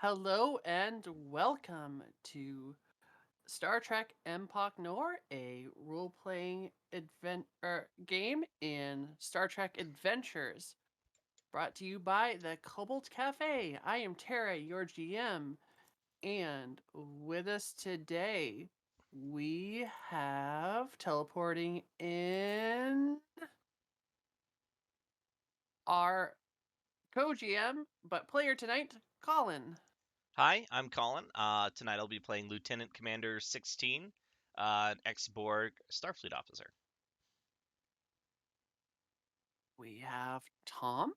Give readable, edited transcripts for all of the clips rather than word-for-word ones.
Hello and welcome to Star Trek Empok Nor, a role-playing game in Star Trek Adventures, brought to you by the Cobalt Cafe. I am Tara, your GM, and with us today we have teleporting in our co-GM, but player tonight, Colin. Hi, I'm Colin. Tonight I'll be playing Lieutenant Commander 16, ex-Borg Starfleet officer. We have Tom.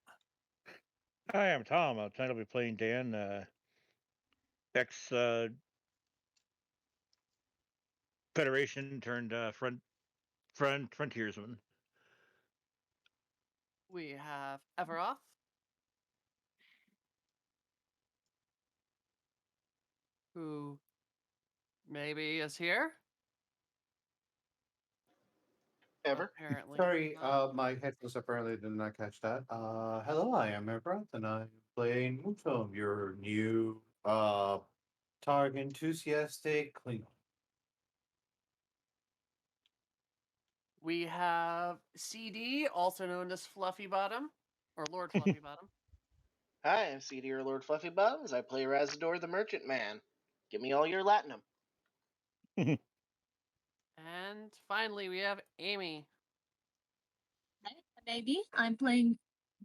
Hi, I'm Tom. Tonight I'll be playing Dan, ex Federation turned frontiersman. We have Everoth, who maybe is here. Ever. Apparently Sorry, not. my headphones apparently did not catch that. Hello, I am Ebrat, and I'm playing Mutom, your new target enthusiastic Klingon. We have CD, also known as Fluffy Bottom, or Lord Fluffy Bottom. Hi, I'm CD or Lord Fluffy Bums. I play Razador the Merchant Man. Give me all your Latinum. And finally, we have Amy. Hi, baby. I'm playing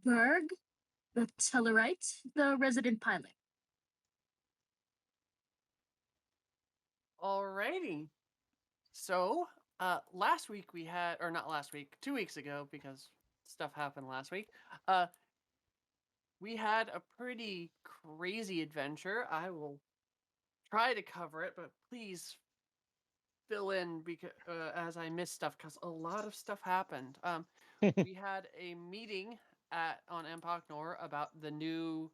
Berg, the Tellarite, the resident pilot. Alrighty. So, last week we had, or not last week, 2 weeks ago, because stuff happened last week. We had a pretty crazy adventure. I will try to cover it, but please fill in because as I missed stuff because a lot of stuff happened. We had a meeting on Empok Nor about the new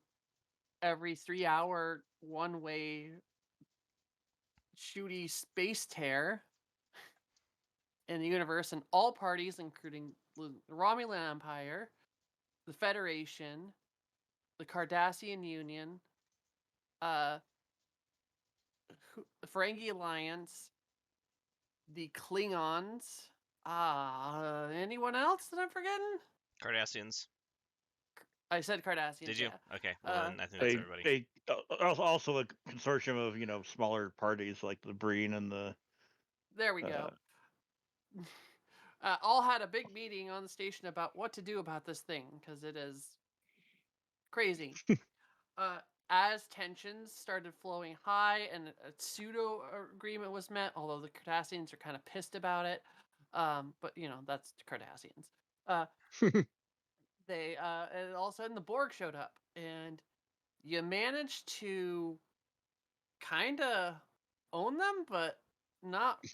every 3 hour one-way shooty space tear in the universe, and all parties, including the Romulan Empire, the Federation, the Cardassian Union, the Ferengi Alliance, the Klingons. Anyone else that I'm forgetting? Cardassians. I said Cardassians. Did you? Yeah. Okay, well then I think that's They everybody. they also a consortium of smaller parties like the Breen and the. There we go. All had a big meeting on the station about what to do about this thing because it is crazy. As tensions started flowing high and a pseudo agreement was met, although the Cardassians are kind of pissed about it. But that's the Cardassians. They and all of a sudden the Borg showed up, and you managed to kind of own them, but not.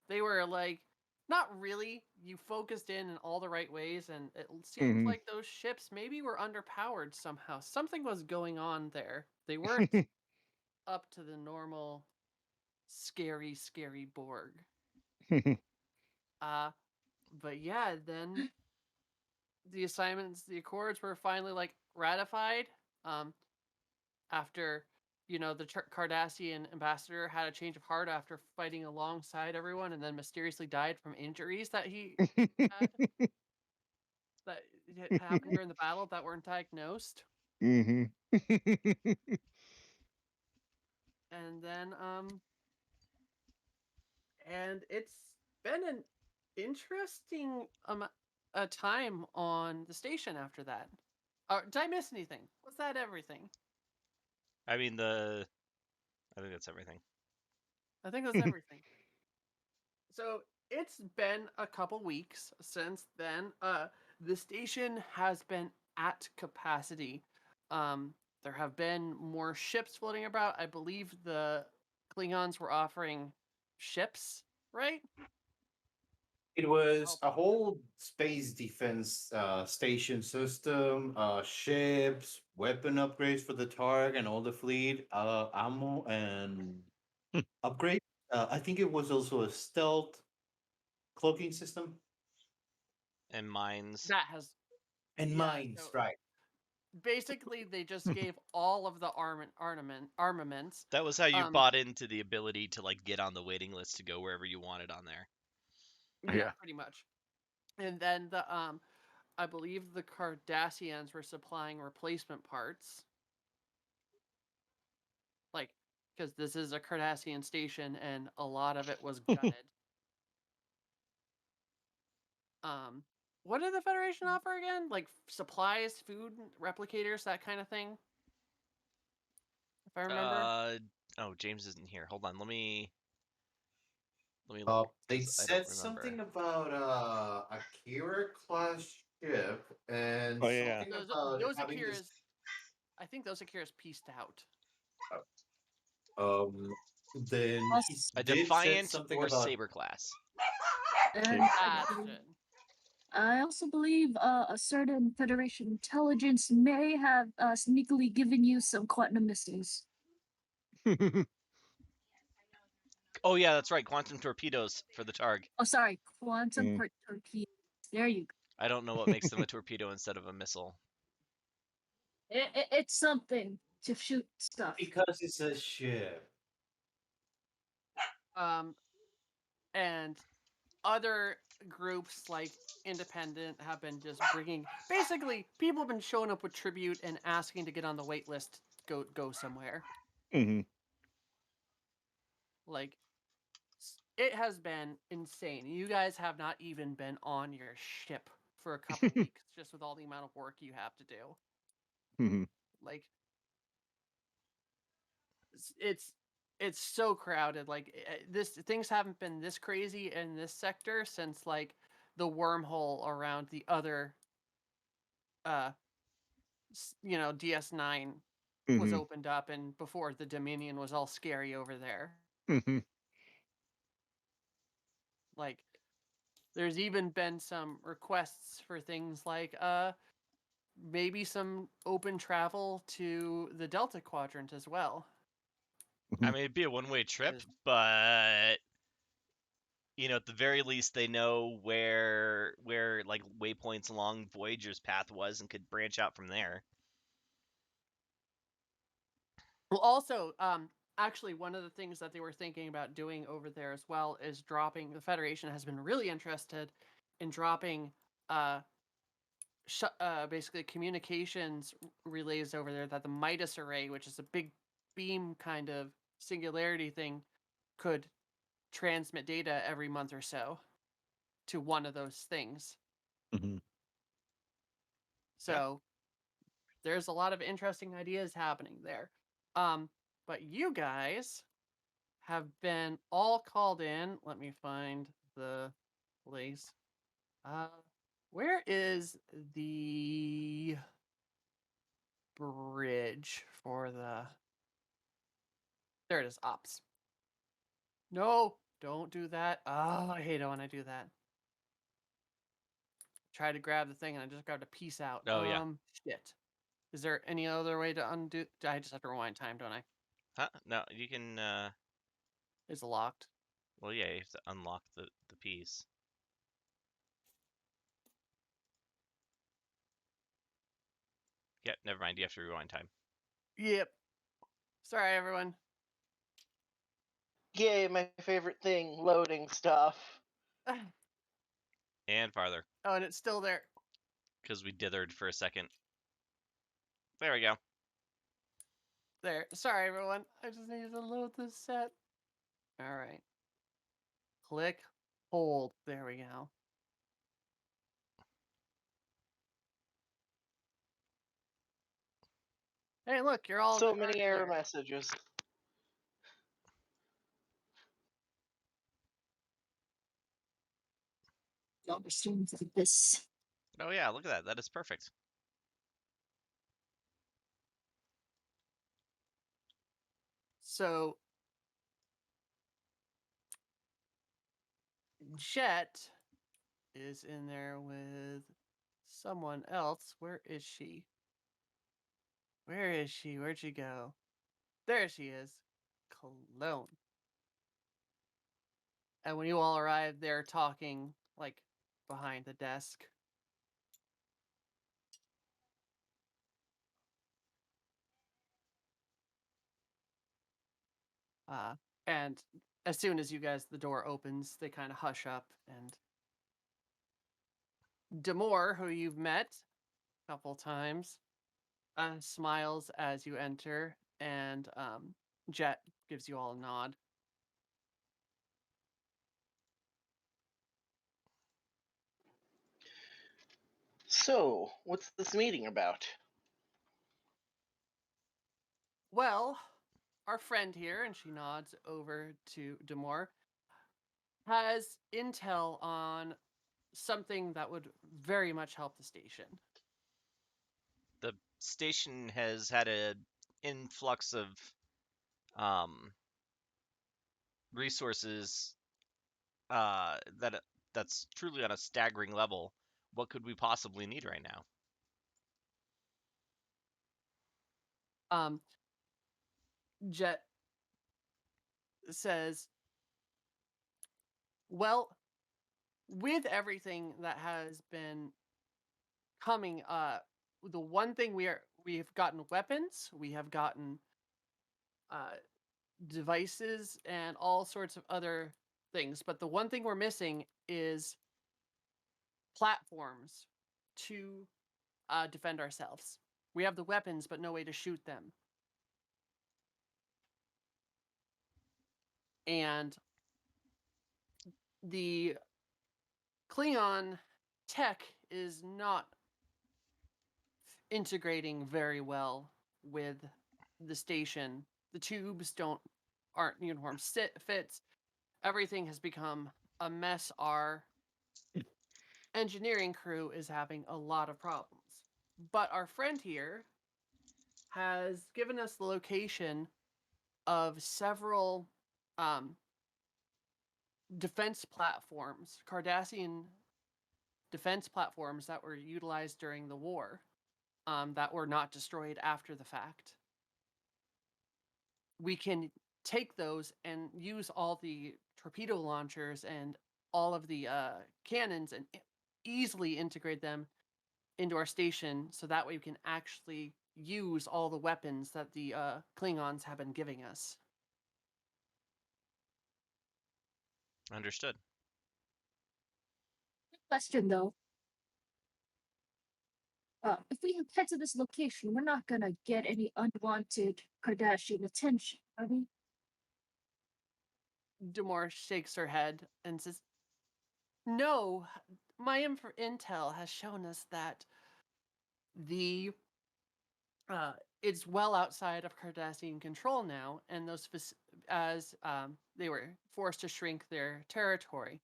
They were like not really. You focused in all the right ways, and it seemed like those ships maybe were underpowered somehow. Something was going on there. They weren't up to the normal scary Borg. Uh but yeah, then the assignments, the accords were finally like ratified. Um After the Cardassian ambassador had a change of heart after fighting alongside everyone, and then mysteriously died from injuries that he had that happened during the battle that weren't diagnosed. And then and it's been an interesting a time on the station after that. Did I miss anything? Was that everything? I think that's everything. I think that's everything. So it's been a couple weeks since then. The station has been at capacity. There have been more ships floating about. I believe the Klingons were offering ships, right? It was a whole space defense station system, ships, weapon upgrades for the targ and all the fleet, ammo and upgrade. I think it was also a stealth cloaking system And mines. That has and yeah. mines, So right? basically they just gave all of the armaments. That was how you Um, bought into the ability to like get on the waiting list to go wherever you wanted on there. Yeah, Yeah. pretty much. And then I believe the Cardassians were supplying replacement parts. Like, because this is a Cardassian station and a lot of it was gutted. What did the Federation offer again? Like supplies, food, replicators, that kind of thing? If I remember. Oh, James isn't here. Hold on, let me look They 'cause I don't said remember. something about a Kira class ship and Oh, yeah. something Those, about those having this. Akira's, I think those Akira's pieced out. Then he Us A did said Defiant something or about Saber class. and That's it. I also believe a certain Federation intelligence may have sneakily given you some quantum missiles. Oh yeah, that's right. Quantum torpedoes for the Targ. Oh, sorry, quantum Mhm. torpedoes. There you go. I don't know what makes them a torpedo instead of a missile. It's something to shoot stuff. because it's a ship. And other groups like Independent have been just bringing. Basically, people have been showing up with tribute and asking to get on the wait list. Go somewhere. Mhm. Like, it has been insane. You guys have not even been on your ship for a couple weeks, just with all the amount of work you have to do. Mhm. Like, it's so crowded. Like, this things haven't been this crazy in this sector since like the wormhole around the other, uh, DS9 was Mhm. opened up, and before the Dominion was all scary over there. Mhm. Like, there's even been some requests for things like maybe some open travel to the Delta Quadrant as well. I mean, it'd be a one-way trip, 'Cause- but at the very least, they know where like waypoints along Voyager's path was and could branch out from there. Well, also, actually, one of the things that they were thinking about doing over there as well is dropping. The Federation has been really interested in dropping uh, basically communications relays over there that the Midas array, which is a big beam kind of singularity thing, could transmit data every month or so to one of those things. Mhm. So there's a lot of interesting ideas happening there. But you guys have been all called in. Let me find the place. Where is the bridge for the? There it is. Ops. No, don't do that. Oh, I hate it when I do that. Try to grab the thing and I just grabbed a piece out. Oh, yeah. Shit. Is there any other way to undo? I just have to rewind time, don't I? Huh? No, you can. It's locked. Well, yeah, you have to unlock the piece. Yeah, never mind. You have to rewind time. Yep. Sorry, everyone. Yay, my favorite thing, loading stuff. And farther, Oh, and it's still there. because we dithered for a second. There we go. There. Sorry, everyone. I just needed to load this set. All right. Click, hold. There we go. Hey, look, you're all. So many already error there. messages. Don't assume like this. Oh yeah, look at that. That is perfect. So, Jet is in there with someone else. Where is she? Where is she? Where'd she go? There she is. Cologne. And when you all arrive, they're talking like behind the desk. And as soon as the door opens, they kind of hush up, and Demore, who you've met a couple times, smiles as you enter, and Jet gives you all a nod. So, what's this meeting about? Well, our friend here, and she nods over to Demore, has intel on something that would very much help the station. The station has had an influx of resources that's truly on a staggering level. What could we possibly need right now? Jet says, well, with everything that has been coming, the one thing we've gotten weapons, we have gotten devices and all sorts of other things, but the one thing we're missing is platforms to defend ourselves. We have the weapons, but no way to shoot them. And the Klingon tech is not integrating very well with the station. The tubes aren't uniform fits. Everything has become a mess. Our engineering crew is having a lot of problems. But our friend here has given us the location of several defense platforms, Cardassian defense platforms that were utilized during the war, that were not destroyed after the fact. We can take those and use all the torpedo launchers and all of the cannons and easily integrate them into our station, so that way we can actually use all the weapons that the Klingons have been giving us. Understood. Question though. If we head to this location, we're not gonna get any unwanted Kardashian attention, are we? Demore shakes her head and says, "No, my intel has shown us that the it's well outside of Cardassian control now, and those as they were forced to shrink their territory.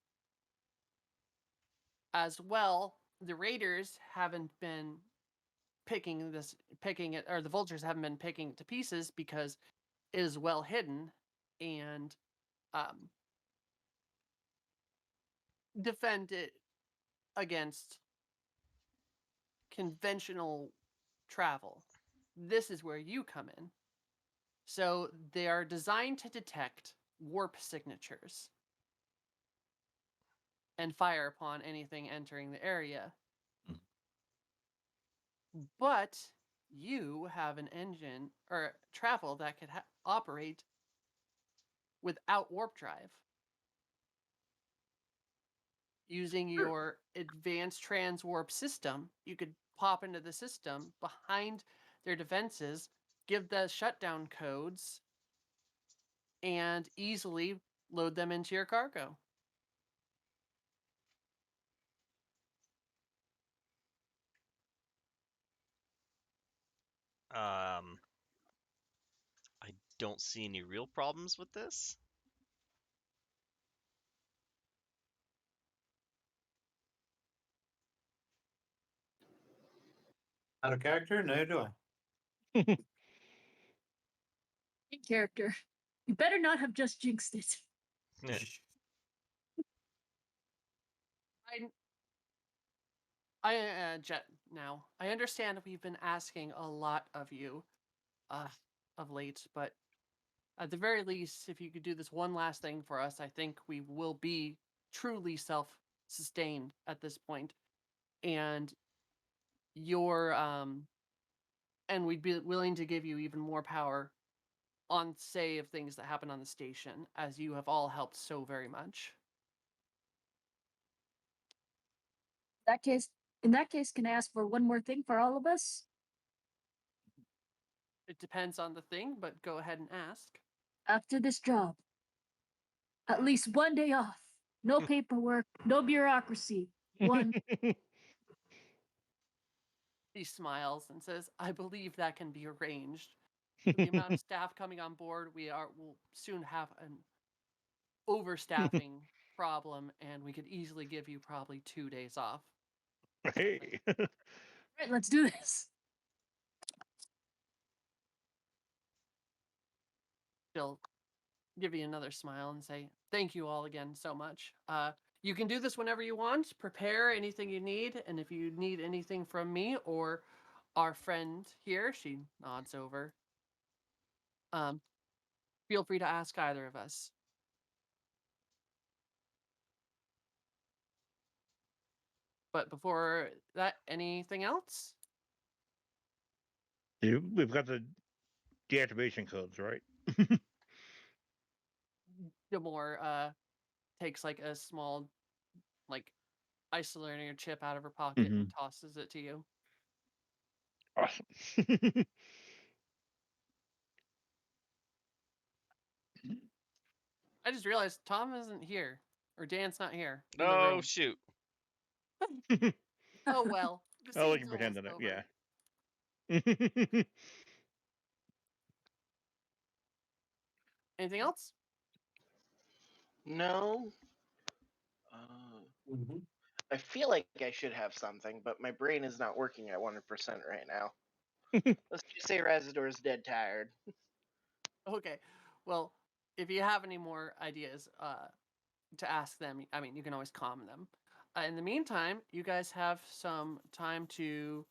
As well, the raiders haven't been picking it, or the vultures haven't been picking it to pieces because it is well hidden and defend it against conventional travel. This is where you come in. So they are designed to detect warp signatures and fire upon anything entering the area. But you have an engine or travel that could operate without warp drive. Using your advanced transwarp system, you could pop into the system behind their defenses, give the shutdown codes, and easily load them into your cargo. I don't see any real problems with this. Out of character? No, do I. In character. You better not have just jinxed it. Jet, now. I understand we've been asking a lot of you of late, but at the very least, if you could do this one last thing for us, I think we will be truly self-sustained at this point. And and we'd be willing to give you even more power on say of things that happen on the station, as you have all helped so very much. In that case, can I ask for one more thing for all of us? It depends on the thing, but go ahead and ask. After this job, at least one day off. No paperwork, no bureaucracy. One. He smiles and says, "I believe that can be arranged. With the amount of staff coming on board, will soon have an overstaffing problem, and we could easily give you probably 2 days off." Hey. Right, let's do this. She'll give you another smile and say, "Thank you all again so much. You can do this whenever you want. Prepare anything you need, and if you need anything from me or our friend here," she nods over, feel free to ask either of us. But before that, anything else? We've got the deactivation codes, right? Demore takes like a small like isolator chip out of her pocket and tosses it to you. Awesome. I just realized Tom isn't here, or Dan's not here in the Oh room. shoot. Oh well, the Oh, we scene's can pretend almost that. over. Yeah. Anything else? No. Mhm. I feel like I should have something, but my brain is not working at 100% right now. Let's just say Razador is dead tired. Okay. Well, if you have any more ideas to ask them, I mean, you can always calm them. In the meantime, you guys have some time to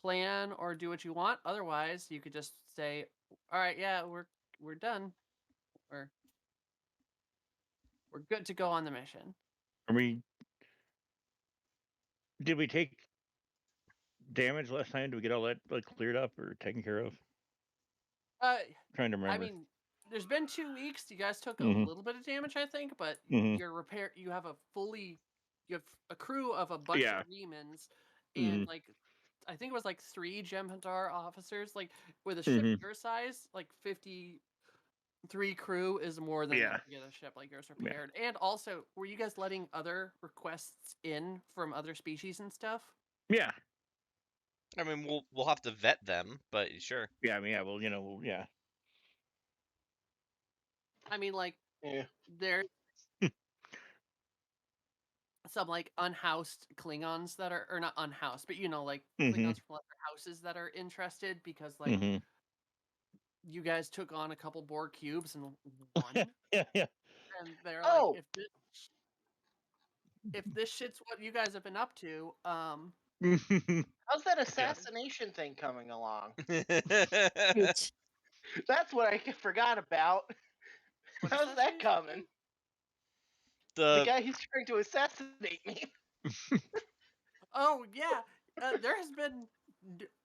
plan or do what you want. Otherwise, you could just say, "All right, yeah, we're done," or "We're good to go on the mission." I mean, did we take damage last time? Did we get all that like cleared up or taken care of? Uh, Trying to I remember. mean, there's been 2 weeks. You guys took a Mhm. little bit of damage, I think, but Mhm. you have you have a crew of a bunch Yeah. of Remans and Mhm. like I think it was like 3 Jem'Hadar officers. Like with a ship Mhm. your size, like 53 crew is more than enough Yeah. to get a ship like yours Yeah. repaired. And also, were you guys letting other requests in from other species and stuff? Yeah. I mean, we'll have to vet them, but sure. Yeah. I mean, yeah. Well, yeah. I mean, like Yeah. there's some like unhoused Klingons that are, or not unhoused, but like Mhm. Klingons from other houses that are interested because like Mhm. you guys took on a couple Borg cubes and won, Yeah. Yeah. and they're like, Oh, if this shit's what you guys have been up to, how's that assassination thing coming along? Right. That's what I forgot about. what How's that assassination coming? thing? The the guy who's trying to assassinate me. Oh yeah, there has been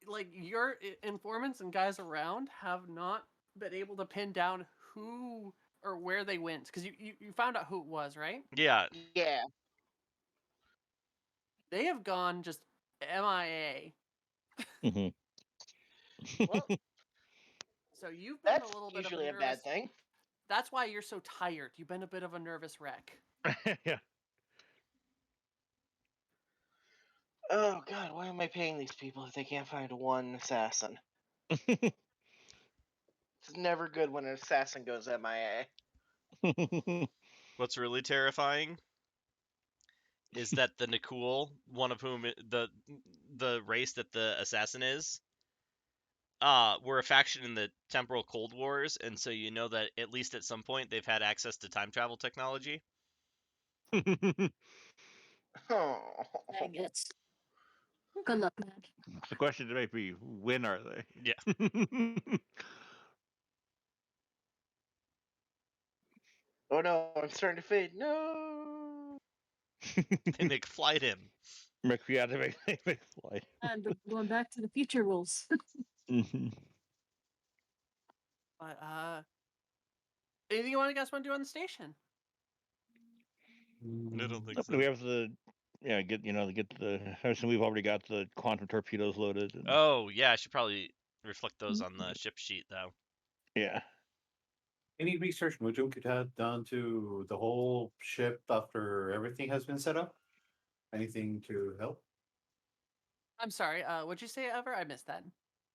like your informants and guys around have not been able to pin down who or where they went because you found out who it was, right? yeah. Yeah. They have gone just MIA. Mhm. Well, So you've been a that's little bit of a usually a bad nervous. thing. That's why you're so tired. You've been a bit of a nervous wreck. Yeah. Oh god, why am I paying these people if they can't find one assassin? It's never good when an assassin goes MIA. What's really terrifying is that the Nakul, one of whom the race that the assassin is, were a faction in the temporal Cold Wars, and so you know that at least at some point they've had access to time travel technology. Oh. Dang it. Good luck, man. The question might be, when are they? Yeah. Oh no, I'm starting to fade. No. They McFlight him. Yeah, they make flight. And going back to the future rules. Mhm. But anything you guys want to do on the station? I don't think Nope, so. we have the get the. I assume we've already got the quantum torpedoes loaded. And, Oh yeah, I should probably reflect those on the ship sheet though. yeah. Any research Mojo could have done to the whole ship after everything has been set up? Anything to help? I'm sorry. What'd you say, Ever? I missed that.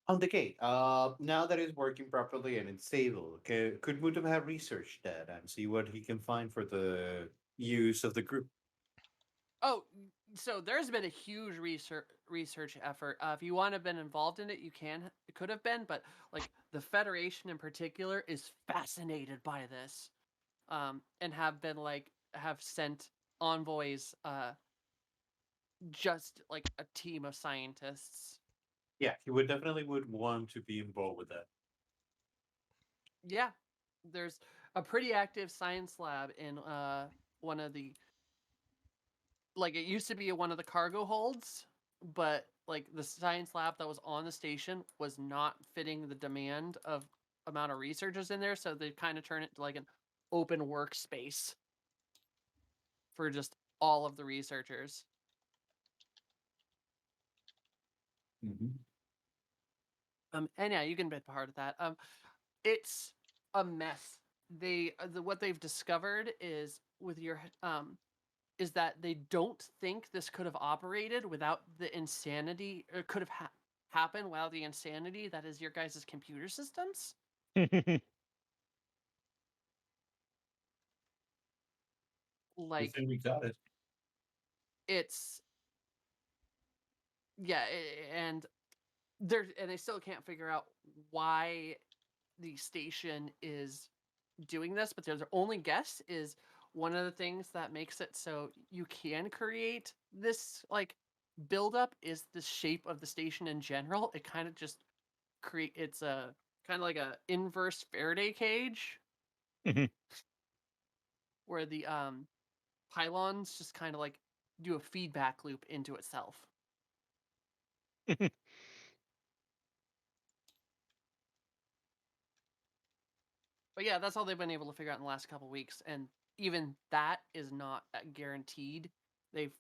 On the gate, now that it's working properly and it's stable, could Mutum have researched that and see what he can find for the use of the group? Oh, so there's been a huge research effort. If you want to have been involved in it, you could have been, but like the Federation in particular is fascinated by this, and have sent envoys, just like a team of scientists. Yeah, he would definitely would want to be involved with that. Yeah, there's a pretty active science lab in one of the like it used to be one of the cargo holds, but like the science lab that was on the station was not fitting the demand of amount of researchers in there, so they kind of turn it to like an open workspace for just all of the researchers. Mm-hmm. And yeah, you can be part of that. It's a mess. What they've discovered is with your is that they don't think this could have operated without the insanity, or could have happened without the insanity that is your guys' computer systems. Like we got it. it's yeah, and they still can't figure out why the station is doing this, but their only guess is one of the things that makes it so you can create this like buildup is the shape of the station in general. It kind of just it's a kind of like a inverse Faraday cage Mhm. where the pylons just kind of like do a feedback loop into itself. But yeah, that's all they've been able to figure out in the last couple weeks, and even that is not guaranteed. They've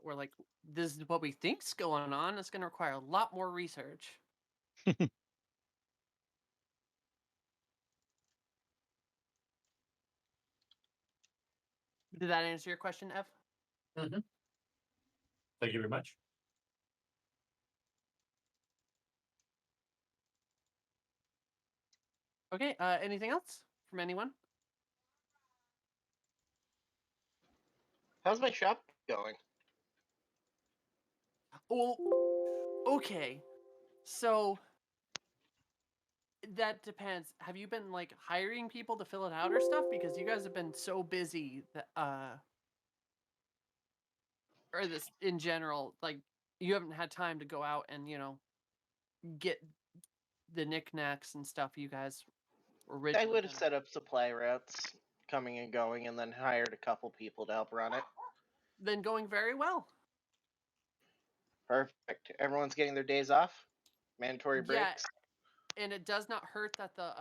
we're like, this is what we think's going on. It's going to require a lot more research. Did that answer your question, Ev? Mm-hmm. Thank you very much. Okay. Anything else from anyone? How's my shop going? Well, okay. So that depends. Have you been like hiring people to fill it out or stuff? Because you guys have been so busy that or this in general, like you haven't had time to go out and get the knickknacks and stuff you guys were I originally would have gonna. set up supply routes coming and going and then hired a couple people to help run it. Then going very well. Perfect. Everyone's getting their days off? Mandatory Yeah, breaks? and it does not hurt that the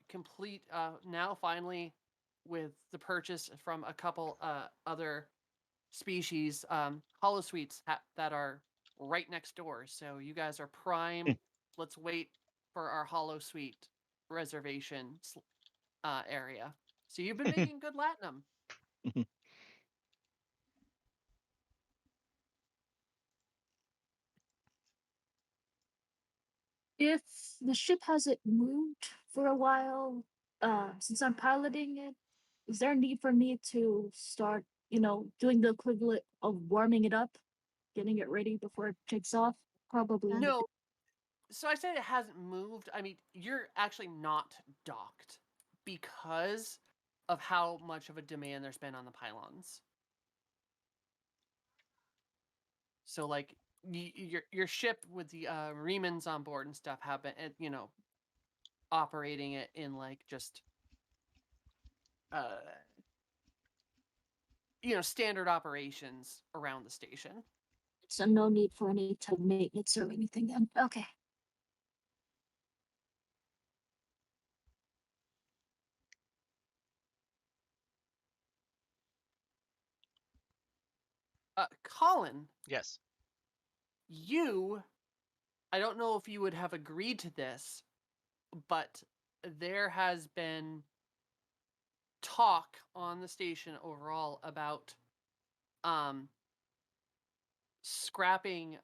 complete now finally with the purchase from a couple other species hollow suites that are right next door, so you guys are prime. Let's wait for our hollow suite reservation area. So you've been making good latinum. If the ship hasn't moved for a while, since I'm piloting it, is there a need for me to start, doing the equivalent of warming it up, getting it ready before it takes off? Probably. No, so I said it hasn't moved. I mean, you're actually not docked because of how much of a demand there's been on the pylons. So like your ship with the remans on board and stuff have been operating it in like just uh standard operations around the station. So no need for any type of maintenance or anything then. Okay. Colin, Yes. I don't know if you would have agreed to this, but there has been talk on the station overall about scrapping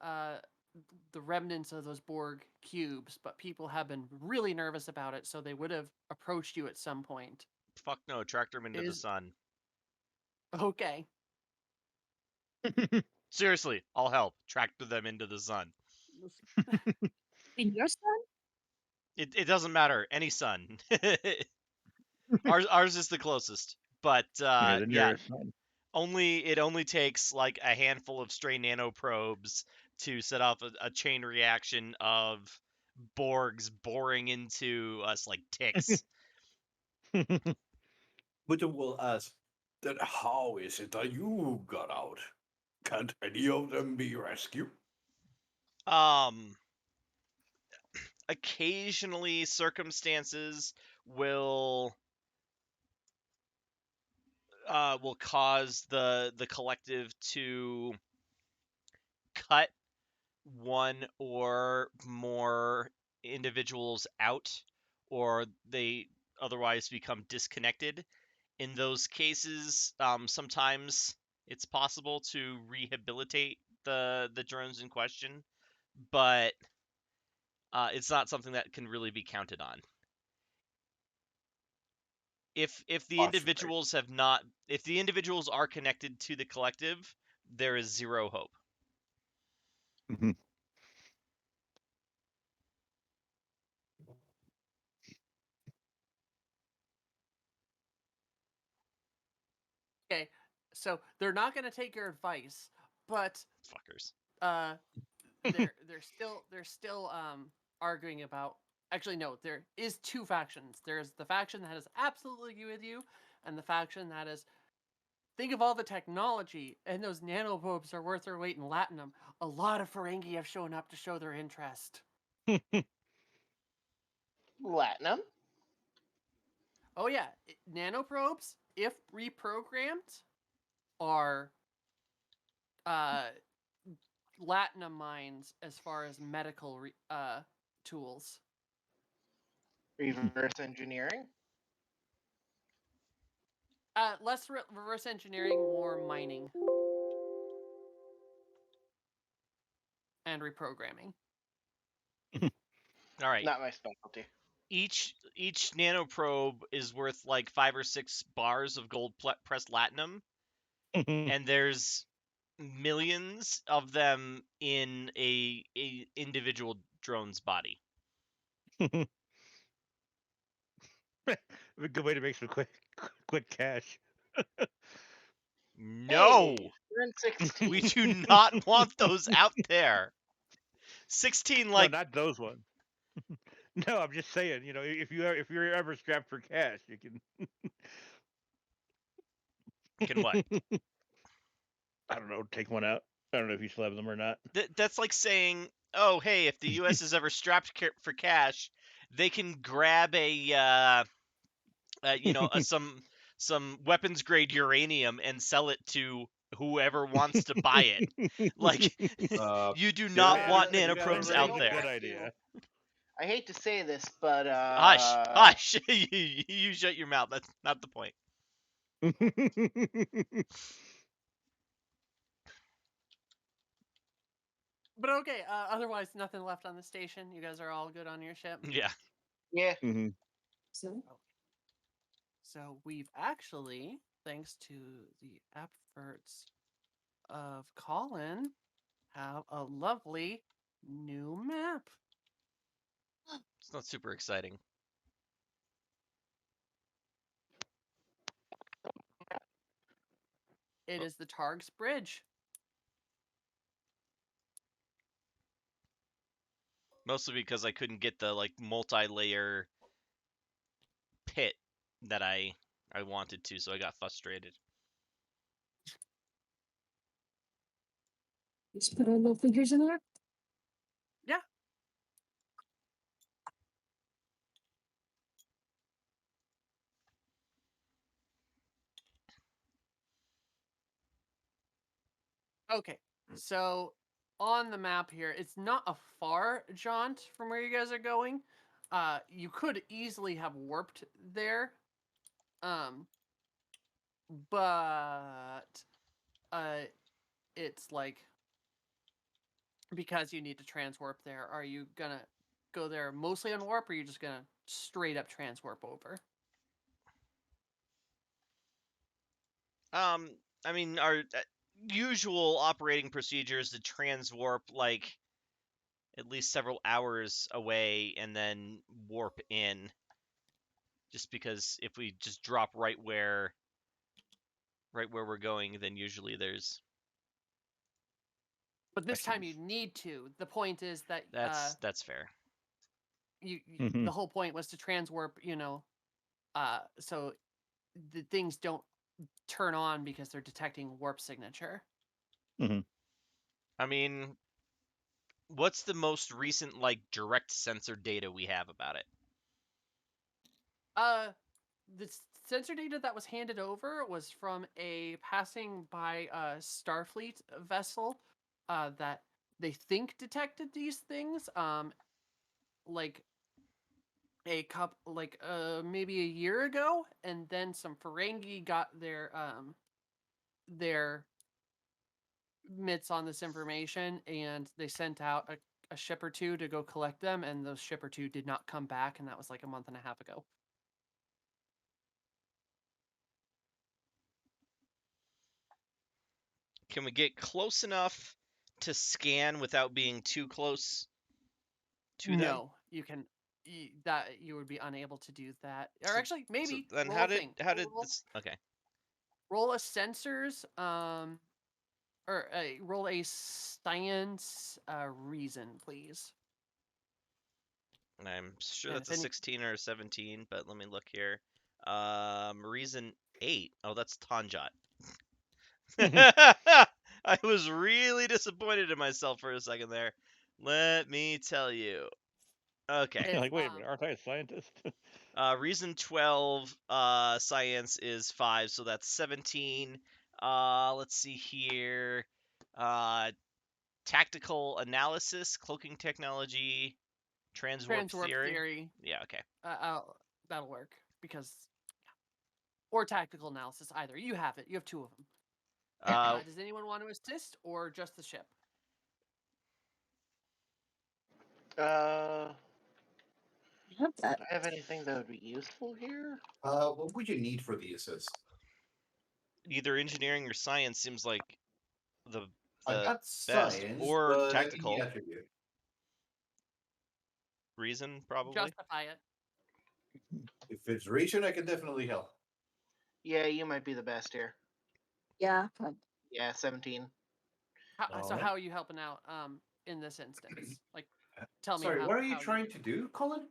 the remnants of those Borg cubes, but people have been really nervous about it, so they would have approached you at some point. Fuck no, track them into the Is- sun. Okay. Seriously, I'll help. Tractor them into the sun. In your son? It doesn't matter. Any sun. ours is the closest. But Yeah, the yeah, nearest sun. it only takes like a handful of stray nanoprobes to set off a chain reaction of Borgs boring into us like ticks. But I will ask, then how is it that you got out? Can't any of them be rescued? Occasionally circumstances will cause the collective to cut one or more individuals out, or they otherwise become disconnected. In those cases, sometimes it's possible to rehabilitate the drones in question, but it's not something that can really be counted on. If the individuals have not, if the individuals are connected to the collective, there is zero hope. Okay. So they're not going to take your advice, but Fuckers. they're still arguing about. Actually, no. There is two factions. There's the faction that is absolutely with you, and the faction that is think of all the technology, and those nanoprobes are worth their weight in latinum. A lot of Ferengi have shown up to show their interest. Latinum? Oh yeah, nanoprobes, if reprogrammed, are latinum mines as far as medical tools. Reverse engineering? Less reverse engineering, more mining and reprogramming. All right. Not my specialty. Each nanoprobe is worth like 5 or 6 bars of gold pressed latinum, and there's millions of them in a individual drone's body. A good way to make some quick cash. No, Hey, we're in 16. we do not want those out there. 16, like No, not those ones. No, I'm just saying. You know, if you're ever strapped for cash, you can. can what? I don't know. Take one out. I don't know if you still have them or not. That's like saying, oh, hey, if the U.S. is ever strapped for cash, they can grab a some weapons grade uranium and sell it to whoever wants to buy it. Like, you do not yeah, want you got nanoprobes it out right there. Good there. idea. I hate to say this, but Hush. You shut your mouth. That's not the point. But okay, otherwise nothing left on the station. You guys are all good on your ship. Yeah. yeah. So we've actually, thanks to the efforts of Colin, have a lovely new map. It's not super exciting. It is the Targ's Bridge. Mostly because I couldn't get the like multi-layer pit that I wanted to, so I got frustrated. Just put our little figures in there. Yeah. Okay, so on the map here, it's not a far jaunt from where you guys are going. You could easily have warped there, but it's like because you need to transwarp there. Are you gonna go there mostly on warp, or are you just gonna straight up transwarp over? I mean, our usual operating procedure is to transwarp like at least several hours away and then warp in. Just because if we just drop right where we're going, then usually there's But this time you Questions. need to. The point is that that's fair. Mhm. the whole point was to transwarp, so the things don't turn on because they're detecting warp signature. Mhm. I mean, what's the most recent like direct sensor data we have about it? The sensor data that was handed over was from a passing by Starfleet vessel that they think detected these things like maybe a year ago, and then some Ferengi got their mitts on this information, and they sent out a ship or two to go collect them, and those ship or two did not come back, and that was like a month and a half ago. Can we get close enough to scan without being too close to them? No, that you would be unable to do that. Or So, actually, so maybe then roll a thing. how did this? Okay, Roll a sensors or roll a science reason, please. I'm sure And that's if a any 16 or a 17, but let me look here. Reason 8. Oh, that's Tanjot. I was really disappointed in myself for a second there. Let me tell you. Okay. if Like, wait a minute, aren't I a scientist? Reason 12, science is 5, so that's 17. Let's see here. Uh, tactical analysis, cloaking technology, transwarp transwarp theory. theory, Yeah, okay. that'll work because or tactical analysis either. You have it. You have two of them. Does anyone want to assist or just the ship? Uh, I have that. do I have anything that would be useful here? What would you need for the assist? Either engineering or science seems like the I the got best, science, or but I need the tactical. attribute. Reason, probably. Justify it. If it's reaching, I can definitely help. Yeah, you might be the best here. Yeah, but Yeah, 17. So Alright. how are you helping out in this instance? Like, tell me Sorry, what are you how trying to do, Colin?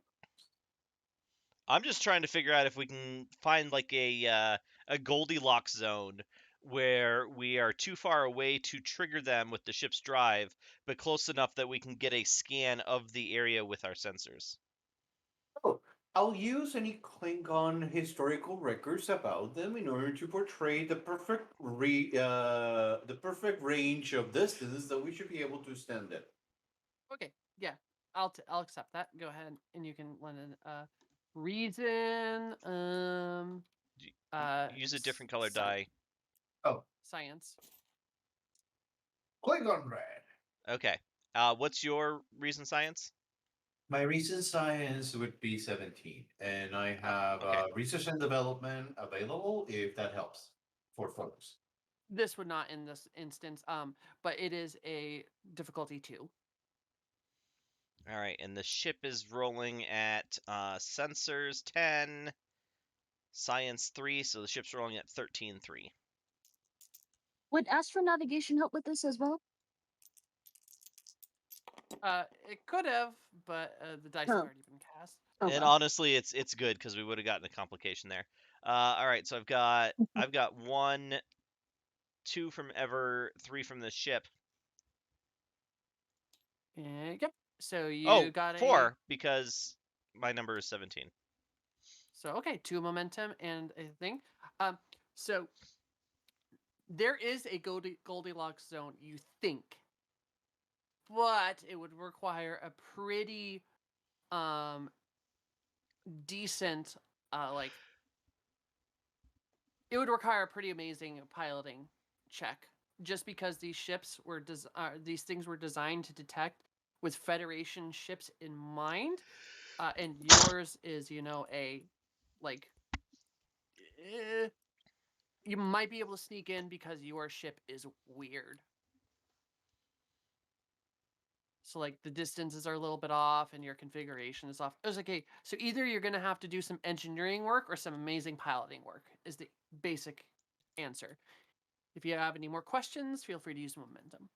I'm just trying to figure out if we can find like a Goldilocks zone where we are too far away to trigger them with the ship's drive, but close enough that we can get a scan of the area with our sensors. Oh, I'll use any Klingon historical records about them in order to portray the perfect range of distance that we should be able to stand it. Okay, yeah, I'll accept that. Go ahead, and you can lend in reason. Use a different color die. Oh, Science. Klingon red. Okay. What's your reason science? My recent science would be 17, and I have Okay. research and development available if that helps for folks. This would not in this instance. But it is a difficulty 2. All right, and the ship is rolling at sensors 10, science 3, so the ship's rolling at 13-3. would astronavigation help with this as well? It could have, but the dice Oh. have already been cast. Oh, And well. honestly, it's good because we would have gotten a complication there. All right, so I've got 1, 2 from Ever, 3 from the ship. Yep. So you Oh, got 4 because my number is 17. So okay, 2 momentum and a thing. So there is a Goldilocks zone, you think, but it would require a pretty decent like it would require a pretty amazing piloting check just because these things were designed to detect with Federation ships in mind, and yours is a like you might be able to sneak in because your ship is weird. So like the distances are a little bit off and your configuration is off. It was okay. So either you're gonna have to do some engineering work or some amazing piloting work is the basic answer. If you have any more questions, feel free to use momentum.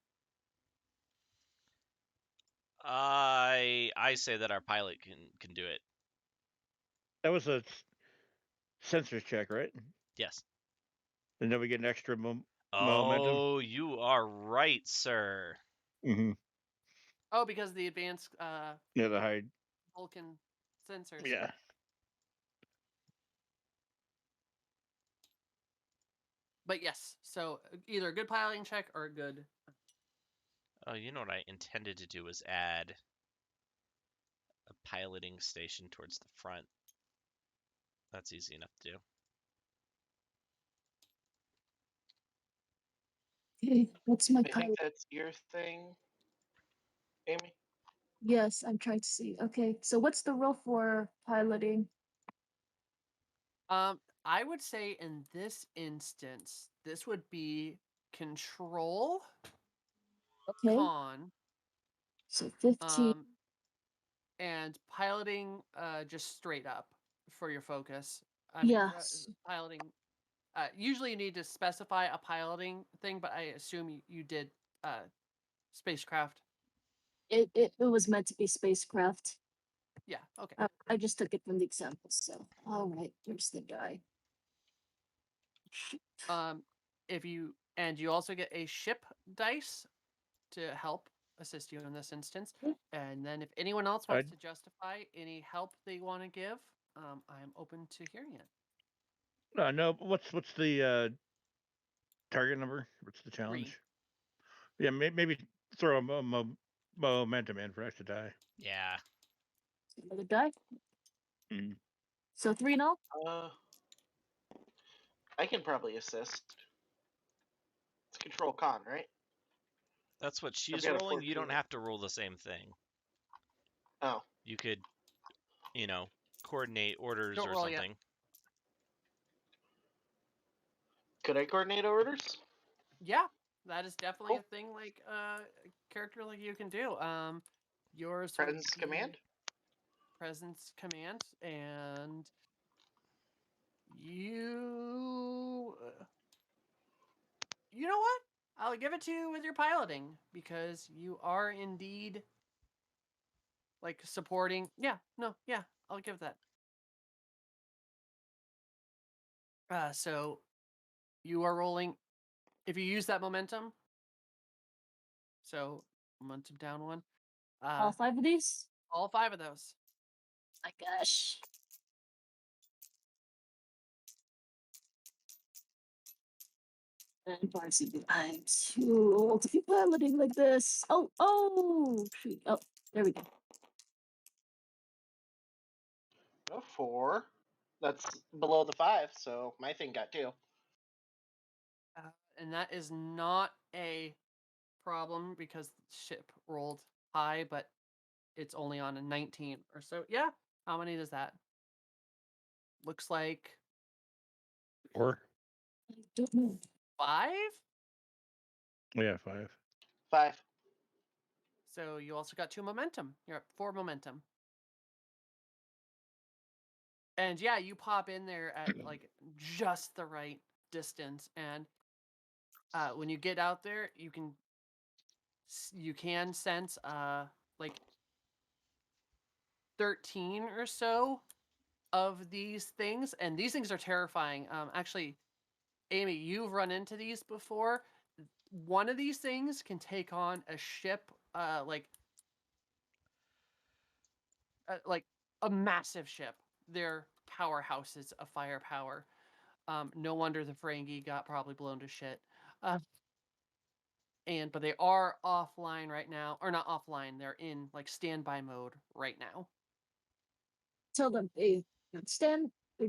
I say that our pilot can do it. That was a sensor check, right? Yes. And then we get an extra momentum. Oh, you are right, sir. Mm-hmm. Oh, because the advanced Yeah, the high. Vulcan sensors. Yeah. But yes, so either a good piloting check or a good. Oh, you know what I intended to do was add a piloting station towards the front. That's easy enough to do. Okay, what's my I think pilot? that's your thing, Amy. Yes, I'm trying to see. Okay, so what's the role for piloting? I would say in this instance, this would be control Okay, con. so 15. And piloting just straight up for your focus. I mean, Yes, piloting. Usually you need to specify a piloting thing, but I assume you did spacecraft. it was meant to be spacecraft. Yeah. Okay. I just took it from the example. So, all right, where's the die? If you also get a ship dice to help assist you in this instance, and then if anyone else wants to justify any help they want to give, I am open to hearing it. No. What's the target number? What's the challenge? 3. Yeah, maybe throw a momentum in for extra die. Yeah. Another die. Mm. So 3 and all. I can probably assist. It's control con, right? That's what she's got a rolling. You don't 14. have to roll the same thing. Oh, You could, coordinate orders Don't or roll yet. something. could I coordinate orders? Yeah, that is definitely Cool. a thing like a character like you can do. Yours would Presence be command. presence command, and you you know what? I'll give it to you with your piloting because you are indeed like supporting. Yeah, no, yeah, I'll give that. So you are rolling. If you use that momentum, so momentum down one. All 5 of these. All 5 of those. My gosh. And Barcy, I'm too old to be piloting like this. Oh, shoot. Oh, there we go. Oh, 4. That's below the 5, so my thing got 2. And that is not a problem because the ship rolled high, but it's only on a 19 or so. Yeah. How many does that? Looks like 4. I don't know. 5. Yeah, 5. 5. So you also got 2 momentum. You're at 4 momentum. And yeah, you pop in there at like just the right distance, and when you get out there, you can sense like 13 or so of these things, and these things are terrifying. Actually, Amy, you've run into these before. One of these things can take on a ship, like a massive ship. They're powerhouses of firepower. No wonder the Ferengi got probably blown to shit. But they are offline right now, or not offline. They're in like standby mode right now. Tell them, hey, they're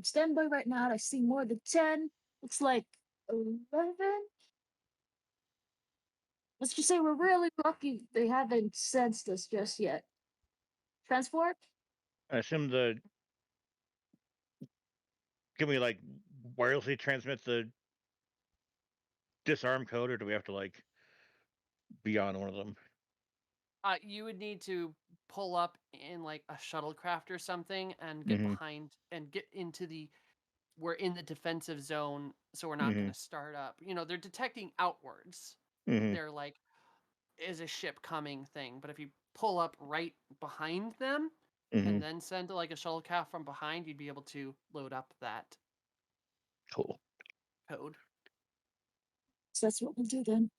standby right now. I see more than 10. Looks like 11. Let's just say we're really lucky they haven't sensed us just yet. Transport? I assume can we like wirelessly transmit the disarm code, or do we have to like be on one of them? You would need to pull up in like a shuttlecraft or something and get Mhm. behind and get into the. We're in the defensive zone, so we're not Mhm. going to start up. They're detecting outwards. Mhm. They're like, is a ship coming thing. But if you pull up right behind them Mhm. and then send like a shuttlecraft from behind, you'd be able to load up that Cool. code. So that's what we'll do then.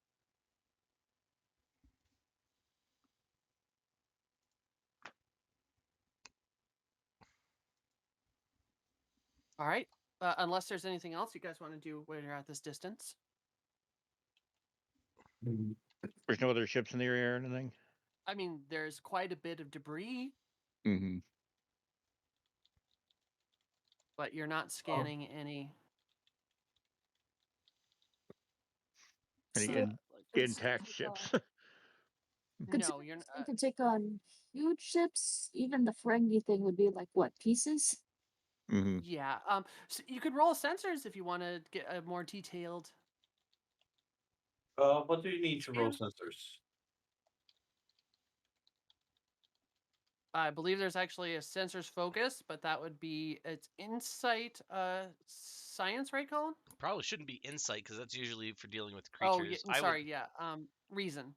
All right. Unless there's anything else you guys want to do when you're at this distance. There's no other ships in the area or anything. I mean, there's quite a bit of debris, Mm-hmm. but you're not scanning any. Any So, like, intact ships. no, you're we not. could take on huge ships. Even the Ferengi thing would be like what, pieces? Mm-hmm. Yeah. So you could roll sensors if you want to get a more detailed. What do you need to roll Scan. sensors? I believe there's actually a sensors focus, but that would be it's insight science, right, Colin? Probably shouldn't be insight because that's usually for dealing with Oh, yeah, creatures. I'm sorry, yeah. Reason.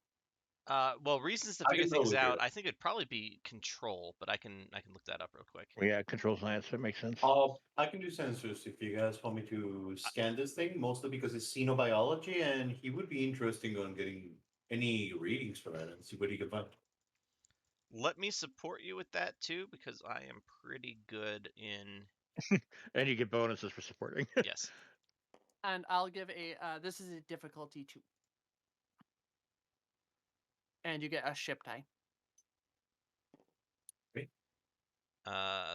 Well, reasons to I figure can things totally do out. it. I think it'd probably be control, but I can look that up real quick. Yeah, control science. That makes sense. I can do sensors if you guys want me to scan this thing, mostly because it's xenobiology, and he would be interested on getting any readings for that and see what he can find. Let me support you with that too because I am pretty good in. And you get bonuses for supporting. Yes. And I'll give a this is a difficulty 2. And you get a ship die.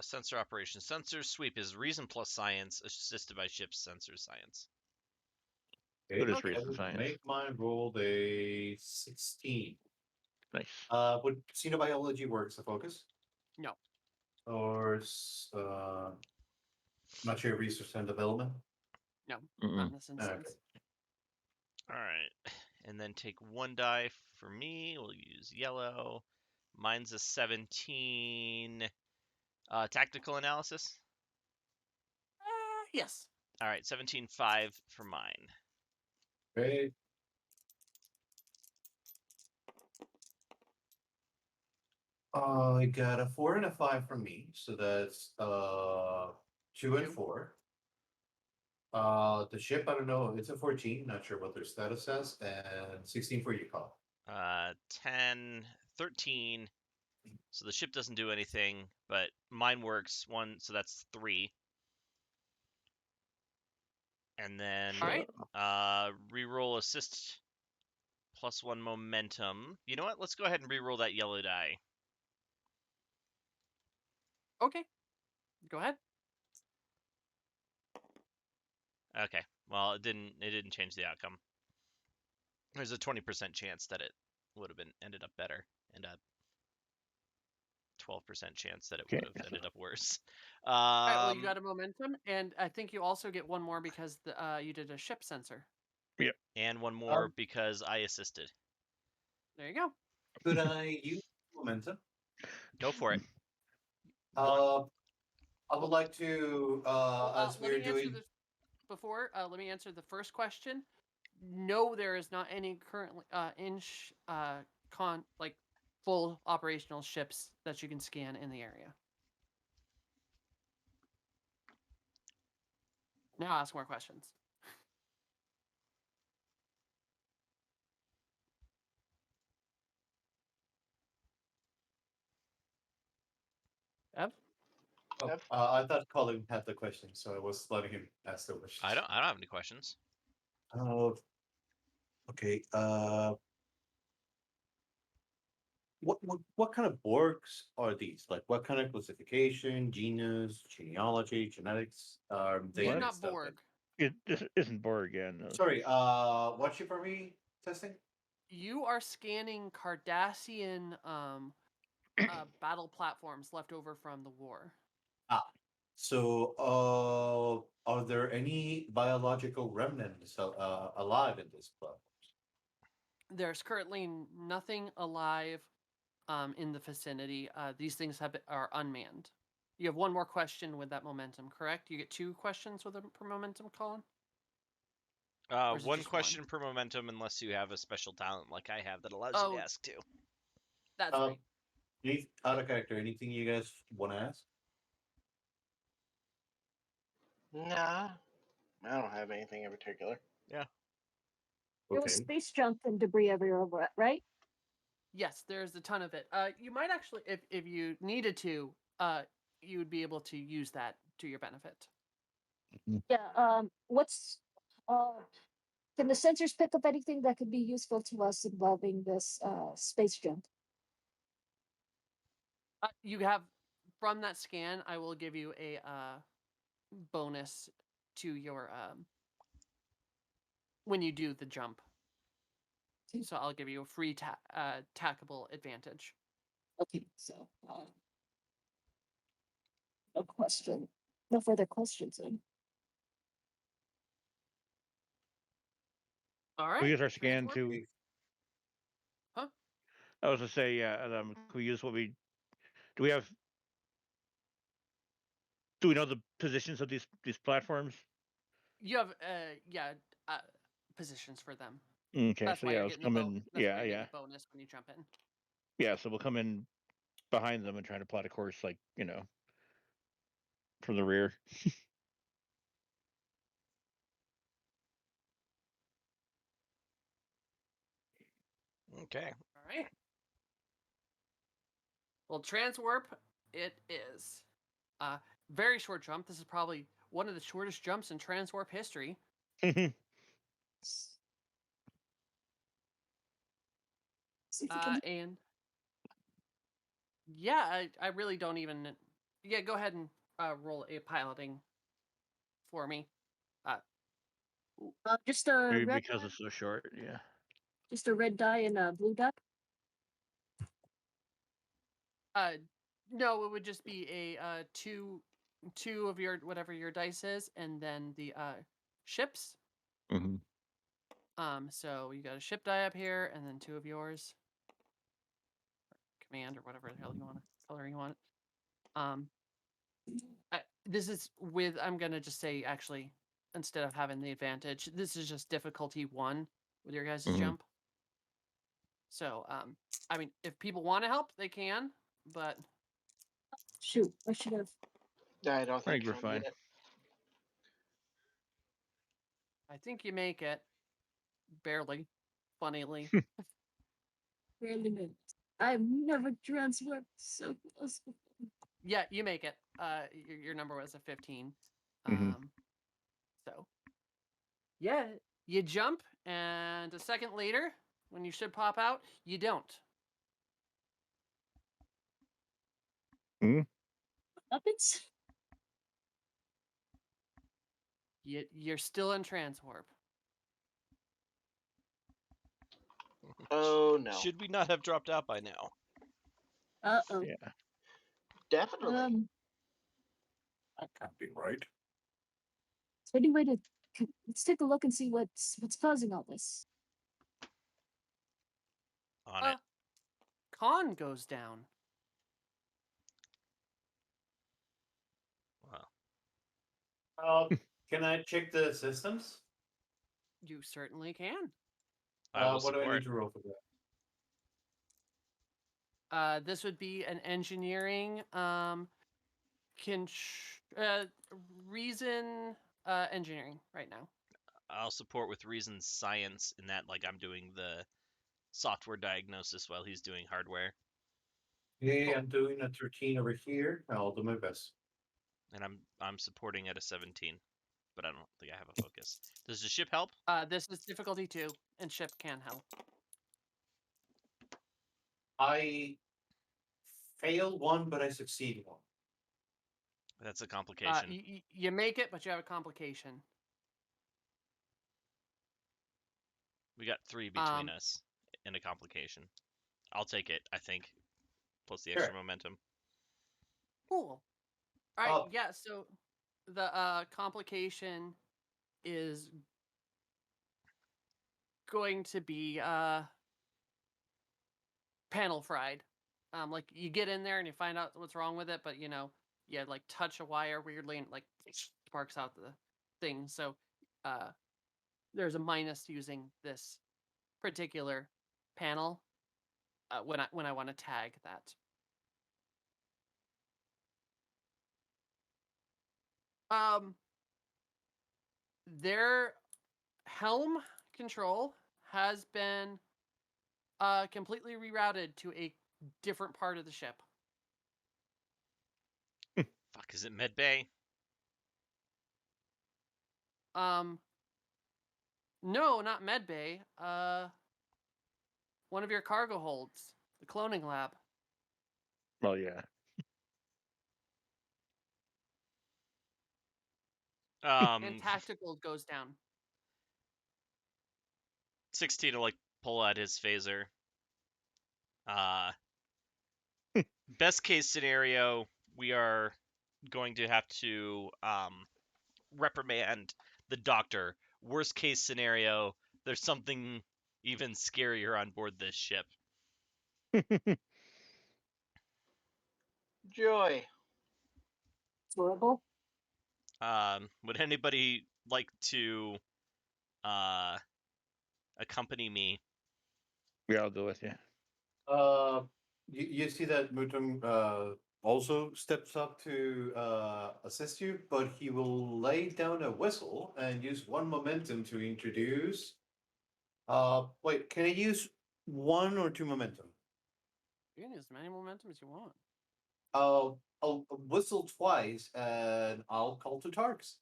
Sensor operations. Sensor sweep is reason plus science, assisted by ship's sensor science. What is Okay. I reason would science? make mine roll a 16. Nice. Would xenobiology work as a focus? No. Or not sure, research and development? No, Mm-mm. not in this instance. All right, and then take 1 die for me. We'll use yellow. Mine's a 17. Tactical analysis. Yes. All right, 17.5 for mine. Okay. I got a 4 and a 5 from me, so that's 2 and 4. The ship, I don't know, it's a 14, not sure what their status says, and 16 for you, Kyle. 10, 13. So the ship doesn't do anything, but mine works 1, so that's 3. And then All right. reroll assist +1 momentum. You know what? Let's go ahead and reroll that yellow die. Okay. Go ahead. Okay. Well, it didn't change the outcome. There's a 20% chance that it would have ended up better, and a 12% chance that it would have ended up worse. All right, well, you got a momentum, and I think you also get one more because you did a ship sensor. Yep. And one more because I assisted. There you go. Could I use momentum? Go for it. I would like to, as Let we're me answer doing. this before. Let me answer the first question. No, there is not any currently like full operational ships that you can scan in the area. Now ask more questions. Ev? Oh, I thought Colin had the question, so I was letting him ask the question. I don't have any questions. Okay. What kind of Borgs are these? Like, what kind of classification, genus, genealogy, genetics are they You're What? not mixed up in? Borg. This isn't Borg again. No. Sorry. What ship are we testing? You are scanning Cardassian battle platforms left over from the war. Ah. So, are there any biological remnants alive in this club? There's currently nothing alive in the vicinity. These things are unmanned. You have one more question with that momentum, correct? You get 2 questions with a per momentum, Colin? Or is it One just question per momentum, unless you have a special talent like I have that allows you Oh, to ask 2. that's right. Out of character, anything you guys want to ask? Nah, I don't have anything in particular. Yeah. There was Okay. space junk and debris everywhere, right? Yes, there's a ton of it. You might actually, if you needed to, you would be able to use that to your benefit. Yeah. What's can the sensors pick up anything that could be useful to us involving this space junk? You have from that scan. I will give you a bonus to your when you do the jump. So I'll give you a free tackable advantage. Okay, so no question, no further questions. Then. All right. Can we use our scan transport? to? Huh? I was to say, yeah. Can we use what we? Do we have? Do we know the positions of these platforms? You have uh, positions for them. Okay, That's so why yeah, you're let's getting the come in. That's why Yeah, you're getting yeah, the bonus when you jump in. yeah. So we'll come in behind them and try to plot a course, like from the rear. Okay. All right. Well, transwarp it is. Very short jump. This is probably one of the shortest jumps in transwarp history. See if we can. And yeah, I really don't even. Yeah, go ahead and roll a piloting for me. Just a Maybe red because die, it's so short. Yeah. just a red die and a blue die. No, it would just be a two of your whatever your dice is, and then the ships. Mm-hmm. So you got a ship die up here, and then 2 of yours. Command or whatever the hell you want it, color you want it. This is with I'm gonna just say actually instead of having the advantage, this is just difficulty 1 with your guys' Mhm. jump. So I mean, if people want to help, they can, but Shoot, I should have. I don't I think think we're you'll fine. need it. I think you make it barely. Funnily, Barely made. I've never transferred so close. yeah, you make it. Your number was a 15. Mhm. So yeah, you jump, and a second later, when you should pop out, you don't. Muppets? You're still in transwarp. Oh no, Should we not have dropped out by now? Uh-oh. Yeah. definitely. That can't be right. So anyway, let's take a look and see what's causing all this. On it. Con goes down. Wow. Can I check the systems? You certainly can. I will What do I support. need to roll for that? This would be an engineering reason engineering right now. I'll support with reasons science in that, like, I'm doing the software diagnosis while he's doing hardware, Hey, I'm doing a 13 over here. I'll do my best. and I'm supporting at a 17. but I don't think I have a focus. Does the ship help? This is difficulty 2, and ship can help. I fail one, but I succeed one. That's a complication. You make it, but you have a complication. We got 3 between us and a complication. I'll take it, I think. Plus the extra Sure. momentum. Cool. All right, Oh. yeah, so the complication is going to be panel fried. Like you get in there and you find out what's wrong with it, but you like touch a wire weirdly and like sparks out the thing. So there's a minus to using this particular panel when I want to tag that. Their helm control has been completely rerouted to a different part of the ship. Fuck, is it medbay? No, not medbay. One of your cargo holds, the cloning lab. Well, yeah. And tactical goes down. 16 will like pull out his phaser. Best case scenario, we are going to have to reprimand the doctor. Worst case scenario, there's something even scarier on board this ship. Joy. It's horrible. Would anybody like to accompany me? Yeah, I'll go with you. You see that Mutum also steps up to assist you, but he will lay down a whistle and use one momentum to introduce. Wait, can I use 1 or 2 momentum? You can use as many momentum as you want. I'll whistle twice and I'll call to Tarks.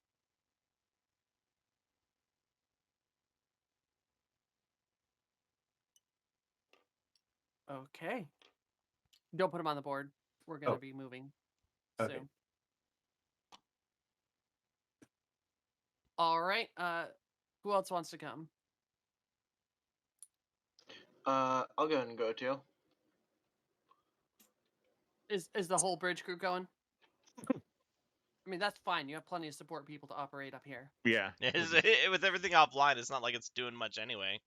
Okay. Don't put them on the board. We're gonna Oh. be moving Okay. soon. All right. Who else wants to come? I'll go ahead and go too. Is the whole bridge crew going? I mean, that's fine. You have plenty of support people to operate up here. Yeah. With everything offline, it's not like it's doing much anyway.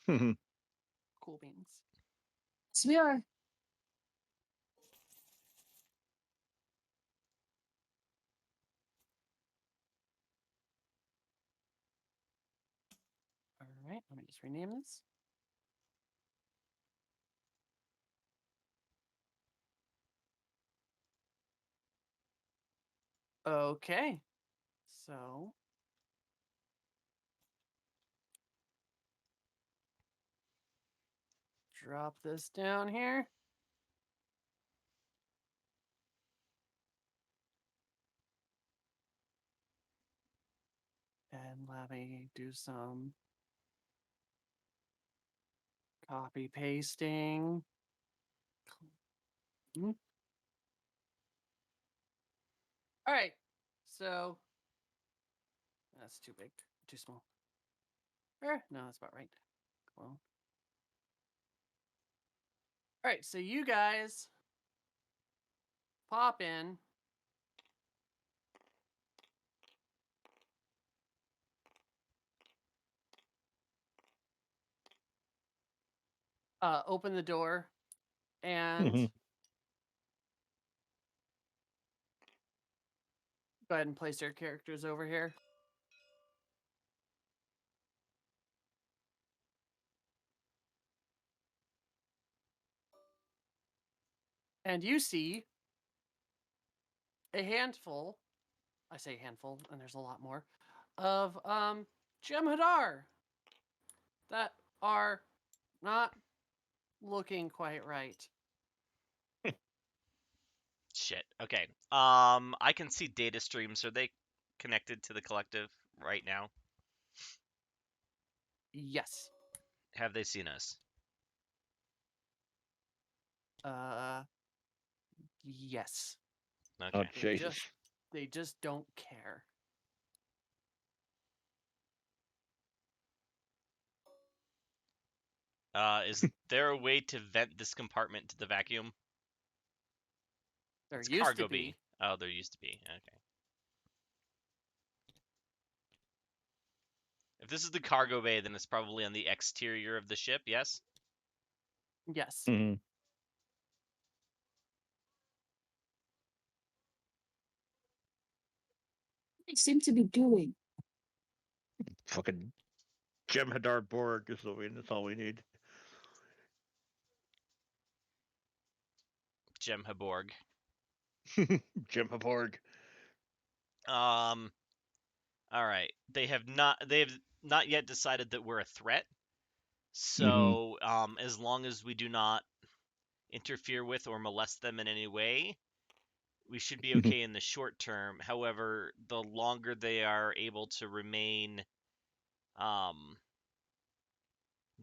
Cool beans. So we are. All right. Let me just rename this. Okay. So drop this down here. And let me do some copy pasting. All right. So that's too big, too small. No, that's about right. Well. All right. So you guys pop in. Open the door and Mhm. go ahead and place your characters over here. And you see a handful, I say handful, and there's a lot more, of Jem'Hadar that are not looking quite right. Shit. Okay. I can see data streams. Are they connected to the collective right now? Yes. Have they seen us? Yes. Oh Okay. Jesus! They just don't care. Is there a way to vent this compartment to the vacuum? There It's used to cargo be. B. Oh, there used to be. Okay. If this is the cargo bay, then it's probably on the exterior of the ship. Yes. Yes. Mm-hmm. They seem to be doing. Fucking Jem'Hadar Borg is what that's all we need. Jem'Haborg. Jem'Haborg. All right. They have not yet decided that we're a threat. So, as long as we do not interfere with or molest them in any way, we should be okay in the short term. However, the longer they are able to remain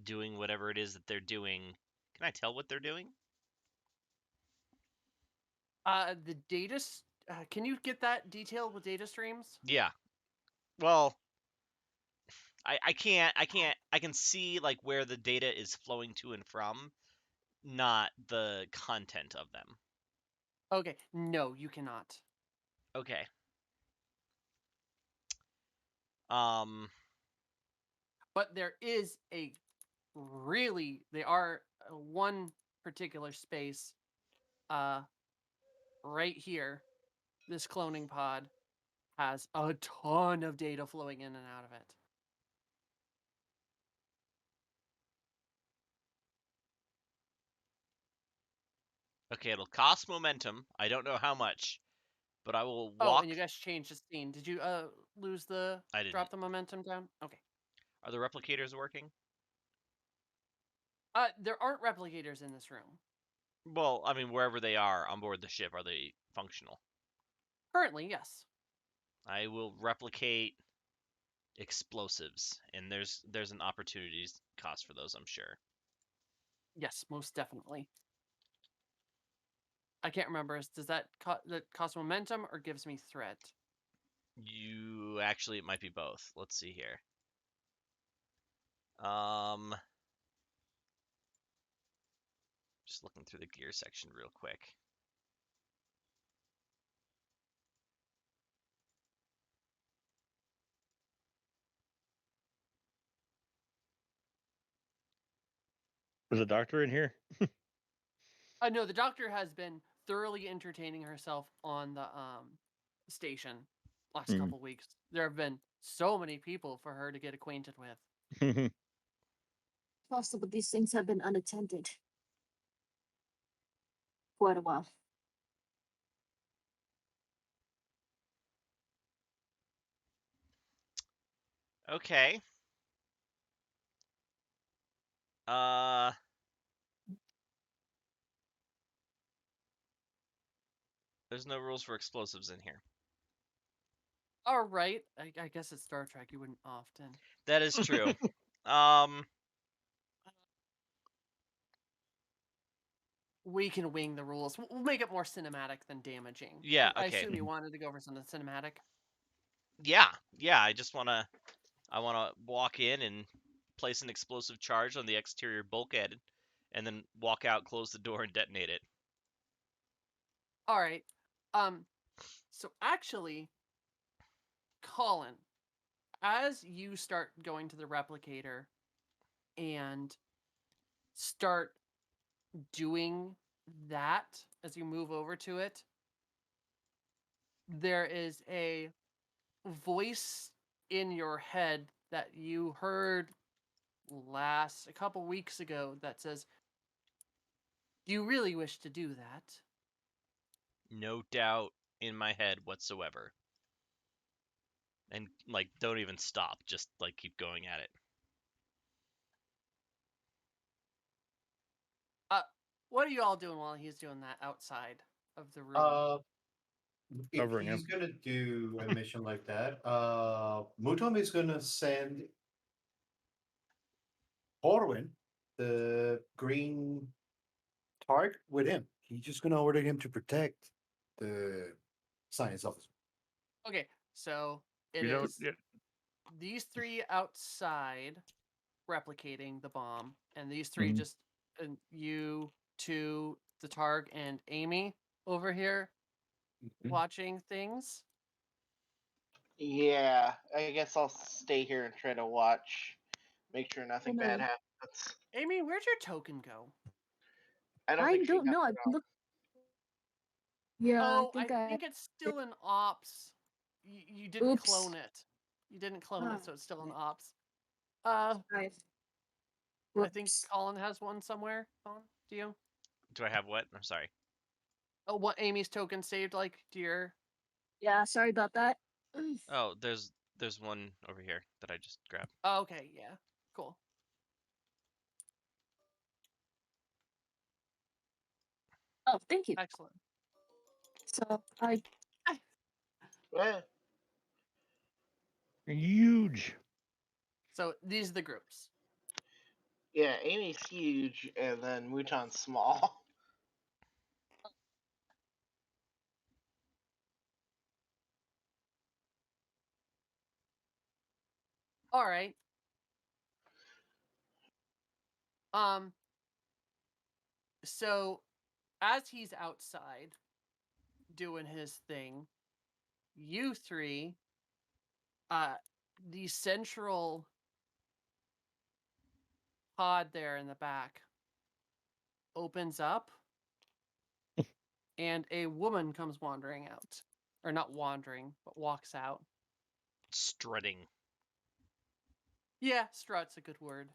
doing whatever it is that they're doing, can I tell what they're doing? The data. Can you get that detail with data streams? Yeah. Well, I can't. I can see like where the data is flowing to and from, not the content of them. Okay. No, you cannot. Okay. Um. But there is a they are one particular space right here. This cloning pod has a ton of data flowing in and out of it. Okay, it'll cost momentum. I don't know how much, but I will Oh, walk. and you guys changed the scene. Did you lose the I didn't. drop the momentum down? Okay. Are the replicators working? There aren't replicators in this room. Well, I mean, wherever they are on board the ship, are they functional? Currently, yes. I will replicate explosives, and there's an opportunity cost for those, I'm sure. Yes, most definitely. I can't remember. Does that cost momentum or gives me threat? You actually, it might be both. Let's see here. Just looking through the gear section real quick. Was the doctor in here? No, the doctor has been thoroughly entertaining herself on the station last couple weeks. There have been so many people for her to get acquainted with. Possible these things have been unattended quite a while. Okay. There's no rules for explosives in here. All right, I guess it's Star Trek. You wouldn't often. That is true. We can wing the rules. We'll make it more cinematic than damaging. Yeah, I okay. assume you wanted to go for something cinematic. Yeah. I just wanna walk in and place an explosive charge on the exterior bulkhead, and then walk out, close the door, and detonate it. All right. So actually, Colin, as you start going to the replicator and start doing that, as you move over to it, there is a voice in your head that you heard a couple weeks ago that says, "Do you really wish to do that?" No doubt in my head whatsoever. And like, don't even stop. Just like keep going at it. What are you all doing while he's doing that outside of the room? if Covering he's him. gonna do a mission like that, Mutom is gonna send Orwin, the green target, with him. He's just gonna order him to protect the science officer. Okay, so it You don't. is these three outside replicating the bomb, and these three Mhm. just you two, the Targ, and Amy over here Mhm. watching things. Yeah, I guess I'll stay here and try to watch, make sure nothing bad No, happens. Amy, where'd your token go? I don't I think she don't got know. I it out. look. Yeah, I Oh, I think I. think it's still in ops. You didn't Oops. clone it. You didn't clone Ah, it, so it's still in okay. ops. Right. I think Whoops. Colin has one somewhere. Colin, do you? Do I have what? I'm sorry. Oh, what Amy's token saved like to your? Yeah, sorry about that. Oh, there's one over here that I just grabbed. Oh, okay, yeah, cool. Oh, thank you. Excellent. So I. Eh, Huge. So these are the groups. yeah, Amy's huge, and then Muton's small. All right. Um. So, as he's outside doing his thing, you three, the central pod there in the back opens up, and a woman comes wandering out, or not wandering, but walks out. Strutting. Yeah, strut's a good word.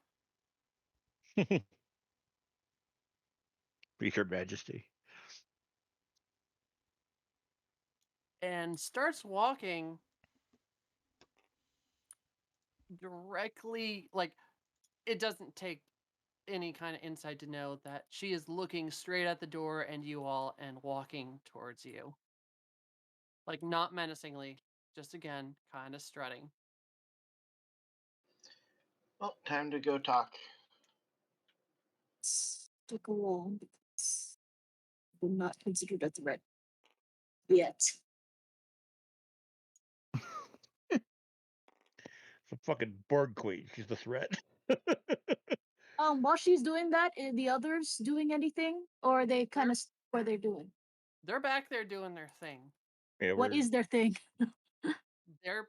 Be Your Majesty. And starts walking directly, like, it doesn't take any kind of insight to know that she is looking straight at the door and you all and walking towards you. Like, not menacingly, just again, kind of strutting. Well, time to go talk. Took a while because we're not considered a threat yet. The fucking Borg Queen. She's the threat. While she's doing that, are the others doing anything, or are they kind of what they're doing? They're back there doing their thing. Yeah, What we're is their thing? They're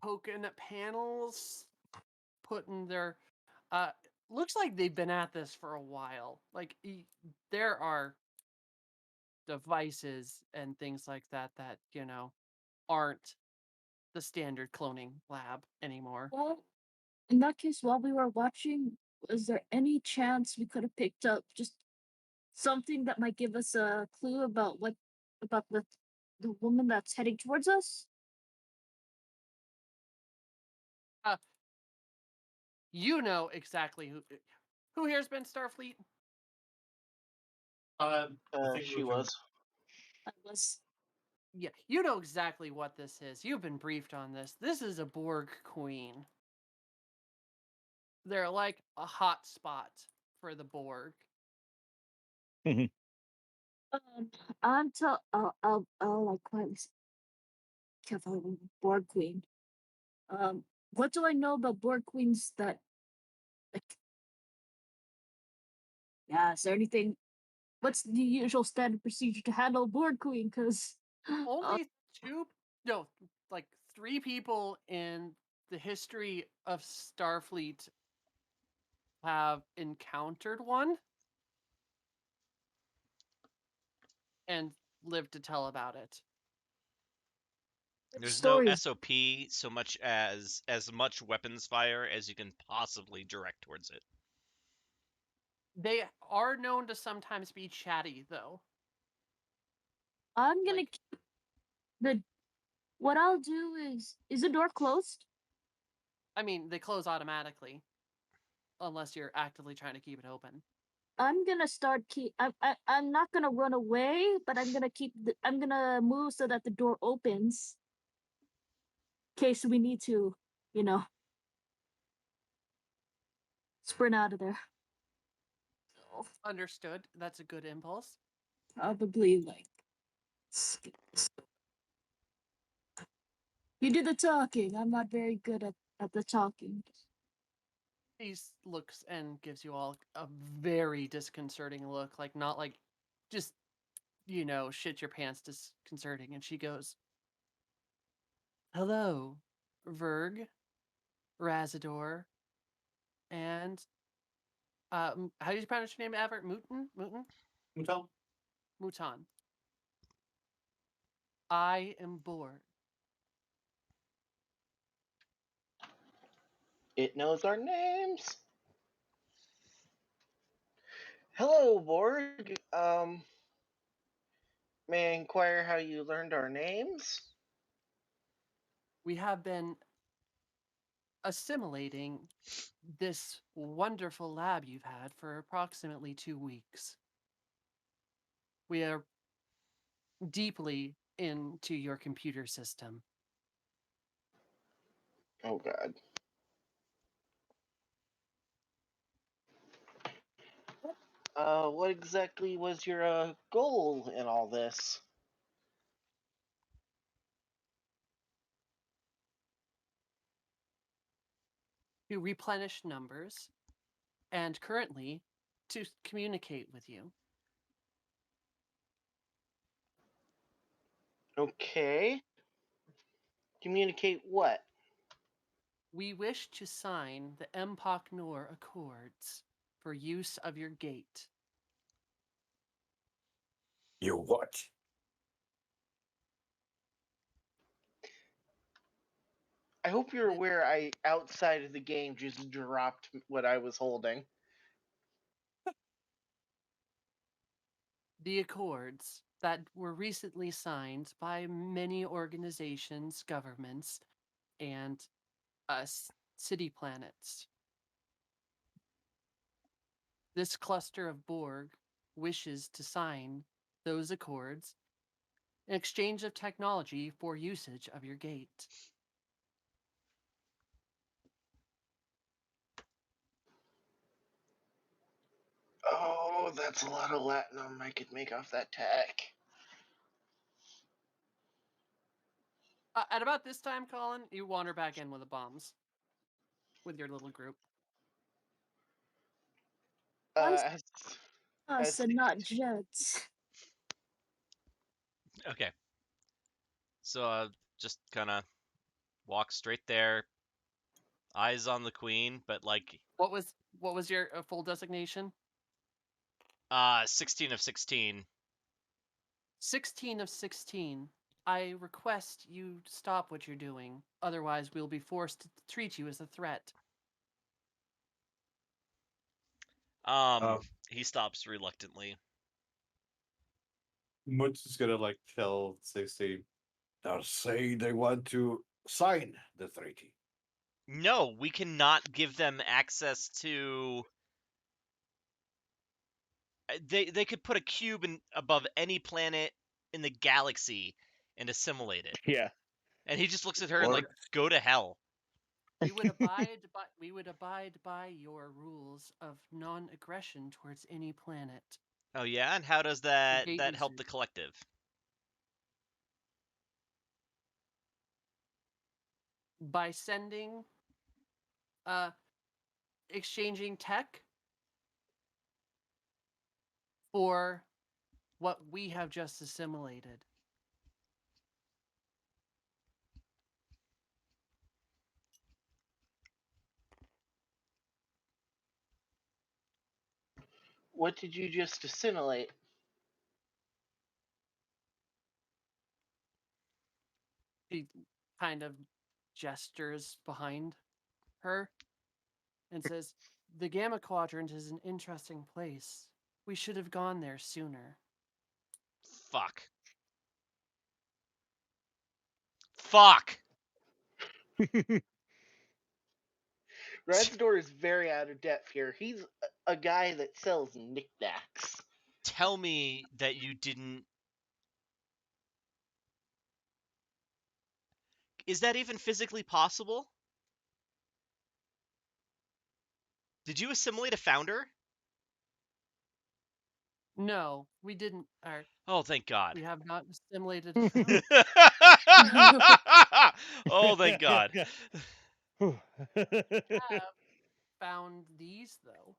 poking at panels, putting their looks like they've been at this for a while. Like, there are devices and things like that that, aren't the standard cloning lab anymore. Well, in that case, while we were watching, was there any chance we could have picked up just something that might give us a clue about what about the woman that's heading towards us? Uh, you know exactly who here's been Starfleet? I think She Mutom. was. I was. Yeah, you know exactly what this is. You've been briefed on this. This is a Borg queen. They're like a hot spot for the Borg. Um, I'll like quietly careful Borg Queen. What do I know about Borg Queens that like? Yeah, is there anything? What's the usual standard procedure to handle a Borg Queen? Because Only no, like 3 people in the history of Starfleet have encountered one and lived to tell about it. There's no stories. SOP so much as much weapons fire as you can possibly direct towards it. They are known to sometimes be chatty, though. I'm gonna Like, keep the. What I'll do is the door closed? I mean, they close automatically unless you're actively trying to keep it open. I'm gonna start keep. I'm not gonna run away, but I'm gonna keep. I'm gonna move so that the door opens, in case we need to, you know, sprint out of there. So, Understood. That's a good impulse. probably like. You do the talking. I'm not very good at the talking. He looks and gives you all a very disconcerting look, like not like just shit your pants disconcerting. And she goes, "Hello, Verg, Razador, and how do you pronounce your name? Aver Mutan Mutal? Mutan. I am bored. It knows our names. Hello, Borg. May I inquire how you learned our names? We have been assimilating this wonderful lab you've had for approximately 2 weeks. We are deeply into your computer system. Oh, God. What exactly was your goal in all this? To replenish numbers and currently to communicate with you. Okay. Communicate what? We wish to sign the Empok Accords for use of your gate. You what? I hope you're aware I, outside of the game, just dropped what I was holding. The Accords that were recently signed by many organizations, governments, and city planets. This cluster of Borg wishes to sign those accords in exchange of technology for usage of your gate. Oh, that's a lot of latinum I could make off that tech. At about this time, Colin, you wander back in with the bombs with your little group. As, Us as and not Jets. Okay. So just kind of walk straight there, eyes on the queen, but like What was your full designation? 16 of 16. 16 of 16. I request you stop what you're doing. Otherwise, we'll be forced to treat you as a threat. Uh, He stops reluctantly. Mutz is gonna like tell 60. They'll say they want to sign the treaty. No, we cannot give them access to. They could put a cube above any planet in the galaxy and assimilate it. Yeah. And he just looks at her and Or like, go to hell. We would abide by your rules of non-aggression towards any planet. Oh yeah, and how does For that gate help the users. collective? By sending exchanging tech for what we have just assimilated. what did you just assimilate? She kind of gestures behind her and says, "The Gamma Quadrant is an interesting place. We should have gone there sooner." Fuck. Fuck. Razador is very out of depth here. He's a guy that sells knickknacks. Tell me that you didn't. Is that even physically possible? Did you assimilate a founder? No, we didn't. Or Oh, thank God. we have not assimilated a founder. Oh, thank God. Whew. Have found these though,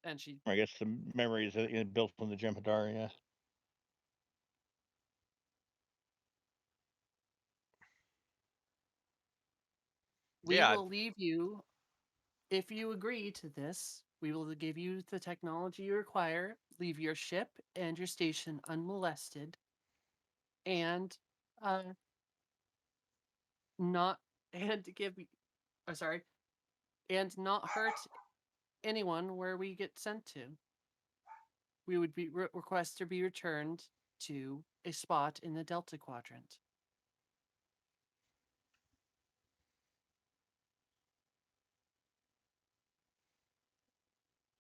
and she I guess the memories built from the Jem'Hadar, yeah. we Yeah. will leave you if you agree to this. We will give you the technology you require. Leave your ship and your station unmolested, and not and give. Sorry, and not hurt anyone where we get sent to. We would be request to be returned to a spot in the Delta Quadrant.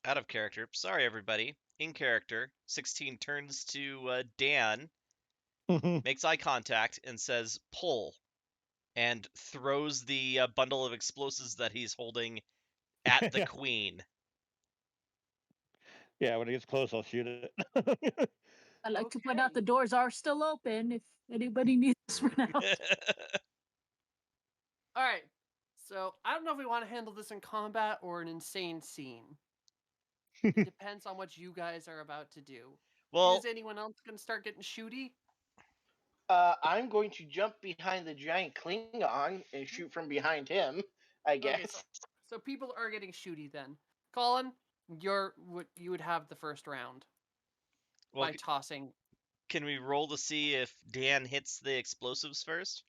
Out of character. Sorry, everybody. In character, 16 turns to Dan, makes eye contact, and says, "Pull," and throws the bundle of explosives that he's holding at the queen. Yeah, when it gets close, I'll shoot it. I'd like to point out Okay. the doors are still open if anybody needs us for now. All right. So I don't know if we want to handle this in combat or an insane scene. It depends on what you guys are about to do. Well, Is anyone else going to start getting shooty? I'm going to jump behind the giant Klingon and shoot from behind him, I guess. Okay, so people are getting shooty then. Colin, you would have the first round well, by tossing. can we roll to see if Dan hits the explosives first?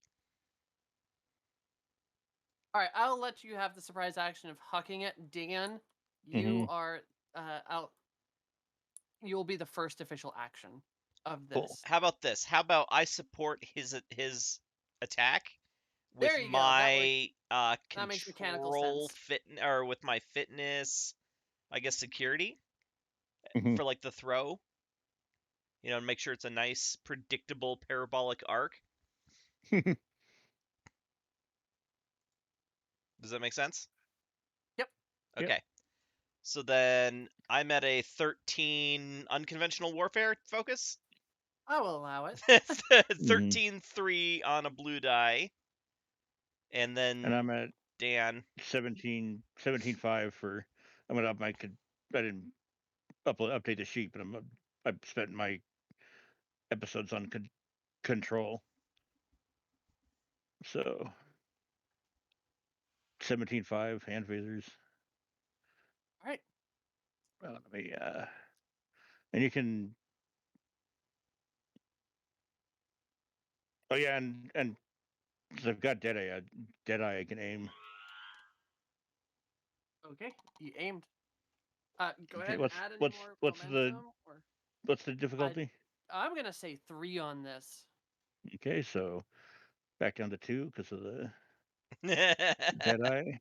All right, I'll let you have the surprise action of hucking it. Dan, you are out. You'll be the first official action of this. Cool. How about this? How about I support his attack with There you go. my that makes mechanical control sense. fit or with my fitness, I guess security Mhm. for like the throw. You know, make sure it's a nice predictable parabolic arc. Does that make sense? Yep. Okay. Yep. So then I'm at a 13 unconventional warfare focus. I will allow it. 13-3 on a blue die. And then And I'm at Dan. 17.5 for. I'm gonna up my. I didn't update the sheet, but I've spent my episodes on control. So 17.5 hand phasers. All right. Let me. And you can. Oh yeah, and since I've got Deadeye. Deadeye I can aim. Okay. You aimed. Go Okay, ahead and add any more what's momentum. the difficulty? I'm gonna say 3 on this. Okay, so back down to 2 because of the Deadeye,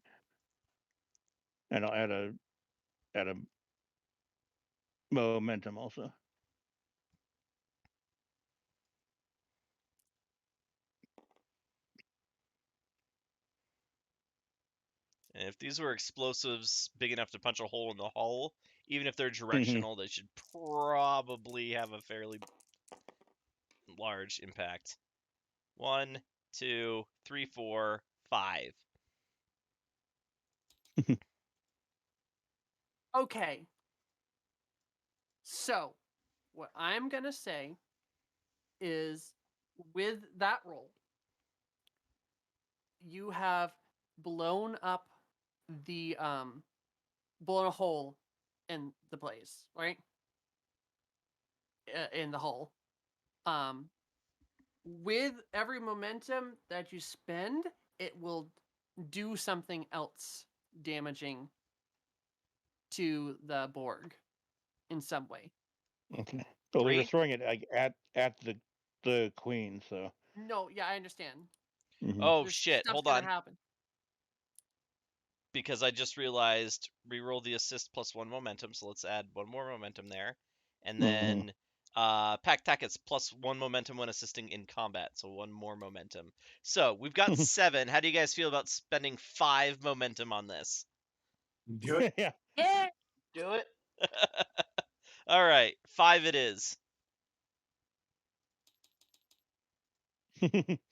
and I'll add a momentum also. And if these were explosives big enough to punch a hole in the hull, even if they're directional, they should probably have a fairly large impact. 1, 2, 3, 4, 5. Okay. So, what I'm gonna say is, with that roll, you have blown up the blown a hole in the blaze, right? In the hull. With every momentum that you spend, it will do something else damaging to the Borg in some way. Okay. Well, they're 3? destroying it like at the queen, so. No, yeah, I understand. Mhm. Oh There's shit! stuff's Hold gonna on. happen. because I just realized reroll the assist plus 1 momentum, so let's add 1 more momentum there. And then Pack Tackets plus 1 momentum when assisting in combat, so 1 more momentum. So we've got 7. How do you guys feel about spending 5 momentum on this? Do it. Yeah. Yeah. Do it. All right, 5 it is.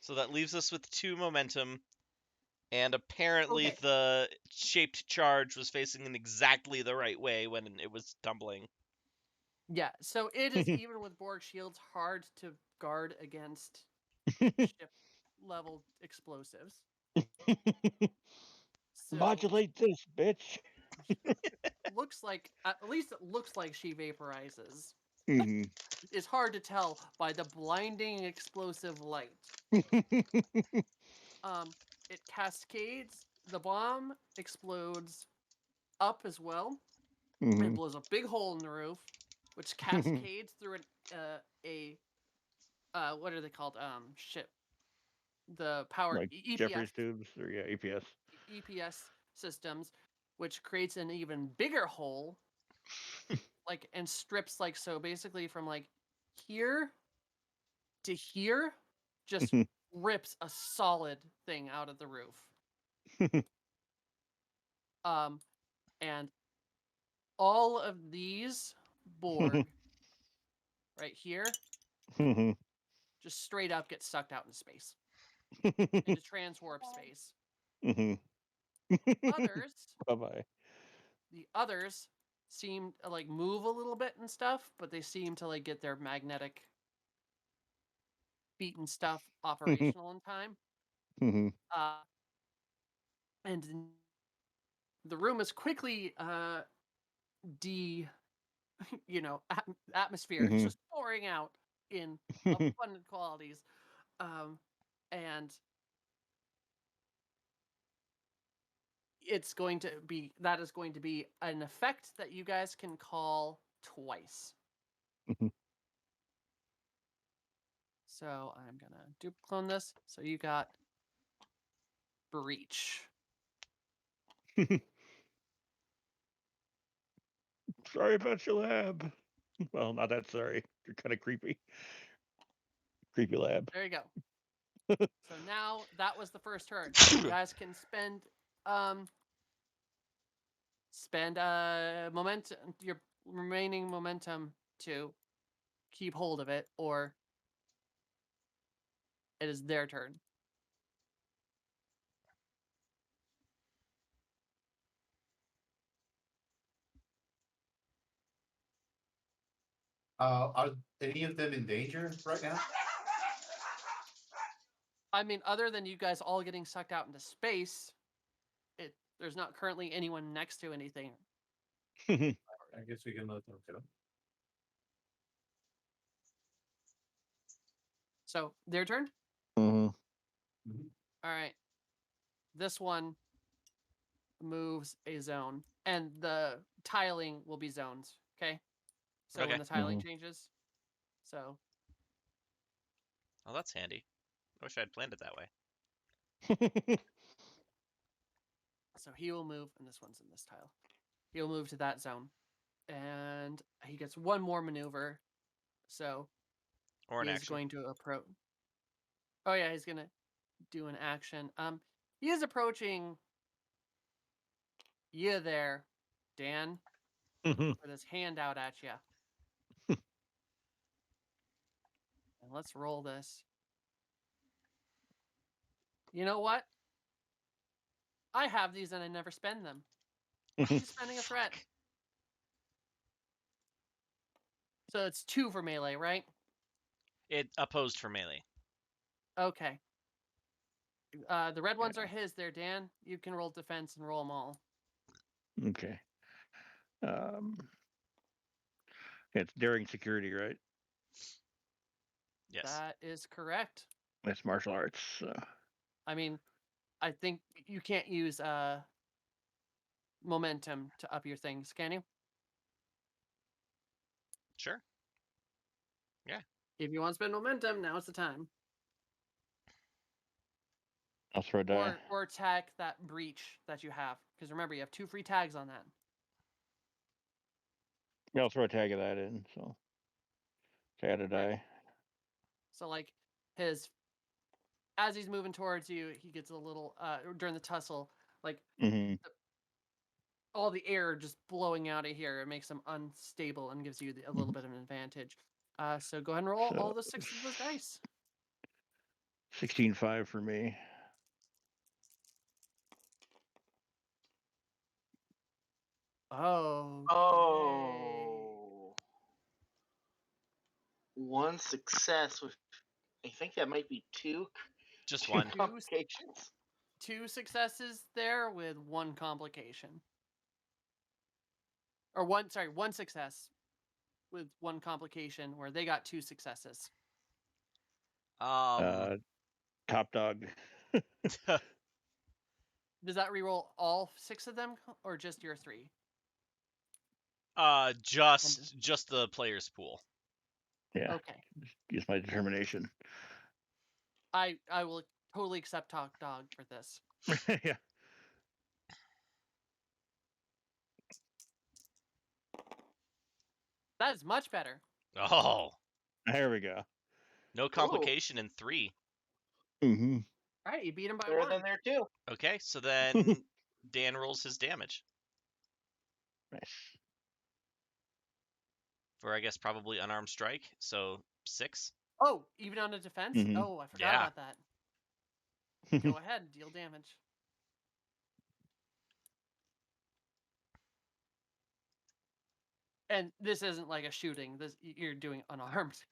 So that leaves us with 2 momentum. And apparently Okay. the shaped charge was facing in exactly the right way when it was tumbling. Yeah, so it is even with Borg shields hard to guard against ship level explosives. So Modulate this, bitch. looks like at least it looks like she vaporizes. Mhm. It's hard to tell by the blinding explosive light. It cascades. The bomb explodes up as well and Mhm. blows a big hole in the roof, which cascades through a what are they called? Ship. The power Like EPS Jeffrey's tubes or yeah, APS. EPS systems, which creates an even bigger hole, like and strips like so. Basically, from like here to here, just rips a solid thing out of the roof. And all of these Borg right here Mhm. just straight up get sucked out into space, into transwarp space. Mhm. Others, Bye-bye. the others seem to like move a little bit and stuff, but they seem to like get their magnetic feet and stuff operational in time. Mhm. And the room is quickly atmosphere is Mhm. just pouring out in abundant qualities. And it's going to be that is going to be an effect that you guys can call twice. Mhm. So I'm gonna dupe clone this. So you got breach. Sorry about your lab. Well, not that sorry. You're kind of creepy. Creepy lab. There you go. So now that was the first turn. You guys can spend momentum, your remaining momentum, to keep hold of it, or it is their turn. Are any of them in danger right now? I mean, other than you guys all getting sucked out into space, there's not currently anyone next to anything. I guess we can let them go. So their turn. Mhm. All right. This one moves a zone, and the tiling will be zones. Okay. So when Okay. the tiling Mhm. changes, so Oh, that's handy. I wish I'd planned it that way. he will move, and this one's in this tile. He'll move to that zone, and he gets one more maneuver. So Or an he is action. going to approach. Oh yeah, he's gonna do an action. He is approaching you there, Dan, Mhm. with his hand out at you. And let's roll this. You know what? I have these and I never spend them. He's spending a threat. Fuck. So it's 2 for melee, right? It opposed for melee. Okay. The red ones are his there, Dan. You can roll defense and roll them all. Okay. Um, it's daring security, right? Yes. That is correct. That's martial arts. I mean, I think you can't use momentum to up your things, can you? Sure. Yeah. If you want to spend momentum, now is the time. I'll throw a die. or attack that breach that you have. Because remember, you have 2 free tags on that. Yeah, I'll throw a tag of that in. So add a die. Right. So like his as he's moving towards you, he gets a little during the tussle, like Mm-hmm. all the air just blowing out of here. It makes him unstable and gives you a little bit of an advantage. So go ahead and roll all So the 6 of those dice. 16.5 for me. Oh. Oh. One success with, I think that might be two Just two one. complications. 2 successes there with 1 complication. Or one success with 1 complication where they got 2 successes. Top dog. Does that reroll all 6 of them or just your 3? Just the players pool. Yeah. Okay. Use my determination. I will totally accept top dog for this. Yeah. That is much better. Oh, There we go. no complication in 3. Mm-hmm. All right, you beat him by Better 1. than there too. Okay, so then Dan rolls his damage Nice. for, I guess, probably unarmed strike. So 6. Oh, even on a defense? Mhm. Oh, I forgot Yeah. about that. Go ahead, deal damage. And this isn't like a shooting. This you're doing unarmed.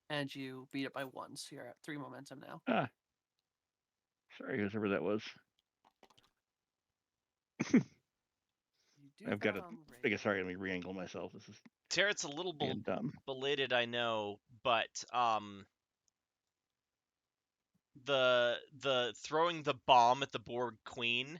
And you beat it by 1, so you're at 3 momentum now. Sorry, whoever that was. You do I've got that to. on I raid. guess sorry, let me re-angle myself. This is Tarot's a little being dumb. belated, I know, but the throwing the bomb at the board queen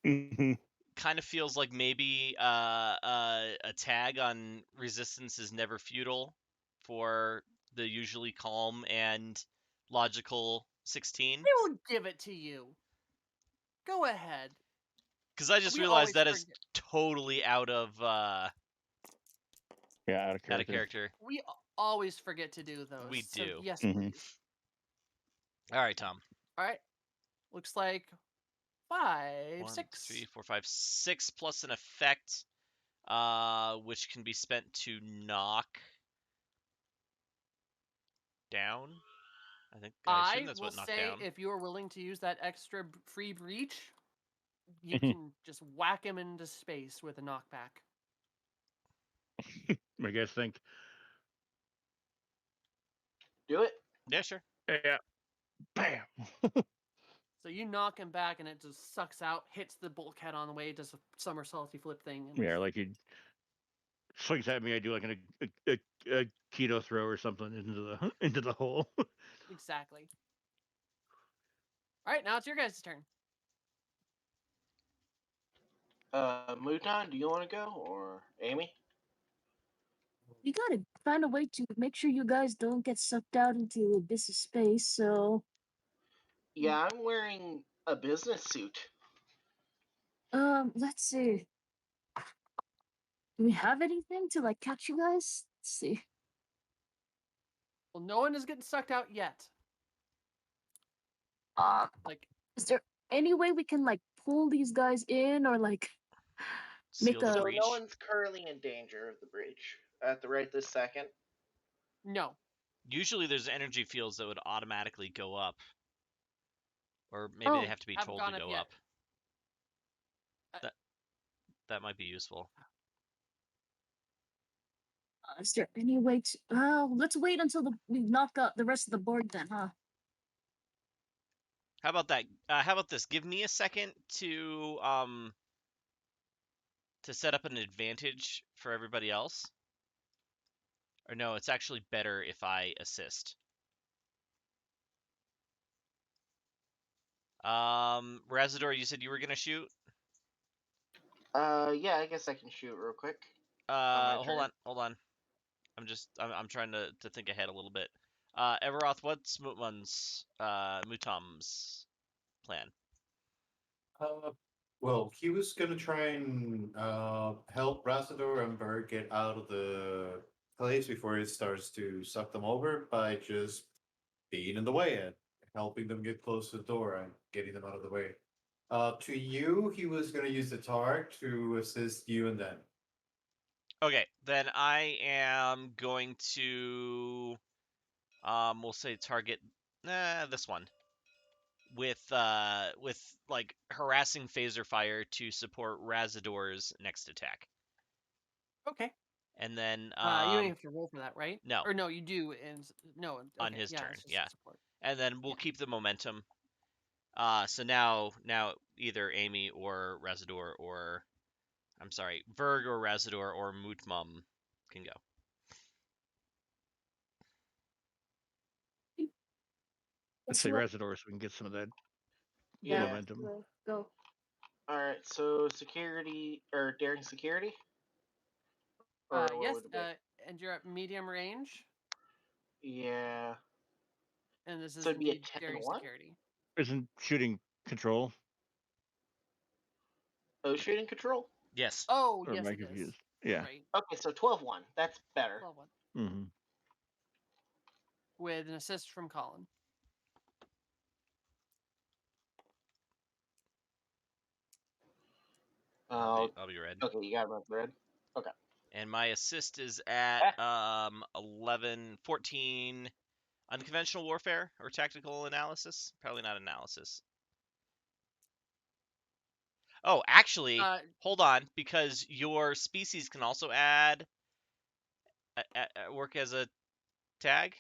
Mm-hmm. kind of feels like maybe a tag on resistance is never futile for the usually calm and logical 16. I will give it to you. Go ahead. Because I just We realized that always is totally out of Yeah, out of character. character. We always forget to do those. We So do. yes, Mhm. please. All right, Tom. All right. Looks like 5, 1, 6. 2, 3, 4, 5, 6 plus an effect, which can be spent to knock down. I assume I that's will what knock say down. if you are willing to use that extra free breach, you Mhm. can just whack him into space with a knockback. What do you guys think? Do it. Yeah, sure. Yeah. Bam. So you knock him back and it just sucks out, hits the bulkhead on the way, does a somersaulty flip thing. And Yeah, like he swings at me. I do like a keto throw or something into the into the hole. exactly. All right, now it's your guys' turn. Muton, do you want to go or Amy? You gotta find a way to make sure you guys don't get sucked out into abyss of space. So, Yeah, I'm wearing a business suit. let's see. Do we have anything to like catch you guys? Let's see. Well, no one is getting sucked out yet. Like, Is there any way we can like pull these guys in or like Seal the a- So breach. no one's currently in danger of the breach at the right this second. no. Usually there's energy fields that would automatically go up. Or maybe they have to be haven't told to gone up go yet. up. That might be useful. is there any way to? Let's wait until we knock out the rest of the board then, huh? How about that? How about this? Give me a second to set up an advantage for everybody else. Or no, it's actually better if I assist. Razador, you said you were gonna shoot? Yeah, I guess I can shoot real quick. my hold turn. on. I'm trying to think ahead a little bit. Everoth, what's Mutam's plan? Uh, well, he was gonna try and help Razador and Berg get out of the place before it starts to suck them over by just being in the way and helping them get close to the door and getting them out of the way. To you, he was gonna use the Targ to assist you and them. Okay, then I am going to we'll say target this one with like harassing phaser fire to support Razador's next attack. Okay. And then You don't have to roll for that, right? no. Or no, you do. And no, okay, on his yeah, turn, it's just yeah. support. And then we'll Yeah. keep the momentum. So now either Amy or Razador or I'm sorry, Verg or Razador or Mutmum can go. Let's say Residor so we can get some of that Yeah, momentum. go. All right, so security or daring security, or what Yes. would it be? And you're at medium range, Yeah, and this so is it'd be a indeed 10 daring and 1. security. Isn't shooting control? Oh, shooting control. Yes. Oh, Or am yes, I it is. confused? Yeah. Right. Okay, so 12-1. That's better. 12-1. Mm-hmm. With an assist from Colin. Oh, I'll be red. okay, you got it red. Okay. And my assist is at 14 unconventional warfare or tactical analysis. Probably not analysis. Oh, actually, hold on, because your species can also add work as a tag.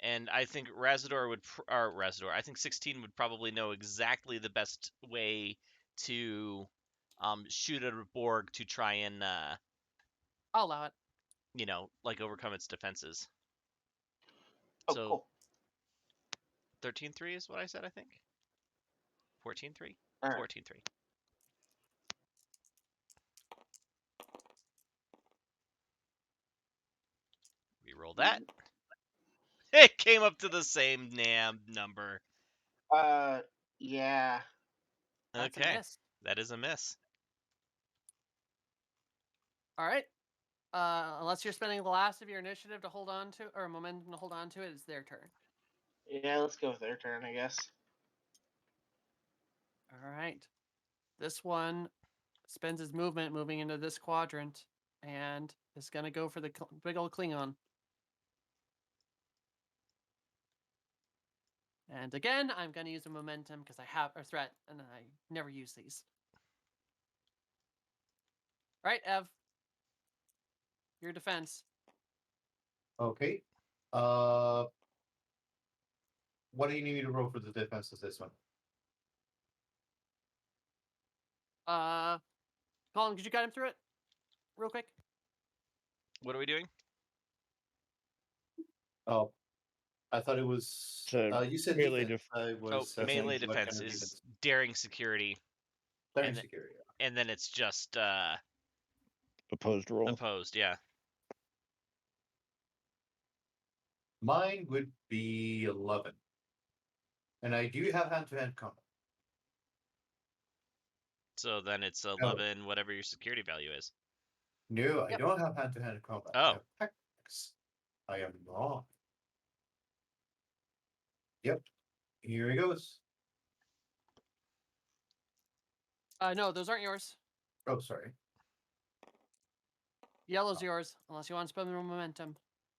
And I think Razador would, or Razador, I think 16 would probably know exactly the best way to shoot at a Borg to try and, I'll allow it. you know, like overcome its defenses. Oh, So, cool. 13-3 is what I said, I think. 14-3? All right. 14-3. Reroll that. It came up to the same damn number. Yeah. That's Okay. a miss. That is a miss. All right. Unless you're spending the last of your initiative to hold on to, or momentum to hold on to it, it's their turn. Yeah, let's go with their turn, I guess. All right. This one spends his movement moving into this quadrant and is going to go for the big old Klingon. And again, I'm going to use a momentum because I have a threat and I never use these. All right, Ev. Your defense. Okay. What do you need me to roll for the defense of this one? Colin, could you guide him through it real quick? What are we doing? Oh, I thought it was. So You said melee defense. I was Melee asking what kind defense of is defense. daring security, Daring security. and then it's just opposed roll. opposed, yeah. Mine would be 11, and I do have hand-to-hand combat. So then it's 11, whatever your security value is. No, I don't have hand-to-hand combat. Oh. I have tactics. I am wrong. Yep. Here he goes. No, those aren't yours. Oh, sorry. Yellow's yours, unless you want to spend the momentum.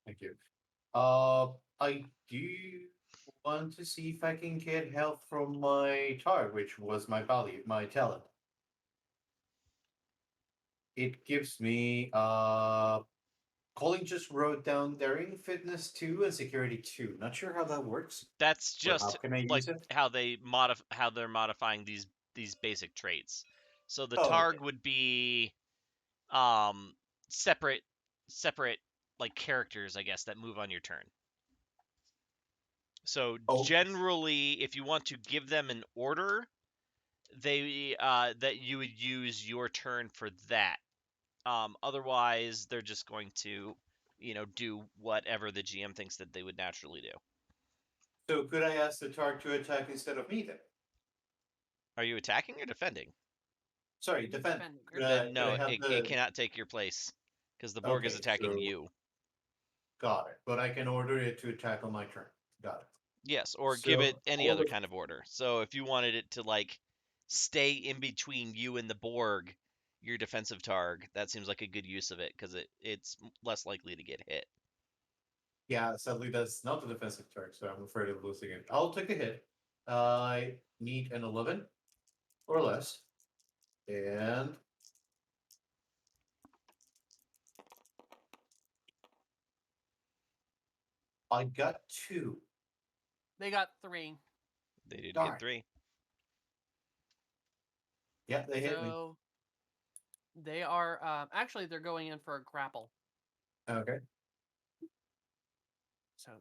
Thank you. I do want to see if I can get help from my tar, which was my value, my talent. It gives me Colin just wrote down daring fitness 2 and security 2. Not sure how that works. That's But how just can I like use it? how they're modifying these basic traits. So the Oh, targ okay. would be separate like characters, I guess, that move on your turn. So generally, if you want to give them an order, they that you would use your turn for that. Otherwise, they're just going to, do whatever the GM thinks that they would naturally do. So could I ask the target to attack instead of me then? Are you attacking or defending? Sorry, He's defend. defending. Then Could I no, have it cannot take your place because the Borg is Okay, attacking so- you. Got it. But I can order it to attack on my turn. Got it. Yes, or give So, it any all other the- kind of order. So if you wanted it to like stay in between you and the Borg, your defensive targ, that seems like a good use of it because it's less likely to get hit. Yeah, sadly that's not the defensive target, so I'm afraid of losing it. I'll take the hit. I need an 11 or less. And I got 2. They got 3. They did Darn. get 3. Yeah, they hit me. So they are actually they're going in for a grapple. Okay. So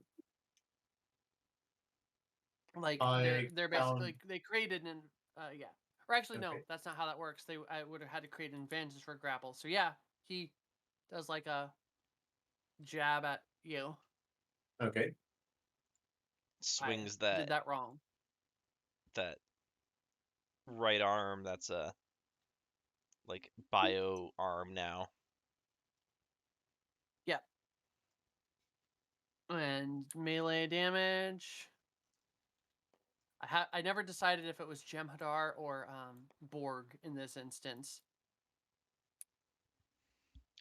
like I they're count- basically they created an yeah. Or actually no, Okay. that's not how that works. I would have had to create an advantage for grapple. So yeah, he does like a jab at you. Okay. Swings I did that wrong. that right arm. That's a like bio arm now. Yeah. And melee damage. I never decided if it was Jem'Hadar or Borg in this instance.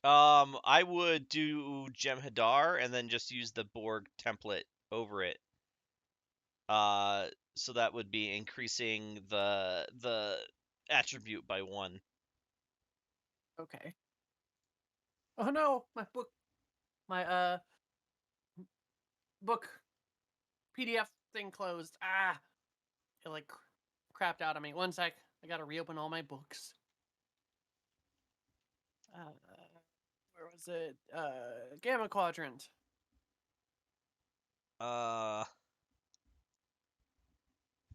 I would do Jem'Hadar and then just use the Borg template over it. So that would be increasing the attribute by 1. Okay. Oh no, my book PDF thing closed. Ah, it like crapped out on me. One sec, I gotta reopen all my books. Where was it? Gamma Quadrant.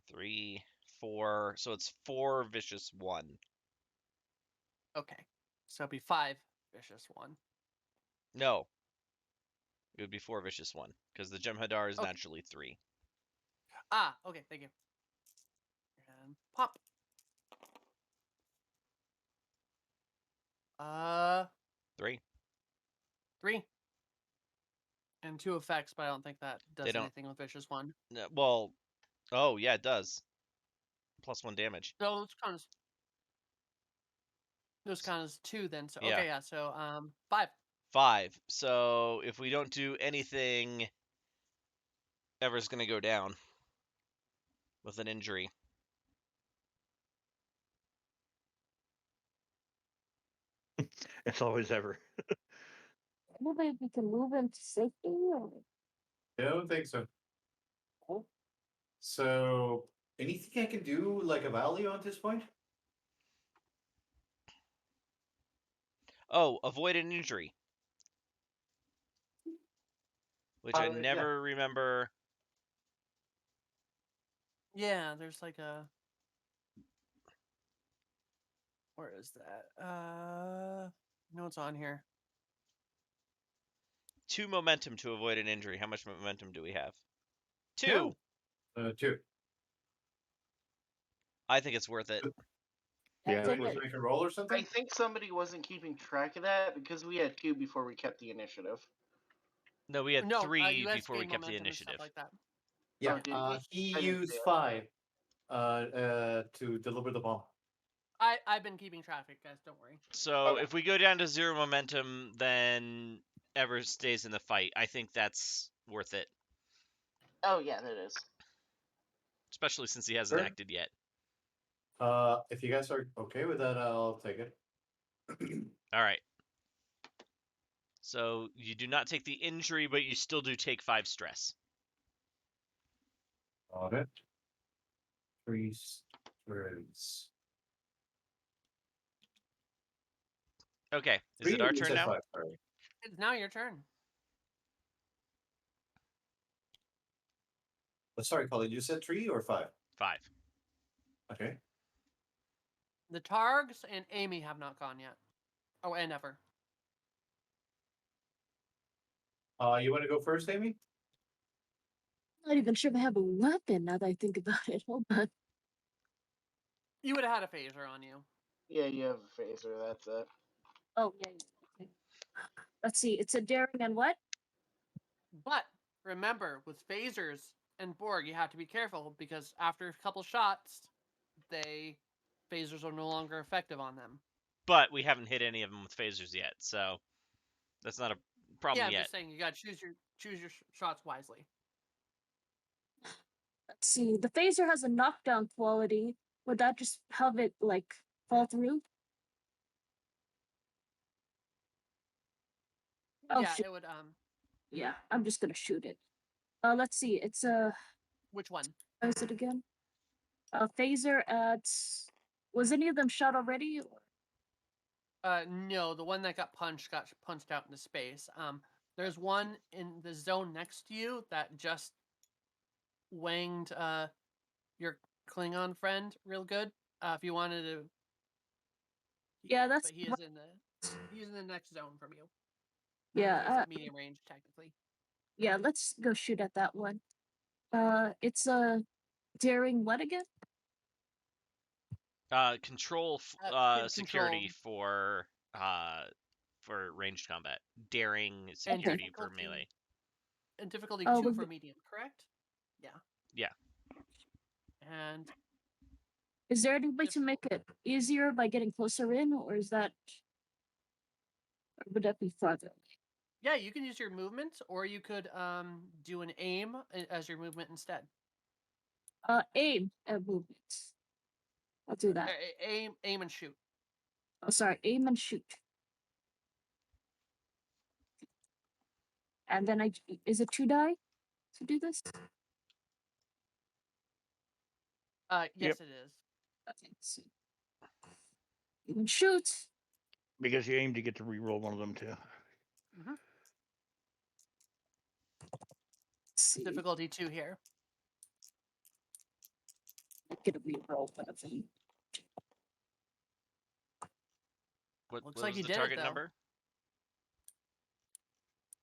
3, 4. So it's 4 vicious 1. Okay, so it'd be 5 vicious 1. No, it would be 4 vicious 1 because the Jem'Hadar is Okay. naturally 3. Ah, okay, thank you. And pop. 3. 3. And 2 effects, but I don't think that does don't- anything with vicious 1. No, well, oh yeah, it does. +1 damage. No, those count as 2 then. So Yeah. okay, yeah. So 5. 5. So if we don't do anything, Ever's gonna go down with an injury. It's always ever. Maybe we can move him to safety. Or... I don't think so. So anything I can do like a value at this point? Oh, avoid an injury. Which I Yeah. never remember. Yeah, there's like a. Where is that? No, it's on here. 2 momentum to avoid an injury. How much momentum do we have? 2. 2. I think it's worth it. Yeah, So take you it. make a roll or I something? think somebody wasn't keeping track of that because we had 2 before we kept the initiative. No, we had No, 3 you guys before we gain kept the momentum and stuff initiative. like that. Yeah. Oh, did we? He I didn't see used it. 5 to deliver the bomb. I've been keeping track, guys. Don't worry. So Okay. if we go down to 0 momentum, then Ever stays in the fight. I think that's worth it, Oh yeah, that is. especially since he hasn't Sure. acted yet. If you guys are okay with that, I'll take it. All right. So you do not take the injury, but you still do take 5 stress. Got it. 3 stress. Okay. Is 3 it our or you turn said now? 5, sorry. It's now your turn. Sorry, Colin, you said 3 or 5? 5. Okay. The Targs and Amy have not gone yet. Oh, and ever. You want to go first, Amy? I'm not even sure if I have a weapon now that I think about it. Hold on. You would have had a phaser on you. Yeah, you have a phaser. That's it. Oh, yeah. Okay. Let's see. It's a daring and what? But remember, with phasers and Borg, you have to be careful because after a couple shots, phasers are no longer effective on them. But we haven't hit any of them with phasers yet, so that's not a problem Yeah, I'm yet. just saying you got to choose your shots wisely. Let's see. The phaser has a knockdown quality. Would that just have it like fall through? Oh yeah, shit. it would. Yeah, I'm just gonna shoot it. Let's see. It's Which one? what is it again? Phaser at. Was any of them shot already? No, the one that got punched out into space. There's one in the zone next to you that just wanged your Klingon friend real good. If you wanted to. Yeah, that's But he's in the next zone from you. yeah. So he's at medium range technically. Yeah, let's go shoot at that one. It's a daring what again? Control security Control. for ranged combat. Daring And security for difficulty- melee. And difficulty Oh, 2 was for it- medium, correct? Yeah. Yeah. And Is there any way to make it easier by getting closer in, or is that, or would that be farther? yeah, you can use your movement, or you could do an aim as your movement instead. Aim at movements. I'll do that. Aim and shoot. Oh, sorry, aim and shoot. And then is it 2 die to do this? Yes, Yep. it is. Okay, so aim and shoot. Because you aim to get to re-roll one of them too. Mm-hmm. Let's see. Difficulty 2 here. Get a re-roll one of them. What Looks was like you the did it, target though. number?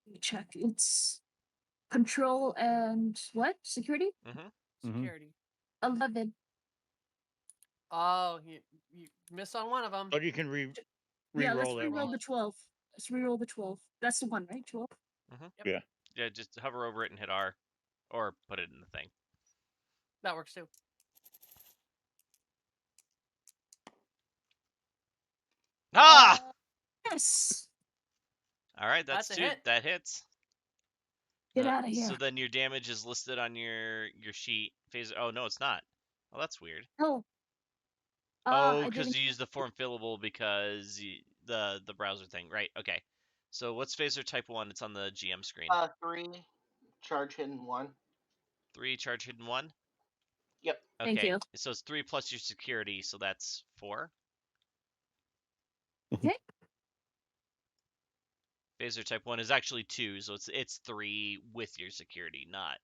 Let me check. It's control and what? Security? Security. 11. Oh, you missed on one of them. But you can Yeah, let's re-roll that re-roll one. the 12. Let's re-roll the 12. That's the one, right? 12? Yep. Yeah. Yeah, just hover over it and hit R, or put it in the thing. That works too. Ah! Yes! All right, that's That's a 2. hit. That hits. Get out of here. So then your damage is listed on your sheet. Phaser. Oh no, it's not. Oh, that's weird. Oh. Oh, I because didn't. you use the form fillable because the browser thing, right? Okay. So what's phaser type 1? It's on the GM screen. 3 charge hidden 1. 3 charge hidden 1. Yep. Okay. Thank you. So it's 3 plus your security, so that's 4. Okay. Phaser type 1 is actually 2, so it's 3 with your security, not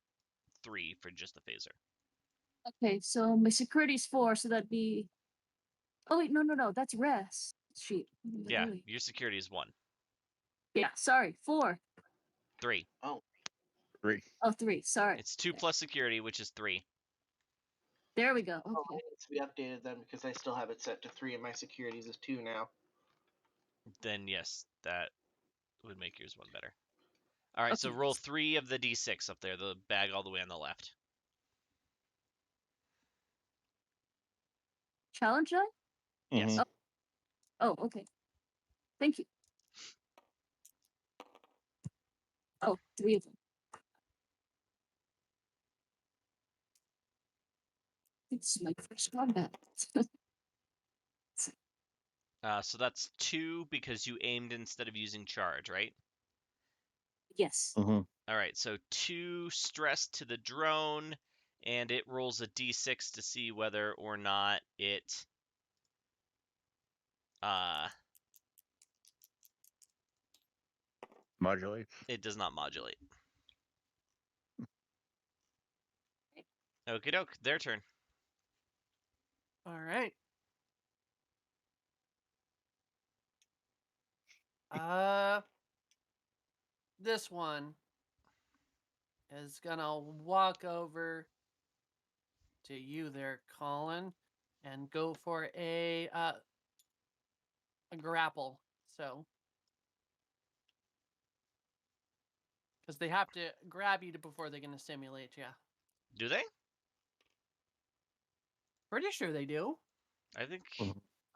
3 for just the phaser. Okay, so my security is 4, so that'd be. Oh, wait, no. That's rest. Sheet. Yeah, your security is 1. Yeah, sorry. 4. 3. 3. Oh, 3. Sorry. It's 2 plus security, which is 3. There we go. Oh, Okay. it needs to be updated then because I still have it set to 3 and my securities is 2 now. Then yes, that would make yours 1 better. All right, so Okay. roll 3 of the d6 up there, the bag all the way on the left. Challenge die? Yes. Mhm. Oh, okay. Thank you. Oh, 3 of them. It's my first combat. So that's 2 because you aimed instead of using charge, right? Yes. Mhm. All right, so 2 stress to the drone, and it rolls a d6 to see whether or not it Modulates. it does not modulate. Okie doke, their turn. All right. This one is gonna walk over to you there, Colin, and go for a grapple. So, because they have to grab you before they're gonna simulate you. Do they? Pretty sure they do. I think.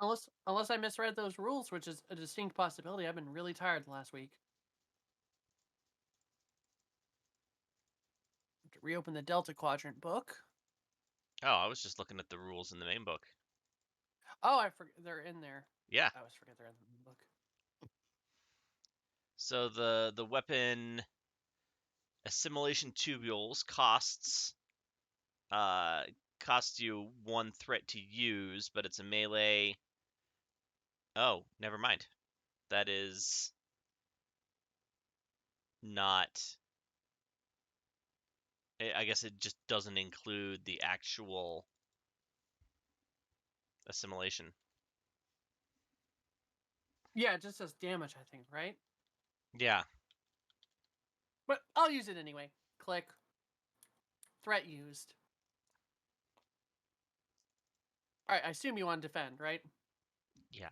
Unless I misread those rules, which is a distinct possibility. I've been really tired the last week. Have to reopen the Delta Quadrant book. Oh, I was just looking at the rules in the main book. Oh, I forget they're in there. Yeah. I always forget they're in the book. So the weapon assimilation tubules costs you 1 threat to use, but it's a melee. Oh, never mind. That is not. I guess it just doesn't include the actual assimilation. Yeah, it just says damage, I think, right? Yeah. But I'll use it anyway. Click. Threat used. All right, I assume you want to defend, right? Yeah.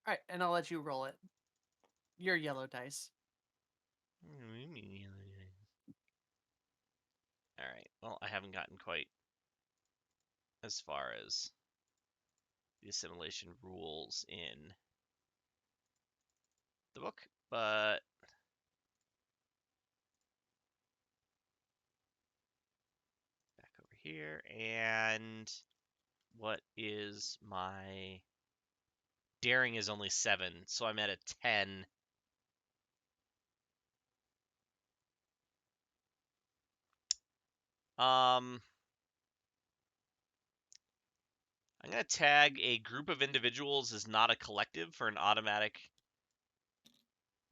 All right, and I'll let you roll it. Your yellow dice. All right. Well, I haven't gotten quite as far as the assimilation rules in the book, but back over here. And what is my daring is only 7, so I'm at a 10. I'm going to tag a group of individuals as not a collective for an automatic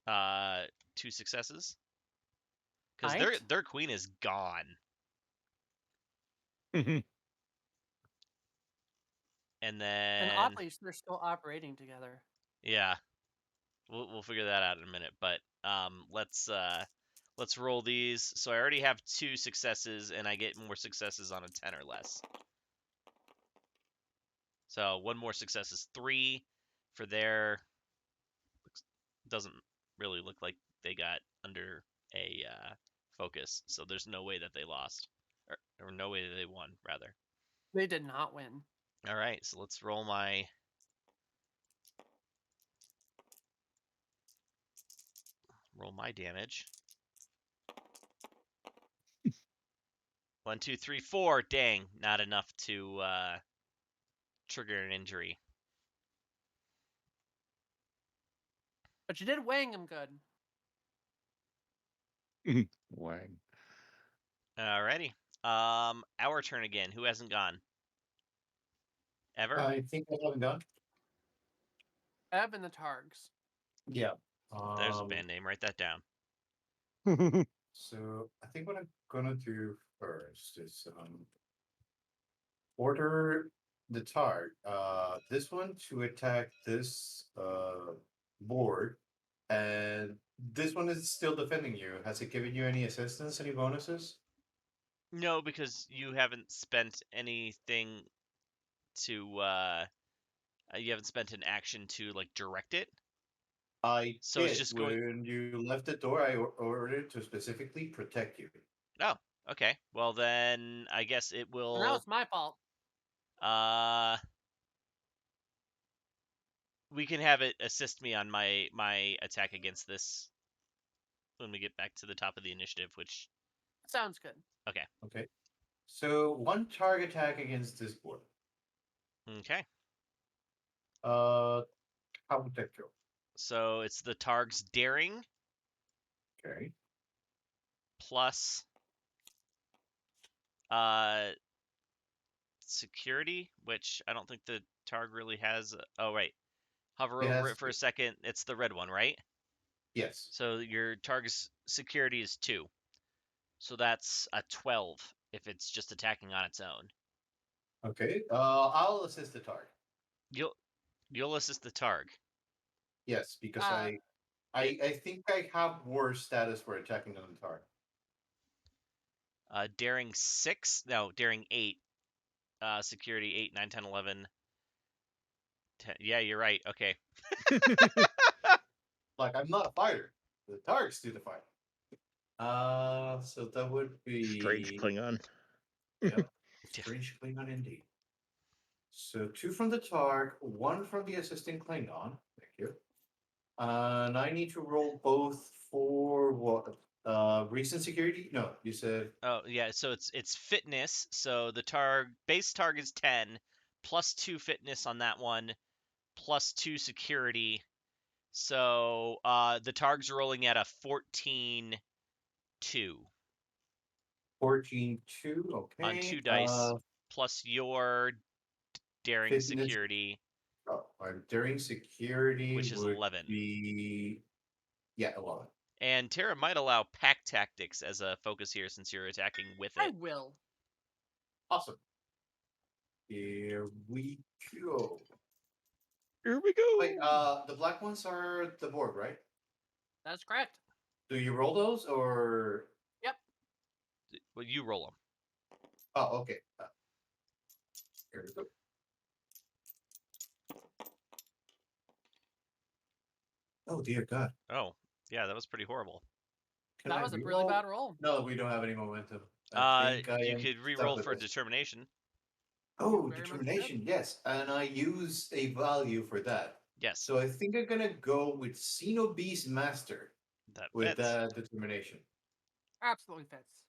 2 successes. Because Right. their queen is gone. Mhm. And then... And oddly, they're still operating together. Yeah. We'll figure that out in a minute. But let's roll these. So I already have 2 successes, and I get more successes on a 10 or less. So 1 more success is 3 for their... Doesn't really look like they got under a focus, so there's no way that they lost, or no way that they won, rather. They did not win. All right, so let's roll my damage. 1, 2, 3, 4. Dang, not enough to trigger an injury. But you did wang him good. Wang. Alrighty. Our turn again. Who hasn't gone? Ever? I think I haven't gone. Ev and the Targs. Yeah. There's a band name. Write that down. So I think what I'm gonna do first is order the target. This one to attack this board, and this one is still defending you. Has it given you any assistance, any bonuses? No, because you haven't spent anything to you haven't spent an action to like direct it. I So it's did. just going. When you left the door, I ordered to specifically protect you. Oh, okay. Well then, I guess it will. So now it's my fault. We can have it assist me on my attack against this when we get back to the top of the initiative. Which Sounds good. okay. Okay. So one target attack against this board. Okay. How would that go? So it's the Targ's daring Okay. plus security, which I don't think the Targ really has. Oh right. Hover It over has it for a second. It's the red one, right? Yes. So your Targ's security is 2. So that's a 12 if it's just attacking on its own. Okay. I'll assist the target. You'll assist the targ. Yes, because Uh, I think I have worse status for attacking on the target. Daring 6, no, daring 8, security 8, 9, 10, 11. 10. Yeah, you're right. Okay. Like I'm not a fighter. The targets do the fighting. So that would be Strange Klingon. Yep, strange Klingon indeed. So 2 from the target, 1 from the assisting Klingon. Thank you. And I need to roll both for what? Recent security? No, you said Oh yeah, so it's fitness. So the base target is 10, plus 2 fitness on that one, plus 2 security. So the targ's rolling at a 14-2 14-2. Okay. on 2 dice, plus your daring Fitness. security, Our daring security which is would 11. be 11. And Terra might allow pack tactics as a focus here since you're attacking with I it. will. Awesome. Here we go. Here we go. Wait, the black ones are the board, right? That's correct. Do you roll those or? Yep. Well, you roll them. Oh, okay. Here we go. Oh dear God! Oh, yeah, that was pretty horrible. Can That I was a really reroll? bad roll. No, we don't have any momentum. I think I You am could stuck re-roll with for this. determination. Oh, very much determination, yes. And I use a value for that. Yes, So I think I'm gonna go with Xenobeast Master that with fits. that determination. Absolutely fits.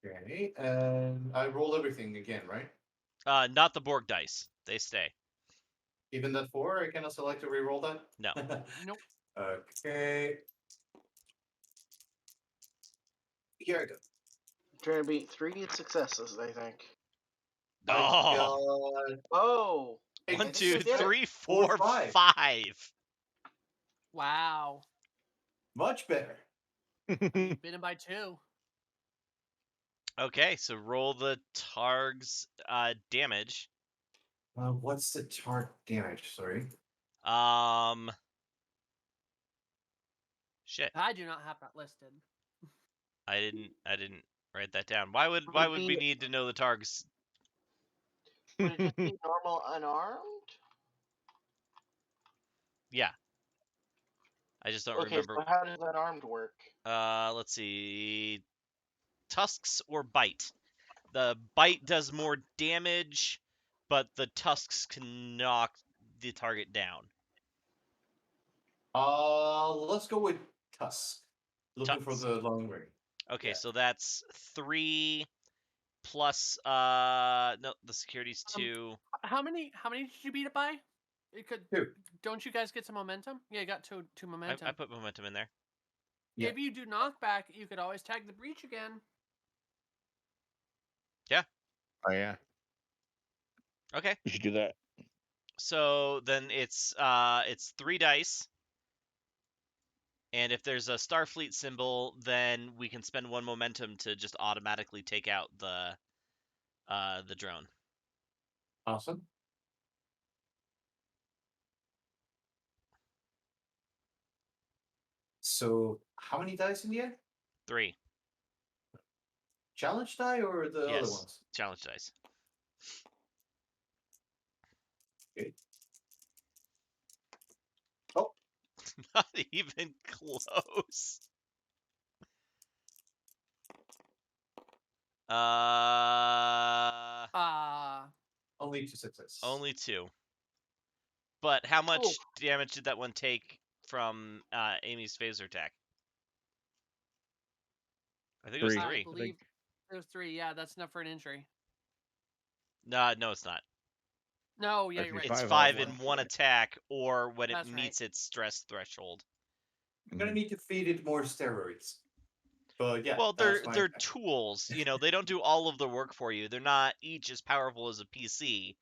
Okay, and I roll everything again, right? Not the Borg dice. They stay. Even that 4, I cannot select to re-roll that? No. Nope. Okay. Here I go. Trying to beat 3 successes, I think. My Oh, God. Oh, Hey, one, I think two, I did it. 3, 4, 4, 5. 5. Wow. Much better. You beat him by 2. Okay, so roll the Targ's damage. What's the target damage? Sorry. Shit, I do not have that listed. I didn't write that down. Why would Would we be- need to know the Targ's? Would it just be normal unarmed? Yeah, I just don't Okay, remember. so how does unarmed work? Let's see, tusks or bite. The bite does more damage, but the tusks can knock the target down. Let's go with Tusk. Looking for Tusk. the long range. Okay, Yeah. so that's 3 plus no, the security's 2. How many did you beat it by? It could 2. Don't you guys get some momentum? Yeah, you got two momentum. I put momentum in there. Yeah. If you do knockback, you could always tag the breach again. Oh yeah, Okay. you should do that. So then it's 3 dice. And if there's a Starfleet symbol, then we can spend 1 momentum to just automatically take out the drone. Awesome. So, how many dice in the end? 3. Challenge die or the other Yes. ones? Challenge dice. Okay. Oh, Not even close. only 2 successes. Only 2. But how much damage did that one take from Amy's phaser attack? I think it was 3. 3. I believe it was 3. Yeah, that's enough for an injury. No, it's not. No, yeah, That'd you're be right. It's 5 5 all in at once, one right? attack, or when it That's right. meets its stress threshold. I'm gonna need to feed it more steroids. But yeah, Well, that's fine. they're tools. You know, they don't do all of the work for you. They're not each as powerful as a PC.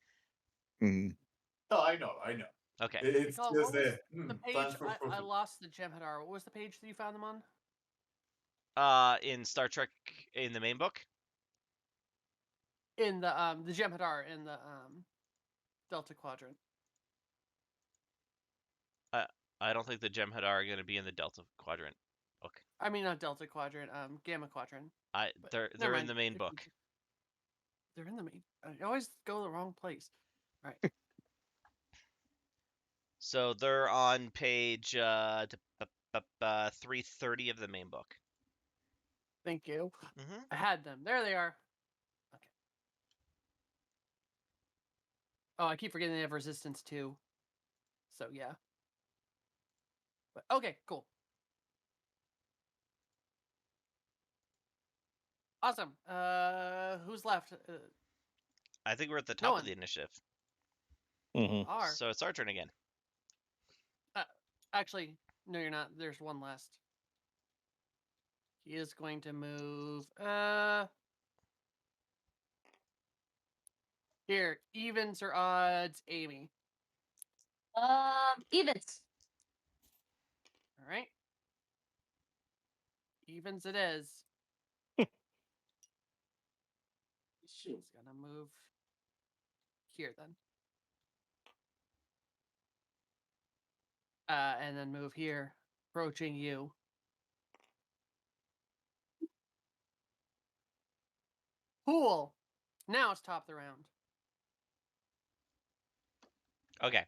Mhm. Oh, I know. Okay. It's Oh, just what was a the page? plans for I profit. lost the Jem'Hadar. What was the page that you found them on? In Star Trek in the main book. in the Jem'Hadar in the Delta Quadrant. I don't think the Jem'Hadar are going to be in the Delta Quadrant book. I mean, not Delta Quadrant, Gamma Quadrant. But They're never in mind. the main book. They're in the main. I always go the wrong place. All right. So they're on page 330 of the main book. Thank you. Mm-hmm. I had them. There they are. Okay. Oh, I keep forgetting they have resistance too. So yeah. But okay, cool. Awesome. Who's left? I think we're at the No top one. of the initiative. Mm-hmm. Are. So it's our turn again. Actually, no, you're not. There's one last. He is going to move. Here, evens or odds, Amy. Evens. All right. Evens it is. She's gonna move here then. And then move here, approaching you. Cool. Now it's top of the round. Okay.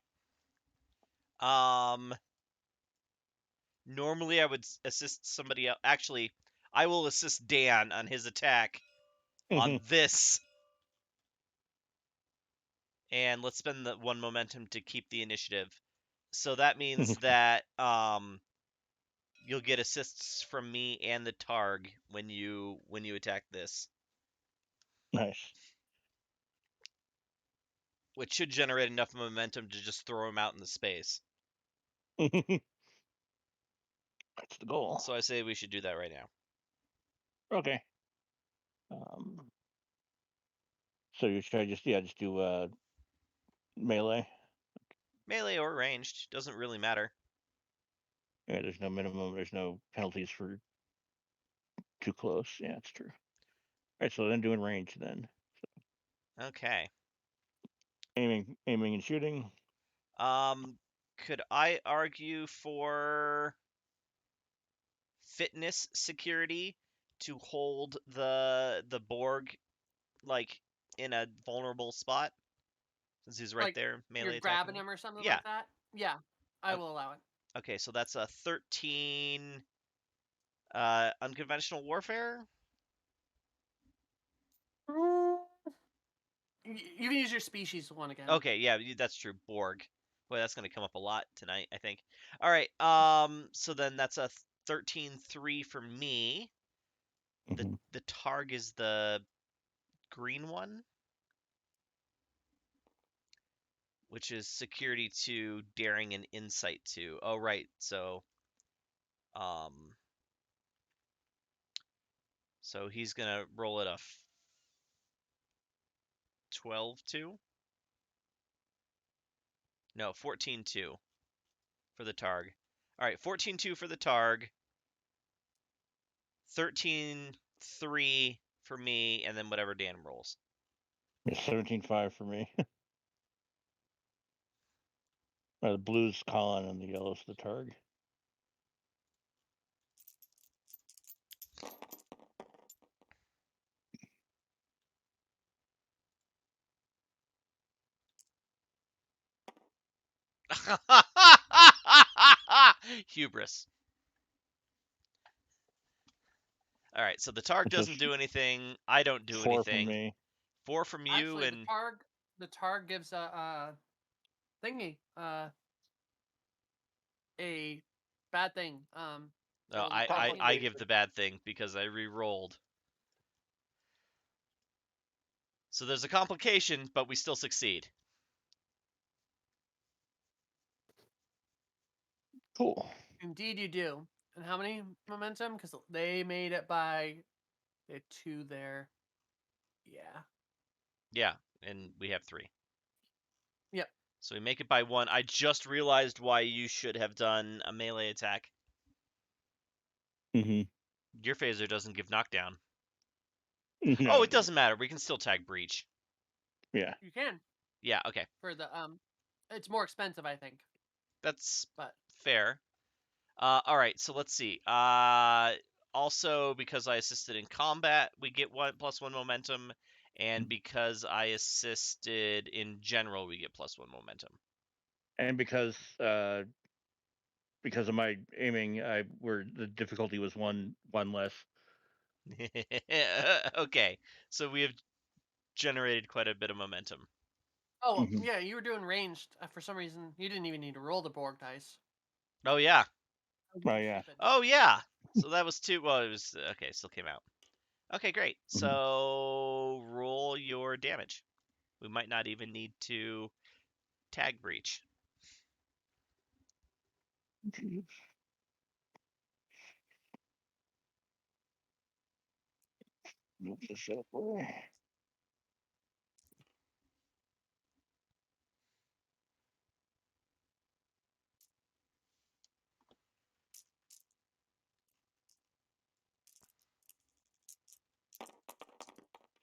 Normally I would assist somebody else. Actually, I will assist Dan on his attack on this. And let's spend the 1 momentum to keep the initiative. So that means that you'll get assists from me and the Targ when you attack this, Nice. which should generate enough momentum to just throw him out in the space. That's the goal. So I say we should do that right now. Okay. So you should just do melee. Melee or ranged, doesn't really matter. Yeah, there's no minimum. There's no penalties for too close. Yeah, it's true. All right, so then doing range then. Okay. Aiming and shooting. Could I argue for fitness security to hold the Borg like in a vulnerable spot since he's right Like, there melee You're grabbing attacking me? him or something Yeah. like that? Yeah, I will allow it. Okay, so that's a 13 unconventional warfare. You can use your species one again. Okay, yeah, that's true. Borg. Boy, that's going to come up a lot tonight, I think. All right. So then that's a 13-3 for me. Mhm. The targ is the green one, which is security 2, daring and insight 2. Oh, right. So so he's going to roll it a 12-2. No, 14-2 for the targ. All right, 14-2 for the targ. 13-3 for me, and then whatever Dan rolls. Yeah, 17-5 for me. The blue's Colin and the yellow's the Targ. Hubris. All right, so the targ doesn't do anything. I don't do 4 anything. from me. 4 from you. Actually, and the targ gives a thingy, a bad thing. No, I give the bad thing because I re-rolled. So there's a complication, but we still succeed. Cool. Indeed, you do. And how many momentum? Because they made it by the 2 there. Yeah. Yeah, and we have 3. Yep. So we make it by 1. I just realized why you should have done a melee attack. Mm-hmm. Your phaser doesn't give knockdown. No, Oh, it doesn't matter. We can still tag breach. Yeah. You can Yeah, okay. for the it's more expensive, I think. That's But fair. All right, so let's see. Also, because I assisted in combat, we get +1 momentum, and because I assisted in general, we get +1 momentum. And because of my aiming, where the difficulty was one less. Okay, so we have generated quite a bit of momentum. oh Mhm. yeah, you were doing ranged for some reason. You didn't even need to roll the Borg dice. Oh yeah. Oh yeah. Stupid. Oh yeah. So that was 2. Well, it was okay. It still came out. Okay, great. Mhm. So roll your damage. We might not even need to tag breach. Jeez. Move this up way.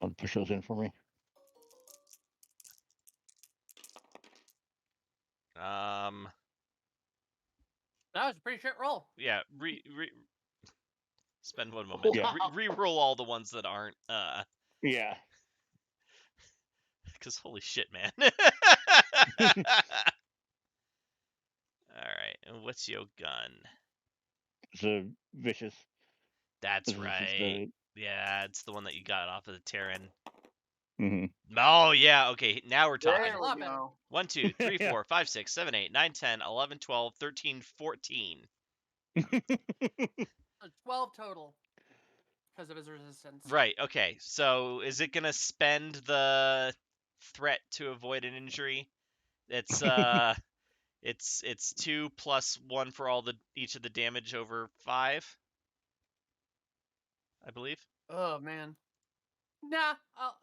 I'll push those in for me. That was a pretty shit roll. Yeah, spend 1 momentum. Wow. Re-roll all the ones that aren't Yeah. because holy shit, man. Alright, and what's your gun? It's a vicious. That's This is right. the. Yeah, it's the one that you got off of the Terran. Mm-hmm. Oh yeah, okay, now we're talking. There a we lot better. go. 1, 2, 3, Yeah. 4, 5, 6, 7, 8, 9, 10, 11, 12, 13, 14. 12 total because of his resistance. Right, okay. So is it gonna spend the threat to avoid an injury? It's it's 2 plus 1 for each of the damage over 5. I believe. Oh man. Nah, I'll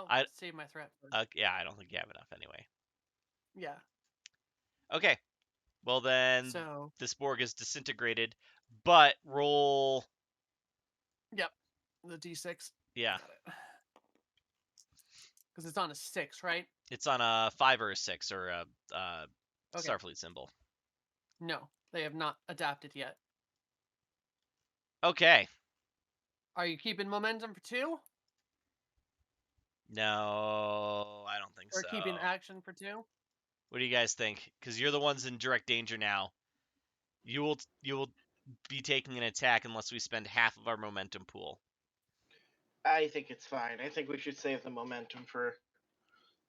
I save my threat first. yeah, I don't think you have enough anyway. Yeah. Okay. Well then So this Borg is disintegrated, but roll yep, the D6. yeah. Because it's on a 6, right? It's on a 5 or a 6 or a Okay. Starfleet symbol. No, they have not adapted yet. Okay. Are you keeping momentum for 2? No, I don't think Or so. keeping action for 2? What do you guys think? Because you're the ones in direct danger now. You will be taking an attack unless we spend half of our momentum pool. I think it's fine. I think we should save the momentum for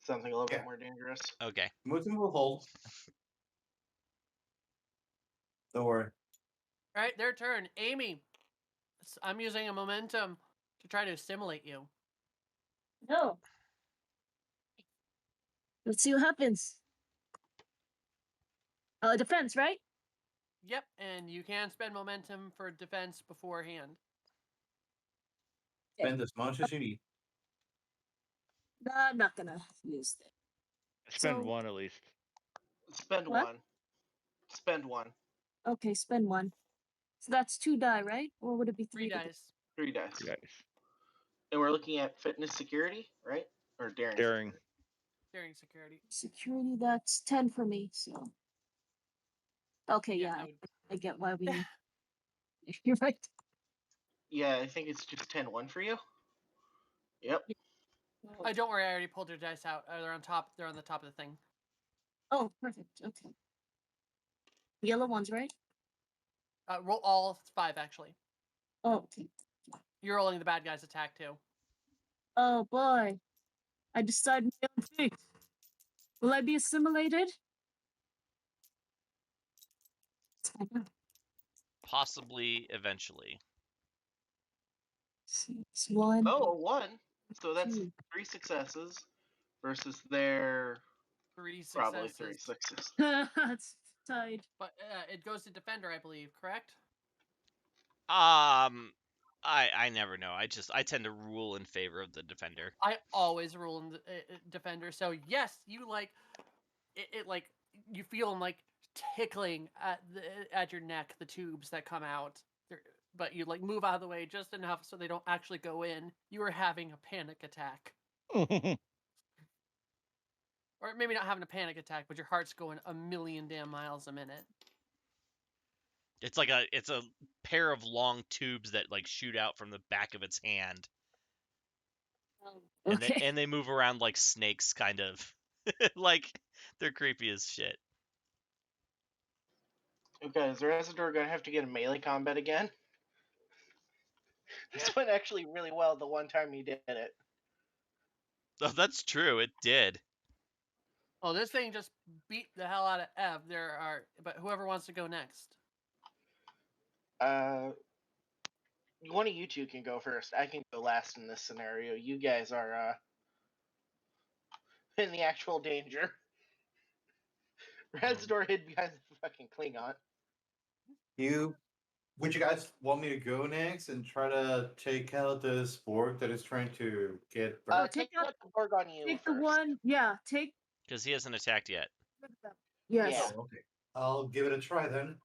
something a little Yeah. bit more dangerous. Okay. Mutum will hold. Don't worry. All right, their turn. Amy, I'm using a momentum to try to assimilate you. No. Let's see what happens. Defense, right? Yep, and you can spend momentum for defense beforehand. Spend as much as you need. Nah, I'm not gonna use it. Spend So- one at least. Spend What? 1. Spend 1. Okay, spend 1. So that's 2 die, right? Or would it be 3 3 dice. 3 dice. Nice. And we're looking at fitness security, right? Or daring. Daring. Daring security. Security, that's 10 for me, so. Okay, Yeah, yeah, I would- I get why we need. You're right. Yeah, I think it's just 10-1 for you. Yep. don't worry, I already pulled your dice out. They're on top. They're on the top of the thing. Oh, perfect. Okay. Yellow ones, right? Roll all 5 actually. Oh, okay. You're rolling the bad guy's attack too. Oh boy. I decided my own fate. Will I be assimilated? Possibly eventually. 6, 1. Oh, a 1. So that's Two. 3 successes versus their 3 probably successes. 3 sixes. That's tied. But it goes to defender, I believe. Correct? I never know. I tend to rule in favor of the defender. I always rule in the defender. So yes, you like it like you feel them like tickling at your neck, the tubes that come out. but you like move out of the way just enough so they don't actually go in. You are having a panic attack. Or maybe not having a panic attack, but your heart's going a million damn miles a minute. It's like it's a pair of long tubes that like shoot out from the back of its hand, and Okay. they move around like snakes, kind of. Like they're creepy as shit. Okay, is Residor gonna have to get a melee combat again? This went actually really well the one time he did it. Oh, that's true. It did. Oh, this thing just beat the hell out of Ev. But whoever wants to go next. One of you two can go first. I can go last in this scenario. You guys are in the actual danger. Residor hid behind the fucking Klingon. Would you guys want me to go next and try to take out this Borg that is trying to get burned? Take out- the Borg on you Take first. the one. Yeah. Take. Because he hasn't attacked yet. Yes. Yeah. Oh, okay. I'll give it a try then.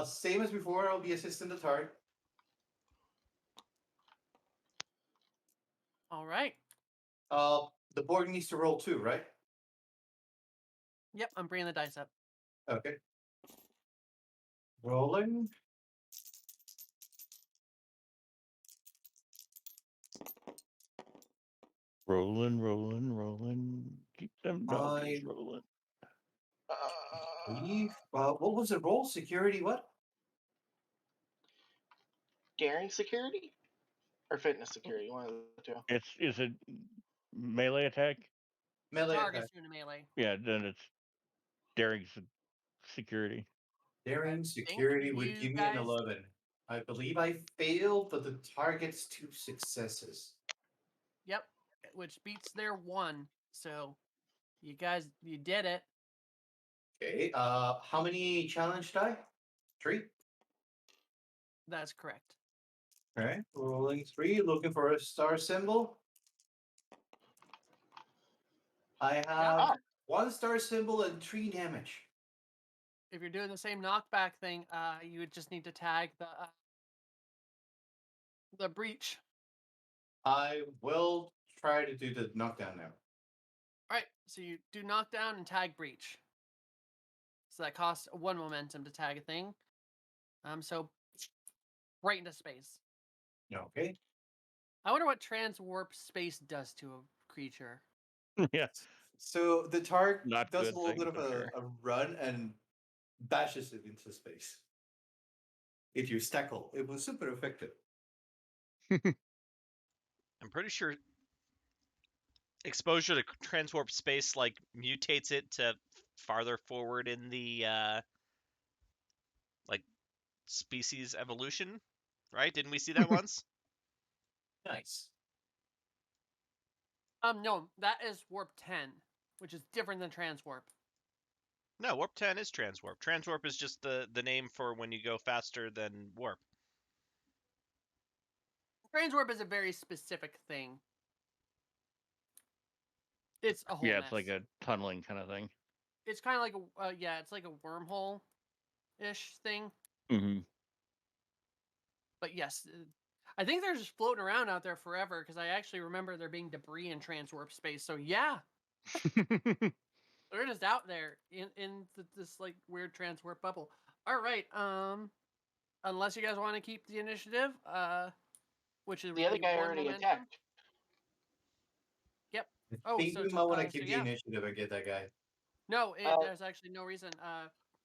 Same as before, I'll be assisting the target. All right. The Borg needs to roll 2, right? Yep, I'm bringing the dice up. Okay. Rolling. rolling. Keep them doggies rolling. What was the roll? Security what? Daring security? Or fitness security, one of the two. Is it melee attack? Melee Target's attack. doing a melee. Yeah, then it's daring security. Daring think security would you give me an guys- 11. I believe I failed, but the target's 2 successes. Yep, which beats their 1. So you guys, you did it. Okay. How many challenge die? 3. That's correct. All right. Rolling 3. Looking for a star symbol. I have 1 star symbol and 3 damage. If you're doing the same knockback thing, you would just need to tag the breach. I will try to do the knockdown now. All right, so you do knockdown and tag breach. So that costs 1 momentum to tag a thing. So right into space. Okay. I wonder what transwarp space does to a creature. Yeah. So the target Not does a good little thing, bit of for sure. a run and bashes it into space. If you tackle, it was super effective. I'm pretty sure exposure to transwarp space like mutates it to farther forward in the like species evolution, right? Didn't we see that once? Nice. No, that is warp 10, which is different than transwarp. No, warp 10 is transwarp. Transwarp is just the name for when you go faster than warp. Transwarp is a very specific thing. It's a whole Yeah, mess. it's like a tunneling kind of thing. It's kind of like it's like a wormhole-ish thing. Mm-hmm. But yes, I think they're just floating around out there forever because I actually remember there being debris in transwarp space. So yeah, they're just out there in this like weird transwarp bubble. All right, unless you guys want to keep the initiative, which is The other guy 1 already momentum. attacked. Yep. I Oh, think so we to- might want to so keep the yeah. initiative and get that guy. No, there's actually no reason.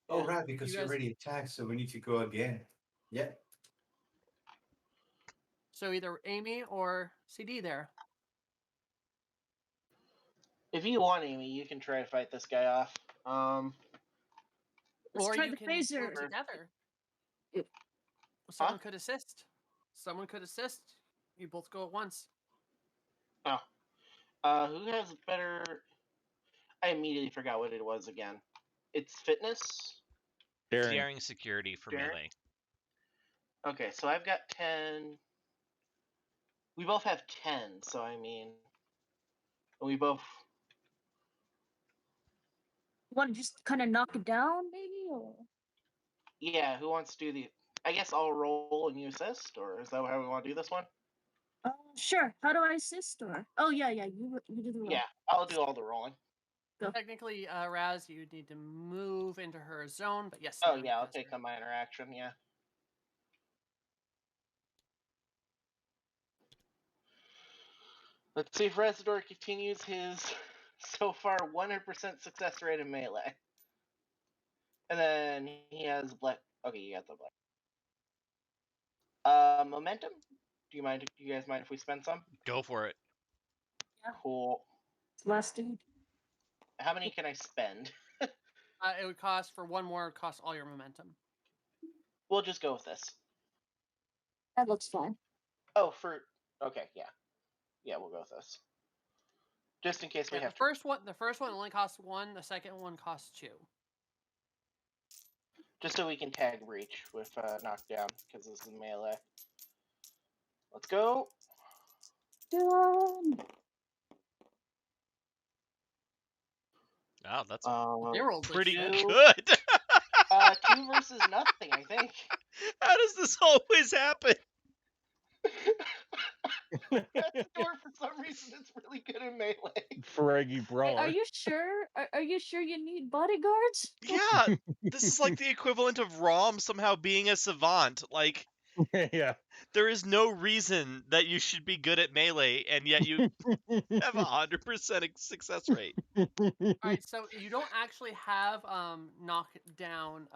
Oh, right, because you you guys- already attacked, so we need to go again. Yeah. So either Amy or CD there. If you want, Amy, you can try to fight this guy off. Let's or try you the can phaser. work together. Yep. Someone could assist. Someone could assist. You both go at once. Who has better? I immediately forgot what it was again. It's fitness. Daring security for Daring? melee. Okay, so I've got 10. We both have 10, so I mean, we both. Want to just kind of knock it down, maybe, or Yeah, who wants to do the? I guess I'll roll and you assist, or is that how we want to do this one? Sure. How do I assist or? Oh yeah, you do the roll. Yeah, I'll do all the rolling. Go. Technically, Raz, you need to move into her zone, but yes. Oh now you yeah, I'll guys take are- on my interaction. Yeah. Let's see if Residor continues his so far 100% success rate in melee. And then he has black. Okay, you got the black. Momentum. Do you mind? Do you guys mind if we spend some? Go for it. Cool. Last dude. How many can I spend? It would cost for one more. It cost all your momentum. We'll just go with this. That looks fine. Oh, for okay, yeah, we'll go with this. Just in case we Yeah, have the first one. The first one only costs one. The second one costs two. just so we can tag breach with knockdown because this is melee. Let's go. Done. Wow, that's They rolled pretty legit. good. 2 versus nothing, I think. How does this always happen? Residor, for some reason, is really good in melee. Fraggy Hey, brawler. are you sure? Are you sure you need bodyguards? Yeah, this is like the equivalent of Rom somehow being a savant. Like, Yeah. there is no reason that you should be good at melee, and yet you have 100% success rate. All right, so you don't actually have knockdown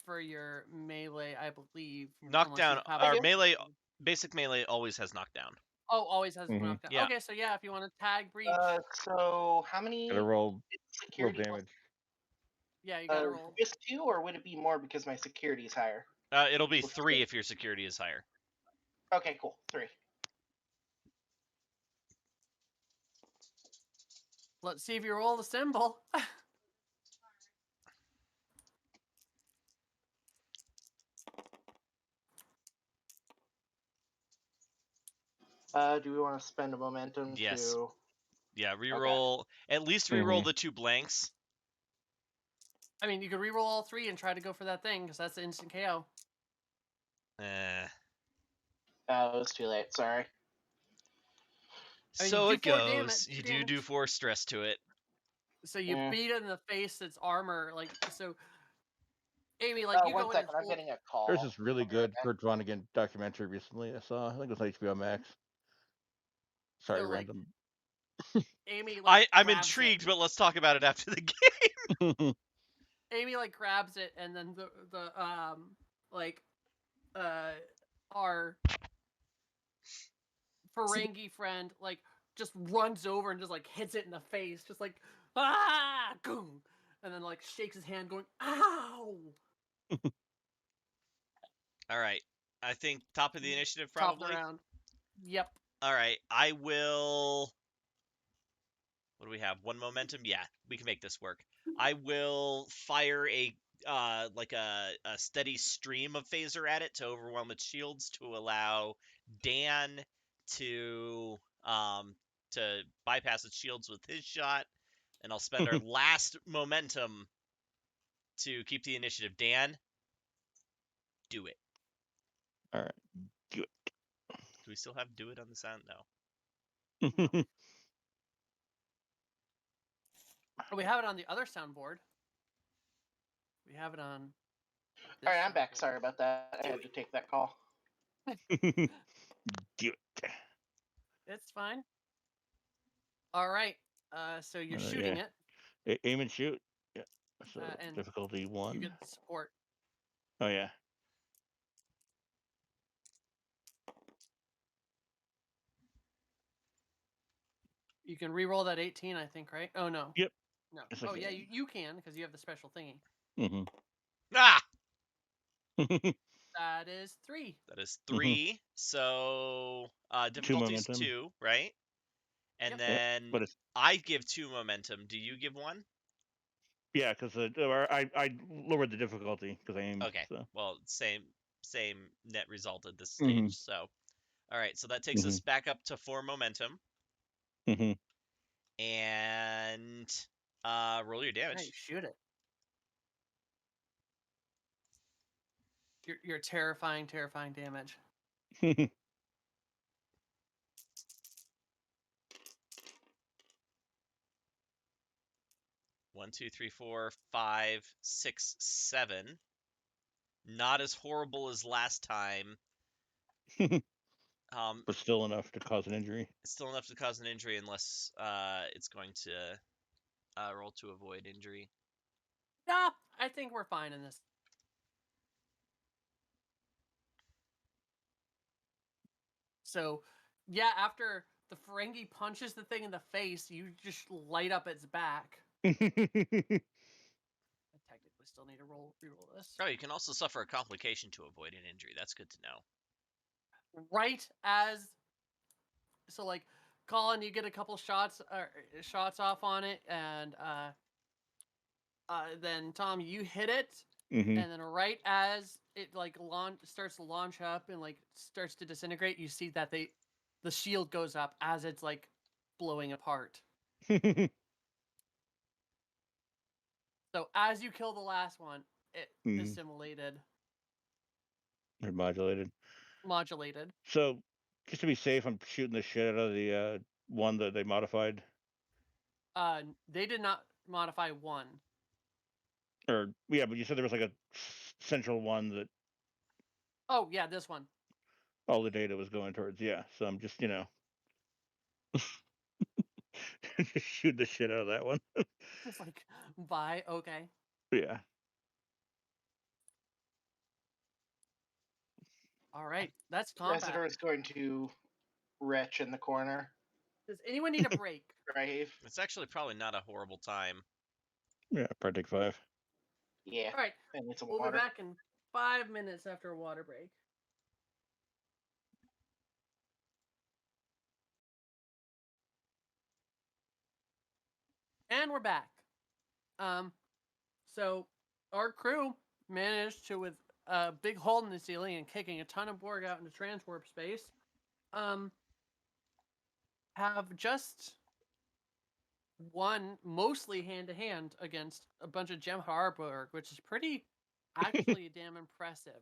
for your melee, I believe. unless Knockdown, you have our do. melee, basic melee always has knockdown. Oh, always has Mhm. knockdown. Yeah. Okay, so yeah, if you want to tag breach, So how many Gotta roll security plus- damage. yeah, you gotta roll. Just 2, or would it be more because my security is higher? It'll be Let's 3 see. if your security is higher. Okay, cool. 3. Let's see if you roll the symbol. Do we want to spend a momentum Yes. to? Yeah, reroll. At least reroll the 2 blanks. I mean, you could reroll all 3 and try to go for that thing because that's the instant KO. Eh. Oh, it was too late. Sorry. I mean, So you it do 4 goes. You do damage. 4 stress to it. So you Yeah. beat it in the face. Its armor, like so. Amy, like you 1 go in second. and I'm hold. getting a call. There's this really I'll be right good back. Kurt Vonnegut documentary recently I saw. I think it was on HBO Max. Sorry, So, like, random. Amy, like I'm grabs intrigued, it. but let's talk about it after the game. Amy like grabs it, and then the like our Ferengi friend like just runs over and just like hits it in the face, just like ah, goom, and then like shakes his hand, going ow. All right. I think top of the initiative, Top of the probably. round. Yep. All right. I will. What do we have? 1 momentum? Yeah, we can make this work. I will fire a like a steady stream of phaser at it to overwhelm its shields to allow Dan to bypass its shields with his shot, and I'll spend our last momentum to keep the initiative. Dan, do it. All right. Do we still have do it on the sound? No. We have it on the other soundboard. We have it on. All right, I'm back. Sorry about that. I had to take that call. Do it. It's fine. All right. So you're shooting yeah. it. Aim and shoot. Yeah. So And difficulty 1. You get support. Oh yeah. You can re-roll that 18, I think, right? Oh no. Yep. No. Yes, I Oh yeah, can. you can because you have the special thingy. Mm-hmm. Ah! That is 3. That is 3. So difficulty is momentum. 2, right? And Yep. then But it's I give 2 momentum. Do you give 1? yeah, because I lowered the difficulty because I aimed. Okay. So. Well, same net result at this stage. So, all right. So that takes us back up to 4 momentum. Mm-hmm. And roll your damage. Hey, shoot it. your terrifying damage. 1, 2, 3, 4, 5, 6, 7. Not as horrible as last time. But still enough to cause an injury. Still enough to cause an injury unless it's going to roll to avoid injury. Nah, I think we're fine in this. So, yeah, after the Ferengi punches the thing in the face, you just light up its back. I technically still need to reroll this. Oh, you can also suffer a complication to avoid an injury. That's good to know. Right as, so like, Colin, you get a couple shots off on it, and then Tom, you hit it, Mhm. and then right as it like starts to launch up and like starts to disintegrate, you see that the shield goes up as it's like blowing apart. So as you kill the last one, it assimilated, They're modulated. So just to be safe, I'm shooting the shit out of the one that they modified. They did not modify one. Or yeah, but you said there was like a central one that Oh yeah, this one. all the data was going towards. Yeah, so I'm just just shoot the shit out of that one. Just like, bye, okay. Yeah. All right, that's combat. Residor is going to retch in the corner. Does anyone need a break? Brave. It's actually probably not a horrible time. Yeah, probably take 5. Yeah. All right, And need some we'll water. be back in 5 minutes after a water break. And we're back. So our crew managed to, with a big hole in the ceiling and kicking a ton of Borg out into transwarp space, have just won mostly hand to hand against a bunch of Jem'Har Borg, which is pretty, actually damn impressive.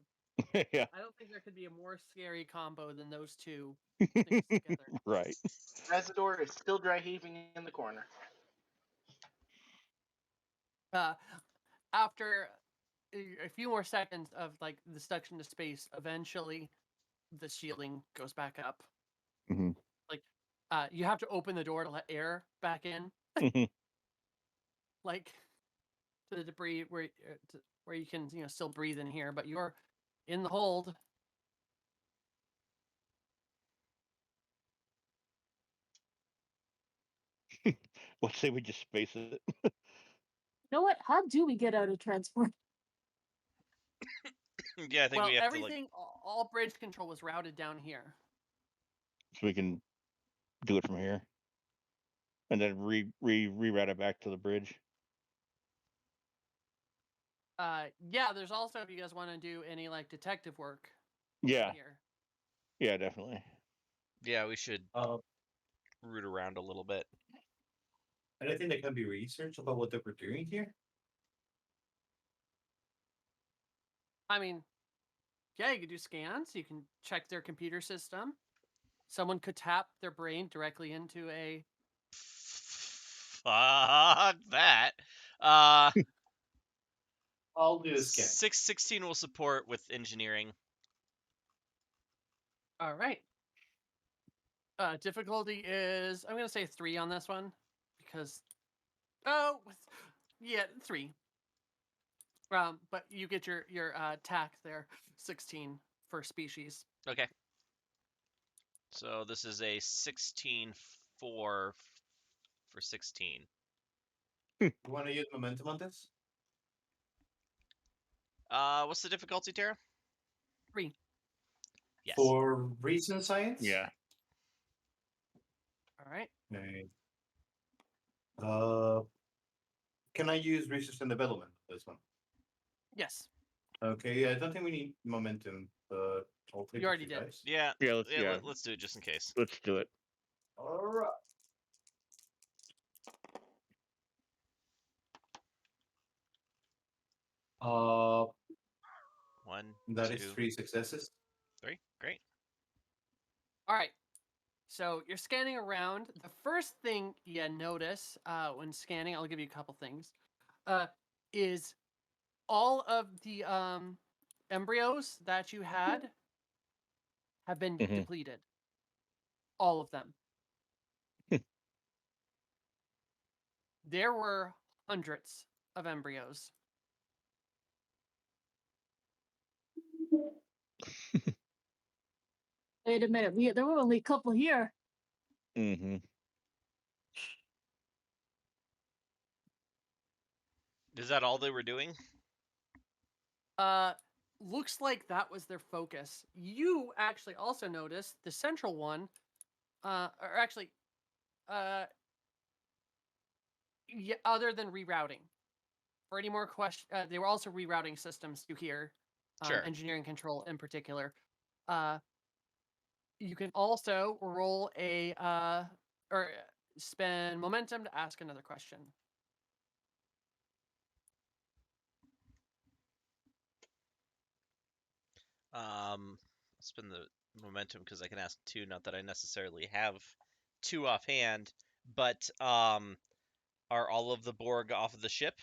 Yeah. I don't think there could be a more scary combo than those two things together. Right. Residor is still dry heaving in the corner. After a few more seconds of like the suction to space, eventually the shielding goes back up. Mhm. Like, you have to open the door to let air back in, Mhm. like to the debris where you can still breathe in here, but you're in the hold. Let's say we just space it. You know what? How do we get out of transport? Yeah, I think Well, we have everything, all bridge control was routed down here. So we can do it from here. And then reroute it back to the bridge. Yeah, there's also, if you guys want to do any like detective work. Yeah. Here. Yeah, definitely. Yeah, we should root around a little bit. Anything that can be researched about what they were doing here? I mean, yeah, you could do scans. You can check their computer system. Someone could tap their brain directly into a. Fuck that. I'll do a scan. 616 will support with engineering. All right. Difficulty is, I'm gonna say 3 on this one because, yeah, 3. But you get your tack there, 16 for species. Okay. So this is a 16 for 16. You want to use momentum on this? What's the difficulty, Tara? 3. Yes. For reason science? Yeah. All right. Okay. Can I use research and development for this one? Yes. Okay, I don't think we need momentum, but I'll take You already the did. dice. Yeah. Yeah, Let's do it just in case. let's do it. All right. Uh, 1, That is 2, 3 successes. 3. Great. All right. So you're scanning around. The first thing you notice when scanning, I'll give you a couple things, is all of the embryos that you had have been Mhm. depleted. All of them. There were hundreds of embryos. Wait a minute, there were only a couple here. Mm-hmm. Is that all they were doing? Looks like that was their focus. You actually also noticed the central one, or actually, yeah, other than rerouting. For any more questions, they were also rerouting systems to here, Sure. engineering control in particular. You can also roll a or spend momentum to ask another question. I'll spend the momentum because I can ask 2. Not that I necessarily have 2 offhand, but are all of the Borg off of the ship?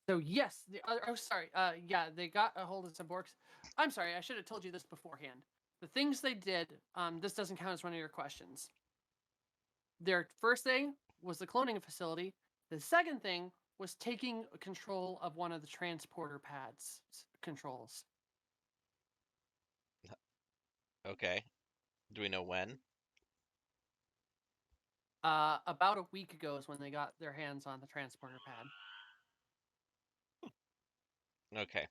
So yes, the other. Oh, sorry. Yeah, they got a hold of some Borgs. I'm sorry. I should have told you this beforehand. The things they did. This doesn't count as one of your questions. Their first thing was the cloning facility. The second thing was taking control of one of the transporter pads controls. Okay. Do we know when? About a week ago is when they got their hands on the transporter pad. Okay.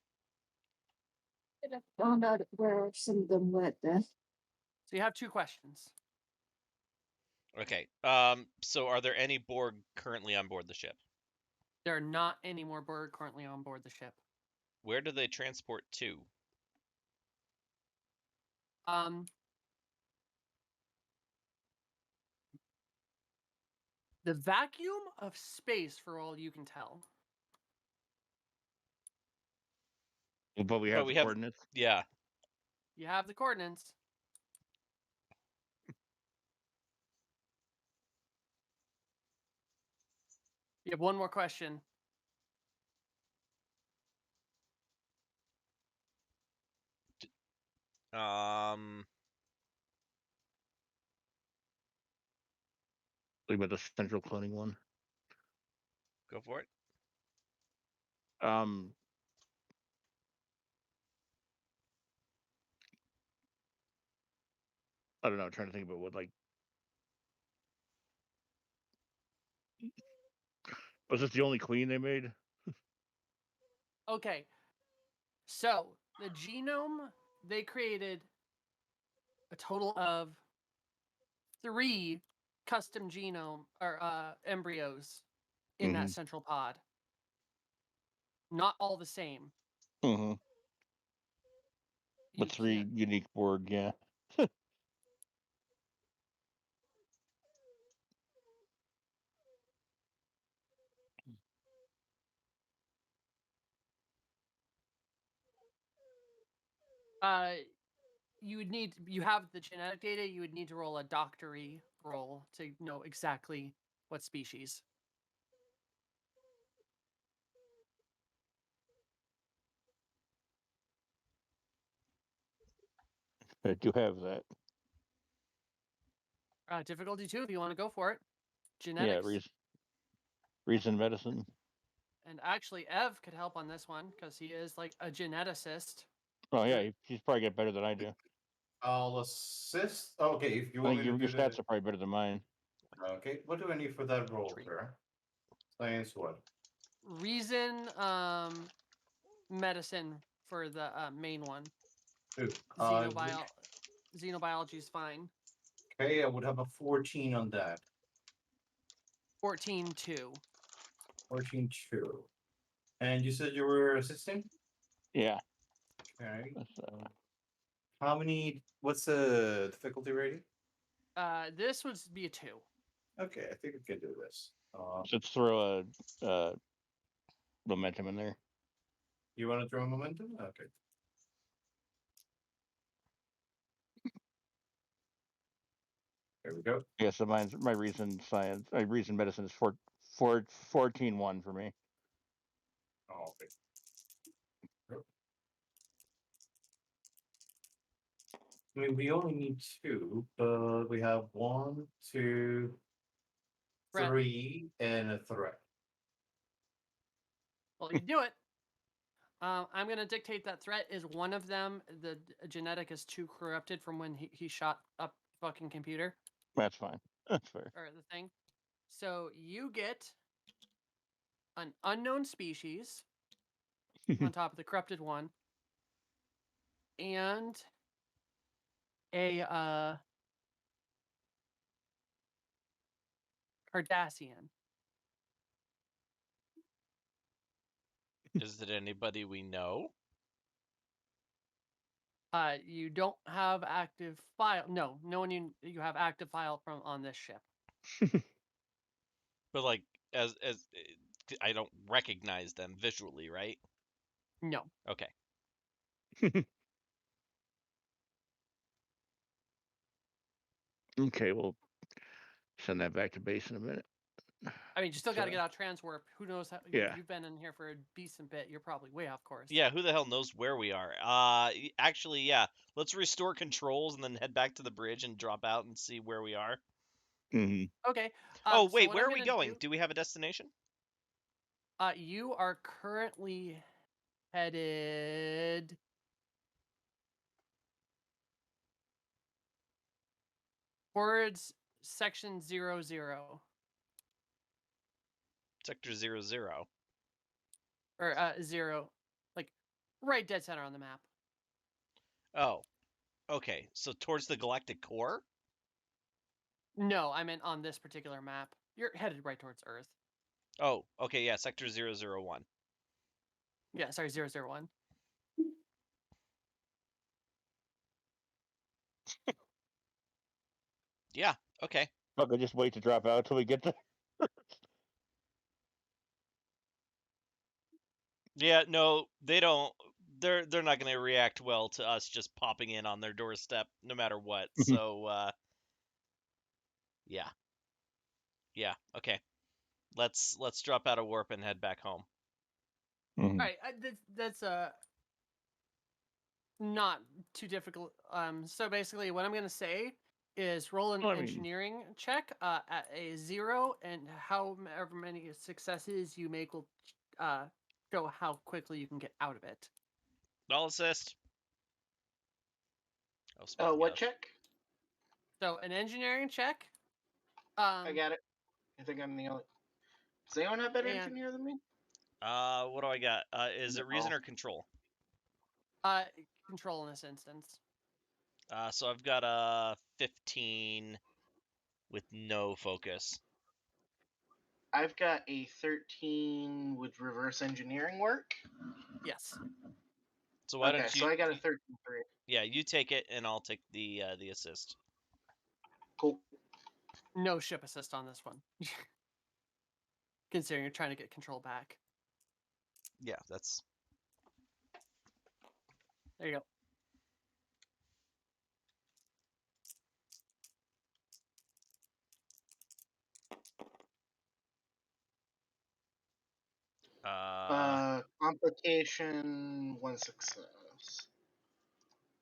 Could have found out where some of them went then. So you have 2 questions. Okay. So are there any Borg currently on board the ship? There are not any more Borg currently on board the ship. Where do they transport to? The vacuum of space, for all you can tell. But we have the coordinates. Yeah. You have the coordinates. You have one more question. Leave about the central cloning one. Go for it. I don't know. I'm trying to think about what was this the only queen they made? Okay. So the genome, they created a total of 3 custom genome or embryos in that central pod. Not all the same. Mm-hmm. You But 3 can't. unique Borg, yeah. You would need. You have the genetic data. You would need to roll a doctory roll to know exactly what species. I do have that. Difficulty 2, if you want to go for it. Yeah, Genetics. reason medicine. And actually, Ev could help on this one because he is like a geneticist. Oh yeah, he's probably got better than I do. I'll assist. Okay, if you I want think me to your do stats the. are probably better than mine. Okay, what do I need for that roll, Treat. sir? Science what? Reason, medicine for the main one. Two. Xenobiology is fine. Okay, I would have a 14 on that. 14-2. 14-2. And you said you were assisting? Yeah. Okay. So, How many? What's the difficulty rating? This would be a 2. Okay, I think we can do this. let's throw a momentum in there. You want to throw momentum? Okay. There we go. Yeah, so my reason science, reason medicine is 14-1 for me. Oh, okay. I mean, we only need 2, but we have 1, 2, Threat. 3, and a threat. Well, you do it. I'm gonna dictate that threat is one of them. The genetic is too corrupted from when he shot up fucking computer That's fine. That's fair. or the thing. So you get an unknown species on top of the corrupted one, and a Cardassian. Is it anybody we know? You don't have active file. No, no one you have active file from on this ship. But like, as I don't recognize them visually, right? No. Okay. Okay, we'll send that back to base in a minute. I mean, you still got to So- get out transwarp. Who knows how? Yeah. You've been in here for a decent bit. You're probably way off course. Yeah, who the hell knows where we are? Actually, yeah. Let's restore controls and then head back to the bridge and drop out and see where we are. Mhm. Okay. Oh, so wait, what where I'm are we gonna going? Do we have a destination? You are currently headed towards section 00 Sector 00. or 0, like right dead center on the map. Oh. Okay, so towards the galactic core? No, I meant on this particular map. You're headed right towards Earth. Oh, okay, yeah, Sector 001. Yeah, sorry, 001. Yeah, okay. Fuck, I just wait to drop out till we get there. Yeah, no, they don't. They're not going to react well to us just popping in on their doorstep no matter what. So yeah. Yeah, okay. Let's drop out of warp and head back home. Mhm. All right, that's not too difficult. So basically, what I'm gonna say is roll an Well, I mean- engineering check at a 0, and however many successes you make will show how quickly you can get out of it. I'll assist. Oh, speaking What of. check? So an engineering check. I got it. I think I'm the only. Does anyone have better And- engineer than me? What do I got? Is it reason No. or control? Control in this instance. So I've got a 15 with no focus. I've got a 13 with reverse engineering work. Yes. So why Okay, don't you? so I got a 13-3. Yeah, you take it, and I'll take the assist. Cool. No ship assist on this one. Considering you're trying to get control back. Yeah, that's. There you go. Complication, 1 success.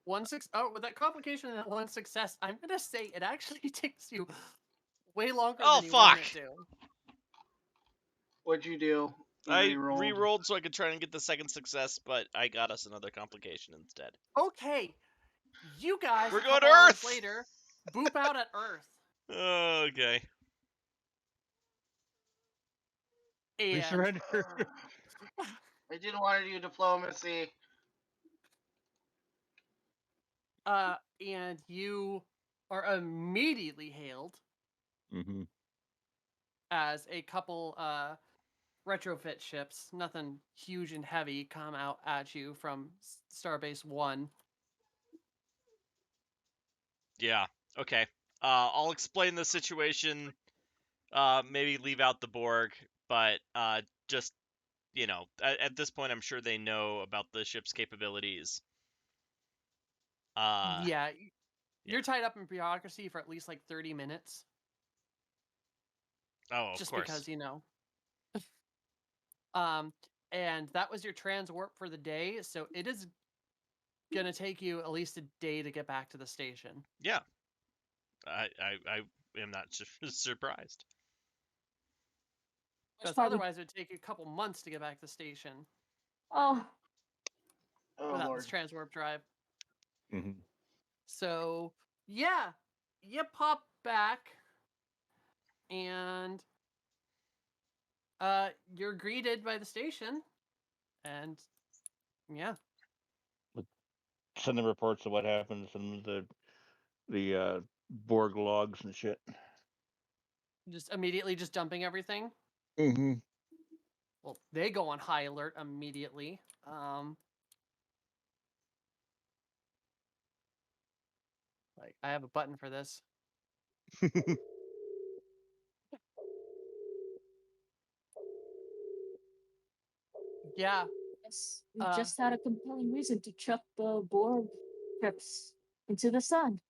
1-6. Oh, with that complication and that 1 success, I'm gonna say it actually takes you way longer Oh, than you want it fuck! to. What'd you do? You I re-rolled? re-rolled so I could try and get the second success, but I got us another complication instead. Okay, you guys. We're a going couple to hours Earth! later. Boop out at Earth. Okay. We And surrender. I didn't want to do diplomacy. and you are immediately hailed Mm-hmm. as a couple retrofit ships, nothing huge and heavy, come out at you from Starbase 1. Yeah. Okay. I'll explain the situation. Maybe leave out the Borg, but just you know, at this point, I'm sure they know about the ship's capabilities. Yeah, you're tied up in bureaucracy for at least like 30 minutes. Oh, of Just course. because, you know. And that was your trans warp for the day, so it is gonna take you at least a day to get back to the station. Yeah. I am not surprised. Because probably- otherwise, it would take you a couple months to get back to the station Oh, Oh without lord. this trans warp drive. Hmm. So yeah, you pop back, and you're greeted by the station, and yeah, Send them reports of what happens and the Borg logs and shit. just immediately just dumping everything. Mm-hmm. Well, they go on high alert immediately. Like I have a button for this. Yeah. yes. We just had a compelling reason to chuck the Borg trips into the sun.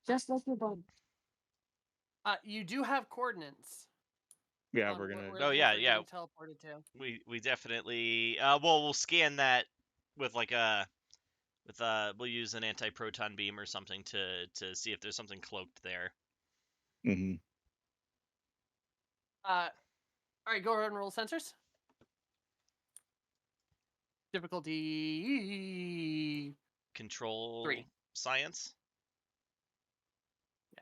Just like your body. You do have coordinates. Yeah, on we're where- gonna. where Oh, things yeah, are yeah. getting teleported to. We definitely well, we'll scan that with like we'll use an anti-proton beam or something to see if there's something cloaked there. Mm-hmm. All right, go ahead and roll sensors. Difficulty Control 3. science.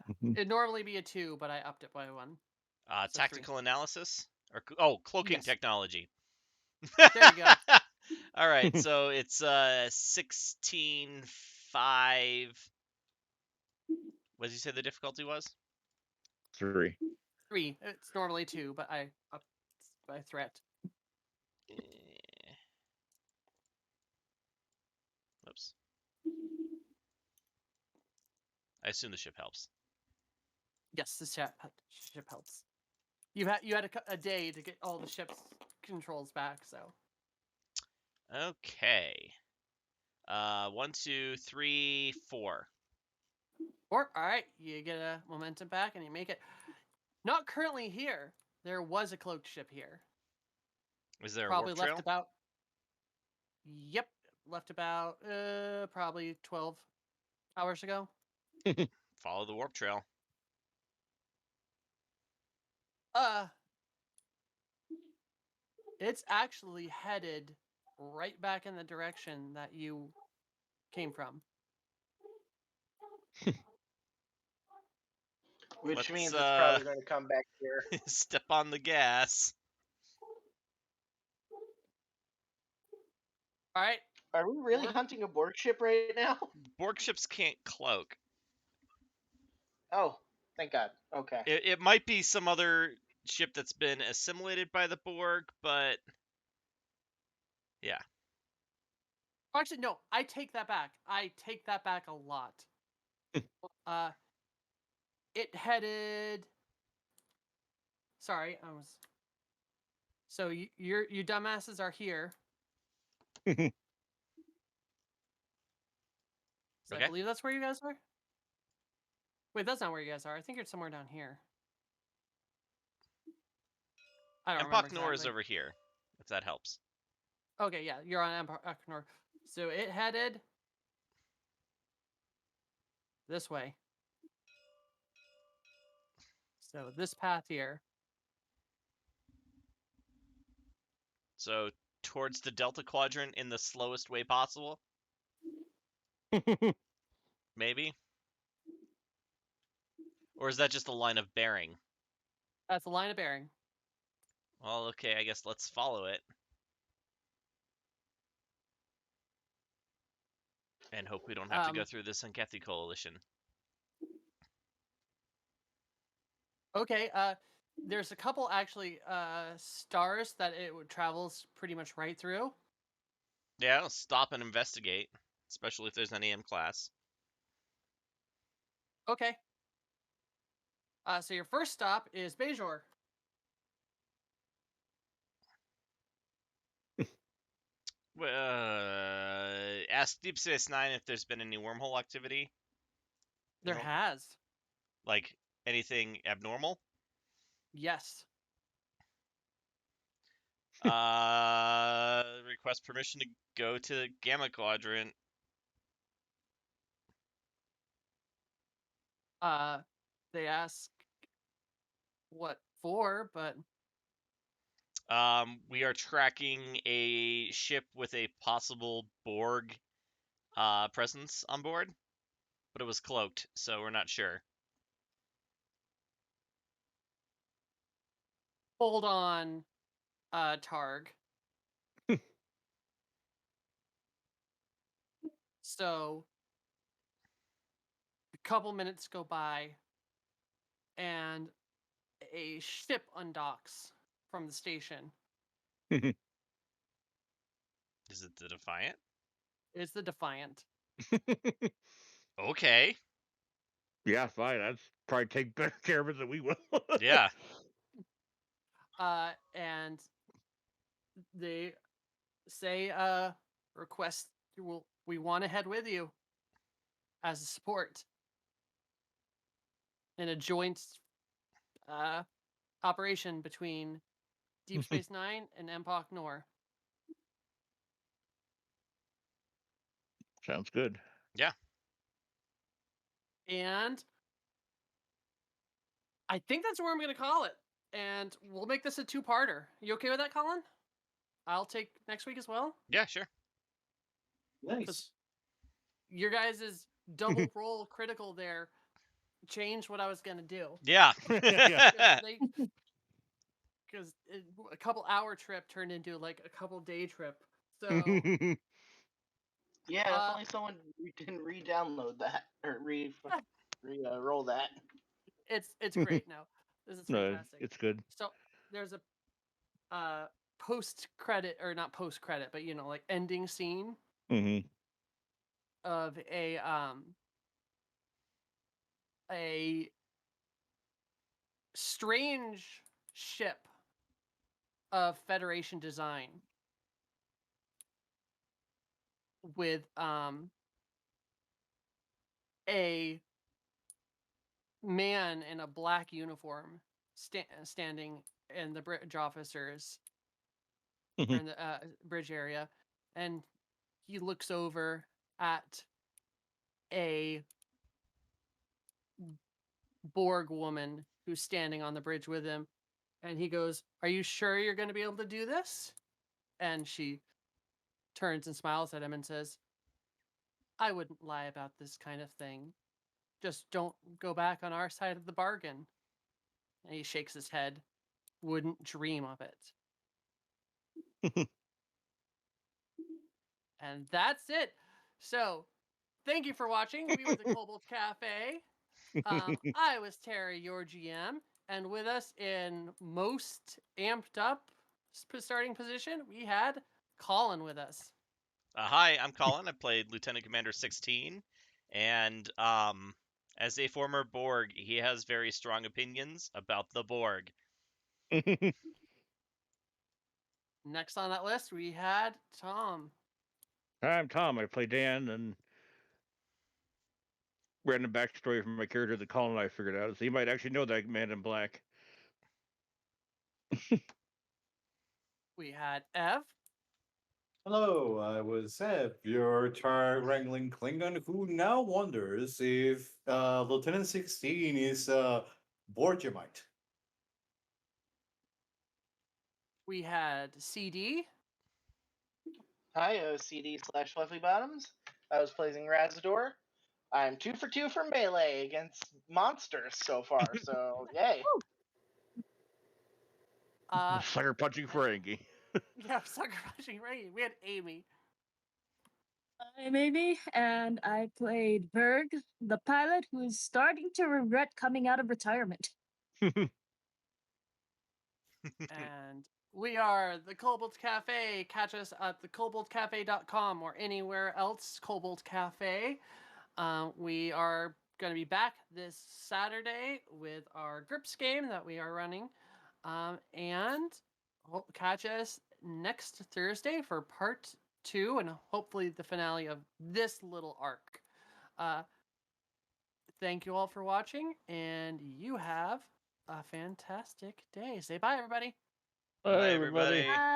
Mhm. It'd normally be a 2, but I upped it by 1. So 3. Tactical analysis or cloaking Yes. technology. There you go. All right, so it's 16.5. What did you say the difficulty was? 3. 3. It's normally 2, but I upped by threat. Oops. I assume the ship helps. Yes, the ship helps. You had a day to get all the ship's controls back, so. Okay. 1, 2, 3, 4. 4. All right, you get a momentum back and you make it. Not currently here. There was a cloaked ship here. Is there Probably a warp left trail? about. Yep, left about probably 12 hours ago. Follow the warp trail. It's actually headed right back in the direction that you came from. Which means Let's, it's probably going to come back here. step on the gas. All right. Are we really hunting a Borg ship right now? Borg ships can't cloak. Oh, thank God. Okay. It might be some other ship that's been assimilated by the Borg, but yeah. Actually, no. I take that back. I take that back a lot. It headed. Sorry, I was. So you dumbasses are here. So Okay. I believe that's where you guys are. Wait, that's not where you guys are. I think you're somewhere down here. I don't remember Empok Nor is exactly. over here, if that helps. Okay, yeah, you're on Empok Nor. So it headed this way. So this path here. So towards the Delta Quadrant in the slowest way possible? Maybe? Or is that just a line of bearing? That's the line of bearing. Well, okay, I guess let's follow it. And hope we don't have to go through this Unkethi Coalition. Okay, there's a couple actually stars that it travels pretty much right through. Yeah, I'll stop and investigate, especially if there's an AM class. Okay. So your first stop is Bajor. Ask Deep Space Nine if there's been any wormhole activity. There has. Like anything abnormal. Yes. Request permission to go to Gamma Quadrant. They ask what for, but We are tracking a ship with a possible Borg presence on board, but it was cloaked, so we're not sure. hold on, Targ. So a couple minutes go by, and a ship undocks from the station. Is it the Defiant? It's the Defiant. Okay. Yeah, fine. I'd probably take better care of it than we will. Yeah. And they say, request, we want to head with you as a support in a joint operation between Deep Space Nine and Empok Nor. Sounds good. Yeah. And I think that's where I'm going to call it. And we'll make this a two-parter. You okay with that, Colin? I'll take next week as well. Yeah, sure. Nice. Your guys' double roll critical there changed what I was going to do. Yeah. Yeah. Because a couple hour trip turned into like a couple day trip. So Yeah, if only someone didn't re-download that or roll that. it's great now. This is No, fantastic. it's good. So there's a post credit, or not post credit, but you know, like ending scene Mm-hmm. of a strange ship of Federation design with a man in a black uniform standing in the bridge officers or in the bridge area, and he looks over at a Borg woman who's standing on the bridge with him, and he goes, "Are you sure you're going to be able to do this?" And she turns and smiles at him and says, "I wouldn't lie about this kind of thing. Just don't go back on our side of the bargain." And he shakes his head. "Wouldn't dream of it." And that's it. So, thank you for watching. We were the Cobalt Cafe. I was Terry, your GM, and with us in most amped up starting position, we had Colin with us. Hi, I'm Colin. I played Lieutenant Commander 16, and as a former Borg, he has very strong opinions about the Borg. Next on that list, we had Tom. I'm Tom. I play Dan, and random backstory from my character that Colin and I figured out is he might actually know that man in black. We had Ev. Hello, I was Seb, your wrangling Klingon who now wonders if Lieutenant 16 is Borgemite. We had CD. Hi, OCD/Fluffy Bottoms. I was playing Razador. I'm 2 for 2 for melee against monsters so far, so yay. Sucker punching Ferengi. Yeah, sucker punching right. We had Amy. I'm Amy, and I played Berg, the pilot who is starting to regret coming out of retirement. And we are the Cobalt Cafe. Catch us at thecobaltcafe.com or anywhere else, Cobalt Cafe. We are going to be back this Saturday with our Grips game that we are running. And catch us next Thursday for part 2 and hopefully the finale of this little arc. Thank you all for watching, and you have a fantastic day. Say bye, everybody. Bye, everybody. Bye.